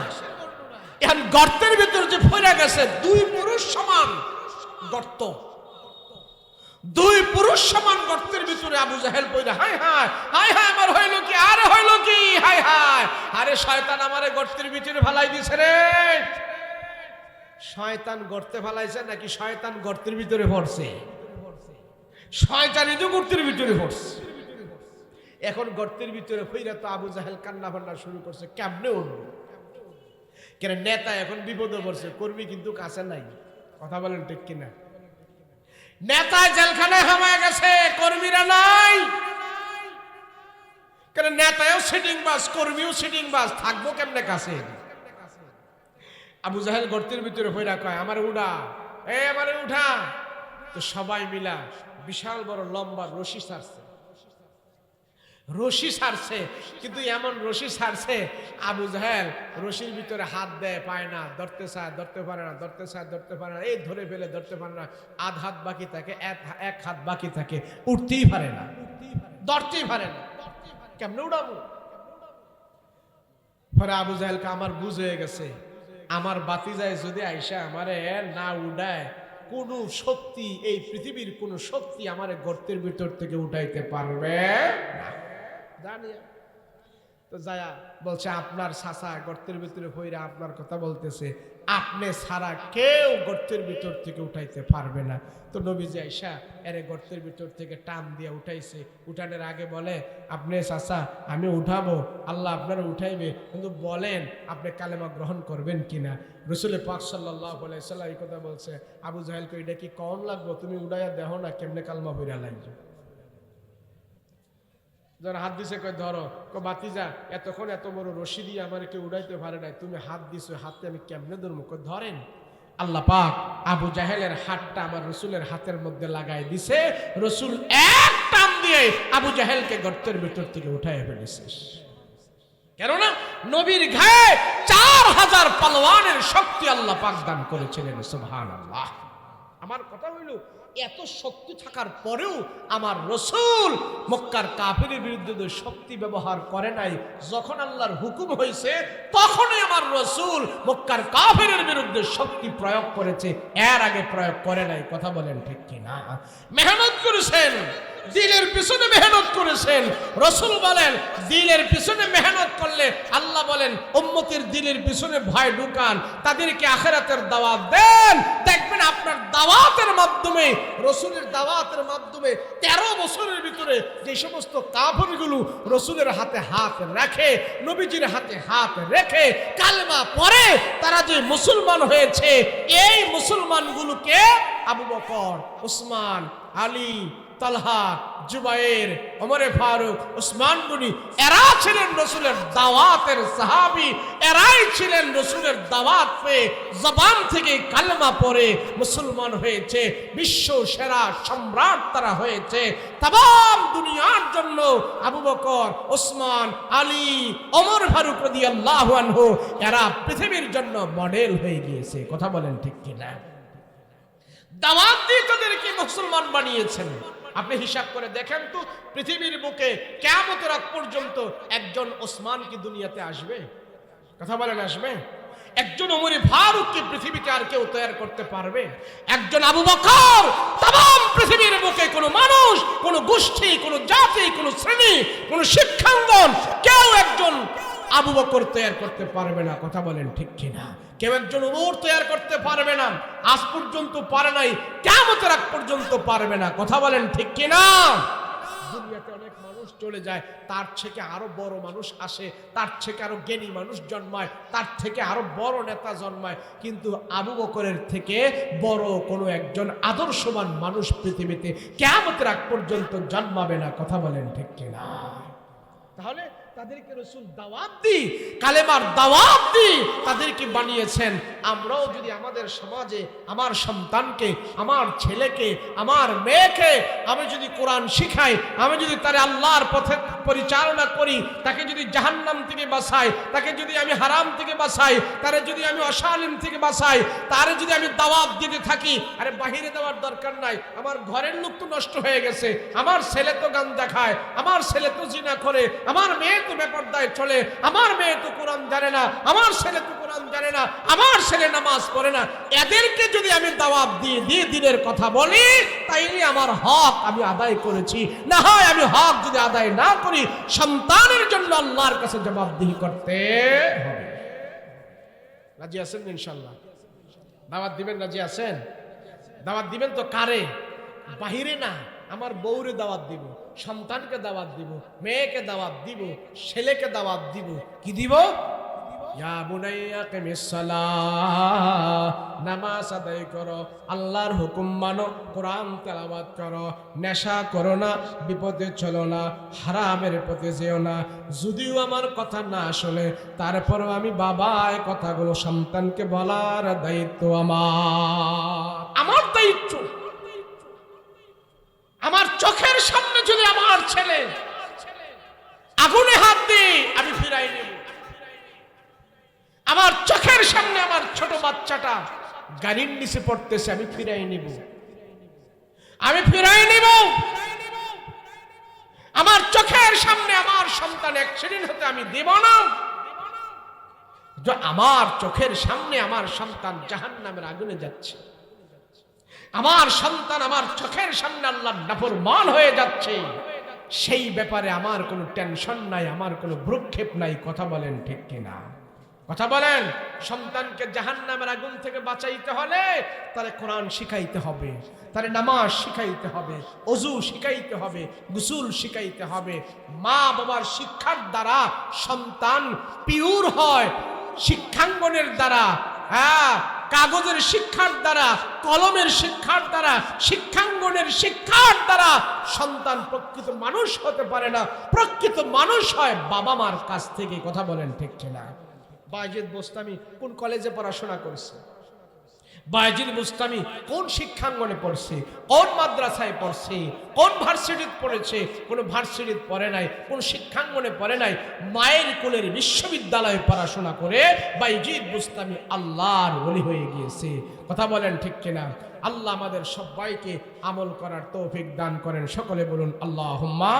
এখন গর্তের ভিতর যে পড়ে গেছে, দুই পুরুষ সমান গর্ত, দুই পুরুষ সমান গর্তের ভিতরে আবু জাহেল পড়ে। হায় হায়, হায় হায়, আমার হইল কি, আরে হইল কি, হায় হায়, আরে শয়তান আমারে গর্তের ভিতরে ফালাই দিছে রে। শয়তান গর্তে ফালাইছে নাকি শয়তান গর্তের ভিতরে পড়ছে? শয়তানই তো গর্তের ভিতরে পড়ছে। এখন গর্তের ভিতরে ফিরে তো আবু জাহেল কান্না ফান্না শুরু করছে, কেমনে উঠবো? কেন নেতা এখন বিপদে পড়ছে, কর্মী কিন্তু কাছে নাই। কথা বলেন ঠিক কিনা? নেতা জেলখানায় হামায় গেছে, কর্মীরা নাই। কেন নেতাও সিটিং বাস, কর্মীও সিটিং বাস, থাকবো কেমনে কাছে? আবু জাহেল গর্তের ভিতরে ফিরা কয়, আমার উঠা, আমারে উঠা। তো সবাই মিলা বিশাল বড় লম্বা রশি ছাড়ছে, রশি ছাড়ছে, কিন্তু এমন রশি ছাড়ছে, আবু জাহেল রশির ভিতরে হাত দেয়, পায় না, ধরতে চায়, ধরতে পারে না, ধরতে চায়, ধরতে পারে না, এই ধরে ফেলে ধরতে পারে না, আধ হাত বাকি থাকে, এক হাত বাকি থাকে, উঠতেই পারে না, ধরতেই পারে না। কেমনে উড়াবো? পরে আবু জাহেলকে আমার বুঝ হয়ে গেছে, আমার বাতিজায় যদি আইসা আমারে না উড়ায়, কোন শক্তি, এই পৃথিবীর কোন শক্তি আমারে গর্তের ভিতর থেকে উঠাইতে পারবে না। জানি তো যায়া বলছে আপনার চাচা গর্তের ভিতরে হইরা আপনার কথা বলতেছে, আপনি ছাড়া কেউ গর্তের ভিতর থেকে উঠাইতে পারবে না। তো নবীজি আইসা এরে গর্তের ভিতর থেকে টান দিয়ে উঠাইছে। উঠানোর আগে বলে, আপনি চাচা আমি উঠাবো, আল্লাহ আপনারা উঠাইবে, কিন্তু বলেন আপনি কালেমা গ্রহণ করবেন কিনা। রাসূল পাক সাল্লাল্লাহু আলাইহি সাল্লাম এই কথা বলছে। আবু জাহেলকে এটা কি কম লাগবো, তুমি উঠাইয়া দেখো না কেমনে কালেমা পড়া লাগবে। যারা হাত দিছে কয় ধরো, বাতিজা এতক্ষণ এত বড় রশি দিয়ে আমার কেউ উড়াইতে পারে নাই, তুমি হাত দিছো, হাতে আমি কেমনে ধরবো? ধরেন। আল্লাহ পাক আবু জাহেলের হাতটা আমার রসুলের হাতের মধ্যে লাগাই দিছে। রসুল এক টান দিয়ে আবু জাহেলকে গর্তের ভিতর থেকে উঠাই ফেলেছে। কেননা নবীর গায়ে 4000 পালোয়ানের শক্তি আল্লাহ পাক দান করেছিলেন। সুবহানাল্লাহ। আমার কথা হইল, এত শক্তি থাকার পরেও আমার রসুল মক্কার কাফিরের বিরুদ্ধে শক্তি ব্যবহার করে নাই। যখন আল্লাহর হুকুম হয়েছে তখনই আমার রসুল মক্কার কাফিরের বিরুদ্ধে শক্তি প্রয়োগ করেছে, এর আগে প্রয়োগ করে নাই। কথা বলেন ঠিক কিনা? মেহনত করেছেন, দিলের পিছনে মেহনত করেছেন। রসুল বলেন দিলের পিছনে মেহনত করলে, আল্লাহ বলেন উম্মতের দিলের পিছনে ভয় ঢুকান, তাদেরকে আখিরাতের দাওয়াত দেন, দেখবেন আপনার দাওয়াতের মাধ্যমে, রসুলের দাওয়াতের মাধ্যমে 13 বছরের ভিতরে যে সমস্ত কাফিরগুলো রসুলের হাতে হাত রাখে, নবীজির হাতে হাত রেখে কালেমা পড়ে, তারা যে মুসলমান হয়েছে, এই মুসলমানগুলোকে আবু বকর, উসমান, আলী, তালহা, জুবাইর, ওমরে ফারুক, উসমান গনি, এরা ছিলেন রসুলের দাওয়াতের সাহাবী। এরাই ছিলেন রসুলের দাওয়াত পেয়ে জবান থেকে কালেমা পড়ে মুসলমান হয়েছে। বিশ্ব সেরা সম্রাট তারা হয়েছে। তাম দুনিয়ার জন্য আবু বকর, উসমান, আলী, ওমর ফারুক রাদিয়াল্লাহু আনহু এরা পৃথিবীর জন্য মডেল হয়ে গিয়েছে। কথা বলেন ঠিক কিনা? দাওয়াত দিয়ে তাদেরকে মুসলমান বানিয়েছেন। আপনি হিসাব করে দেখেন তো, পৃথিবীর বুকে কিয়ামতের আগ পর্যন্ত একজন ওসমান কি দুনিয়াতে আসবে? কথা বলেন আসবে? একজন ওমরে ফারুক কি পৃথিবীতে আর কেউ তৈরি করতে পারবে? একজন আবু বকর तमाम পৃথিবীর বুকে কোনো মানুষ, কোনো গোষ্ঠী, কোনো জাতি, কোনো শ্রেণী, কোনো শিক্ষাঙ্গন কেউ একজন আবু বকর তৈরি করতে পারবে না। কথা বলেন ঠিক কিনা? কেউ একজন ওমর তৈরি করতে পারবে না, আজ পর্যন্ত পারে নাই, কিয়ামতের আগ পর্যন্ত পারবে না। কথা বলেন ঠিক কিনা? দুনিয়াতে অনেক মানুষ চলে যায়, তার থেকে আরো বড় মানুষ আসে, তার থেকে আরো জ্ঞানী মানুষ জন্মায়, তার থেকে আরো বড় নেতা জন্মায়, কিন্তু আবু বকরের থেকে বড় কোনো একজন আদর্শবান মানুষ পৃথিবীতে কিয়ামতের আগ পর্যন্ত জন্মাবে না। কথা বলেন ঠিক কিনা? তাহলে তাদেরকে রাসূল দাওয়াত দি, কালেমার দাওয়াত দি তাদেরকে বানিয়েছেন। আমরাও যদি আমাদের সমাজে আমার সন্তানকে, আমার ছেলেকে, আমার মেয়েকে আমি যদি কোরআন শিখাই, আমি যদি তারে আল্লাহর পথে পরিচালনা করি, তাকে যদি জাহান্নাম থেকে বাঁচাই, তাকে যদি আমি হারাম থেকে বাঁচাই, তারে যদি আমি অশালীন থেকে বাঁচাই, তারে যদি আমি দাওয়াত দিতে থাকি, আরে বাহিরে দেওয়ার দরকার নাই, আমার ঘরের লোক তো নষ্ট হয়ে গেছে, আমার ছেলে তো গান দেখায়, আমার ছেলে তো জিনা করে, আমার মেয়ে তো বেপরদায় চলে, আমার মেয়ে তো কোরআন জানে না, আমার ছেলে তো কোরআন জানে না, আমার ছেলে নামাজ পড়ে না, এদেরকে যদি আমি দাওয়াত দিয়ে দিনের কথা বলি, তাইলে আমার হক আমি আদায় করেছি। না হয় আমি হক যদি আদায় না করি, সন্তানের জন্য আল্লাহর কাছে জবাবদিহি করতে হবে। রাজি আছেন ইনশাআল্লাহ? দাওয়াত দিবেন? রাজি আছেন? দাওয়াত দিবেন তো কারে? বাহিরে না, আমার বউরে দাওয়াত দিব, সন্তানকে দাওয়াত দিব, মেয়েকে দাওয়াত দিব, ছেলেকে দাওয়াত দিব। কি দিব? ইয়া বুনাইয়া কিমিস সালাহ, নামাজ আদায় করো, আল্লাহর হুকুম মানো, কোরআন তেলাওয়াত করো, নেশা করো না, বিপদে চলো না, হারামের পথে যেও না। যদিও আমার কথা না শোনে, তারপরও আমি বাবা এই কথাগুলো সন্তানকে বলার দায়িত্ব আমার দায়িত্ব। আমার চোখের সামনে যদি আমার ছেলে আগুনে হাত দিয়ে আমি ফিরাই নেব, আমার চোখের সামনে আমার ছোট বাচ্চাটা গাড়ির নিচে পড়তেছে, আমি ফিরাই নিব, আমি ফিরাই নিব। আমার চোখের সামনে আমার সন্তান অ্যাক্সিডেন্ট হতে আমি দেব না। আমার চোখের সামনে আমার সন্তান জাহান্নামের আগুনে যাচ্ছে, আমার সন্তান আমার চোখের সামনে আল্লাহর নাফরমান হয়ে যাচ্ছে, সেই ব্যাপারে আমার কোনো টেনশন নাই, আমার কোনো ভ্রুক্ষেপ নাই। কথা বলেন ঠিক কিনা? কথা বলেন। সন্তানকে জাহান্নামের আগুন থেকে বাঁচাইতে হলে তারে কোরআন শিখাইতে হবে, তারে নামাজ শিখাইতে হবে, ওযু শিখাইতে হবে, গোসল শিখাইতে হবে। মা বাবার শিক্ষার দ্বারা সন্তান পিওর হয়, শিক্ষাঙ্গনের দ্বারা, কাগজের শিক্ষার দ্বারা, কলমের শিক্ষার দ্বারা, শিক্ষাঙ্গনের শিক্ষার দ্বারা সন্তান প্রকৃত মানুষ হতে পারে না। প্রকৃত মানুষ হয় বাবা মার কাছ থেকে। কথা বলেন ঠিক কিনা? বায়েজিদ বোস্তামি কোন কলেজে পড়াশোনা করছে? বায়েজিদ বোস্তামি কোন শিক্ষাঙ্গনে পড়ছে? কোন মাদ্রাসায় পড়ছে? কোন ভার্সিটিতে পড়েছে? কোন ভার্সিটিতে পড়ে নাই, কোন শিক্ষাঙ্গনে পড়ে নাই। মায়ের কোলের বিশ্ববিদ্যালয়ে পড়াশোনা করে বায়েজিদ বোস্তামি আল্লাহর ওলি হয়ে গিয়েছে। কথা বলেন ঠিক কিনা? আল্লাহ আমাদের সবাইকে আমল করার তৌফিক দান করেন। সকলে বলুন আল্লাহুম্মা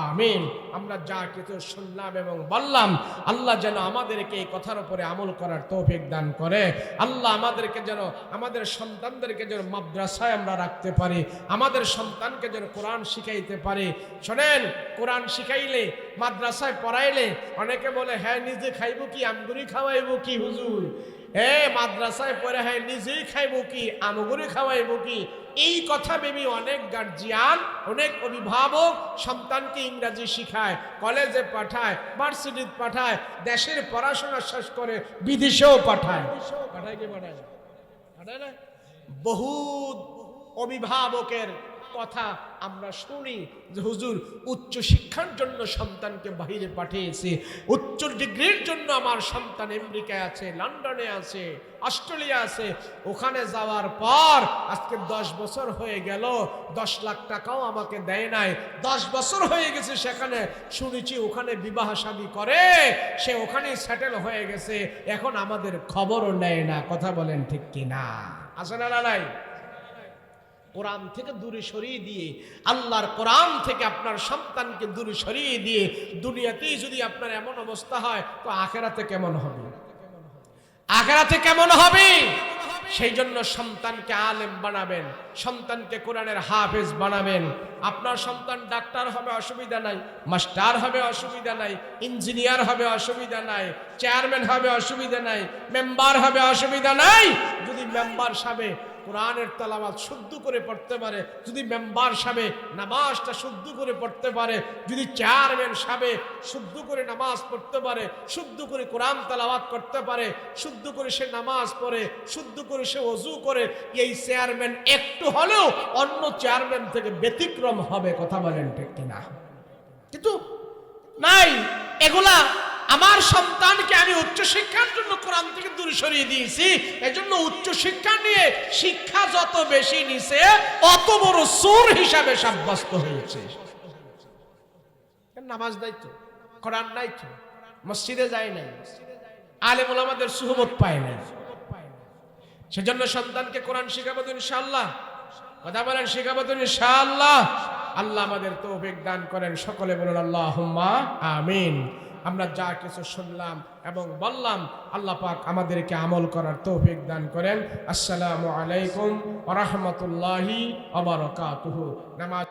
আমিন। আমরা যা কিছু শুনলাম এবং বললাম, আল্লাহ যেন আমাদেরকে এই কথার উপরে আমল করার তৌফিক দান করে। আল্লাহ আমাদেরকে যেন, আমাদের সন্তানদেরকে যেন মাদ্রাসায় আমরা রাখতে পারি, আমাদের সন্তানকে যেন কোরআন শিখাইতে পারি। শোনেন, কোরআন শিখাইলে, মাদ্রাসায় পড়াইলে অনেকে বলে, হ্যাঁ নিজে খাইব কি, আমগুরি খাওয়াইব কি হুজুর? মাদ্রাসায় পড়ে হ্যাঁ নিজেই খাইব কি, আমগুরি খাওয়াইব কি? এই কথা ভেবে অনেক গার্জিয়ান, অনেক অভিভাবক সন্তানকে ইংরেজি শিখায়, কলেজে পাঠায়, ভার্সিটিতে পাঠায়, দেশের পড়াশোনা শেষ করে বিদেশেও পাঠায়। পাঠায় কি পাঠায় না? পাঠায় না? বহুত অভিভাবকের কথা আমরা শুনি যে হুজুর উচ্চ শিক্ষার জন্য সন্তানকে বাইরে পাঠিয়েছে, উচ্চ ডিগ্রির জন্য আমার সন্তান আমেরিকায় আছে, লন্ডনে আছে, অস্ট্রেলিয়া আছে। ওখানে যাওয়ার পর আজকে 10 বছর হয়ে গেল, 10 লাখ টাকাও আমাকে দেয় নাই। 10 বছর হয়ে গেছে সেখানে, শুনেছি ওখানে বিবাহ শাদী করে, সে ওখানে সেটেল হয়ে গেছে, এখন আমাদের খবরও নেয় না। কথা বলেন ঠিক কিনা? আছে না নাই? কোরআন থেকে দূরে সরিয়ে দিয়ে, আল্লাহর কোরআন থেকে আপনার সন্তানকে দূরে সরিয়ে দিয়ে দুনিয়াতেই যদি আপনার এমন অবস্থা হয়, তো আখিরাতে কেমন হবে? আখিরাতে কেমন হবে? সেই জন্য সন্তানকে আলেম বানাবেন, সন্তানকে কোরআনের হাফেজ বানাবেন। আপনার সন্তান ডাক্তার হবে, অসুবিধা নাই, মাস্টার হবে, অসুবিধা নাই, ইঞ্জিনিয়ার হবে, অসুবিধা নাই, চেয়ারম্যান হবে, অসুবিধা নাই, মেম্বার হবে, অসুবিধা নাই। যদি মেম্বার সাহেব কোরআনের তেলাওয়াত শুদ্ধ করে পড়তে পারে, যদি মেম্বার সাহেব নামাজটা শুদ্ধ করে পড়তে পারে, যদি চেয়ারম্যান সাহেব শুদ্ধ করে নামাজ পড়তে পারে, শুদ্ধ করে কোরআন তেলাওয়াত করতে পারে, শুদ্ধ করে সে নামাজ পড়ে, শুদ্ধ করে সে ওযু করে, এই চেয়ারম্যান একটু হলেও অন্য চেয়ারম্যান থেকে ব্যতিক্রম হবে। কথা বলেন ঠিক কিনা? কিন্তু নাই এগুলা। আমার সন্তানকে আমি উচ্চ শিক্ষার জন্য কোরআন থেকে দূরে সরিয়ে দিয়েছি, এজন্য উচ্চ শিক্ষা নিয়ে শিক্ষা যত বেশি নিছে অত বড় চোর হিসাবে সাব্যস্ত হয়েছে। নামাজ নাই তো, কোরআন নাই তো, মসজিদে যায় নাই, আলেম ওলামাদের সুহবত পায় নাই। সেজন্য সন্তানকে কোরআন শিখাবো তো ইনশাআল্লাহ। কথা বলেন, শিখাবো তো ইনশাআল্লাহ। আল্লাহ আমাদের তৌফিক দান করেন। সকলে বলুন আল্লাহুম্মা আমিন। আমরা যা কিছু শুনলাম এবং বললাম, আল্লাহ পাক আমাদেরকে আমল করার তৌফিক দান করেন। আসসালামু আলাইকুম ওয়া রাহমাতুল্লাহি ওয়া বারাকাতুহু। নামাজ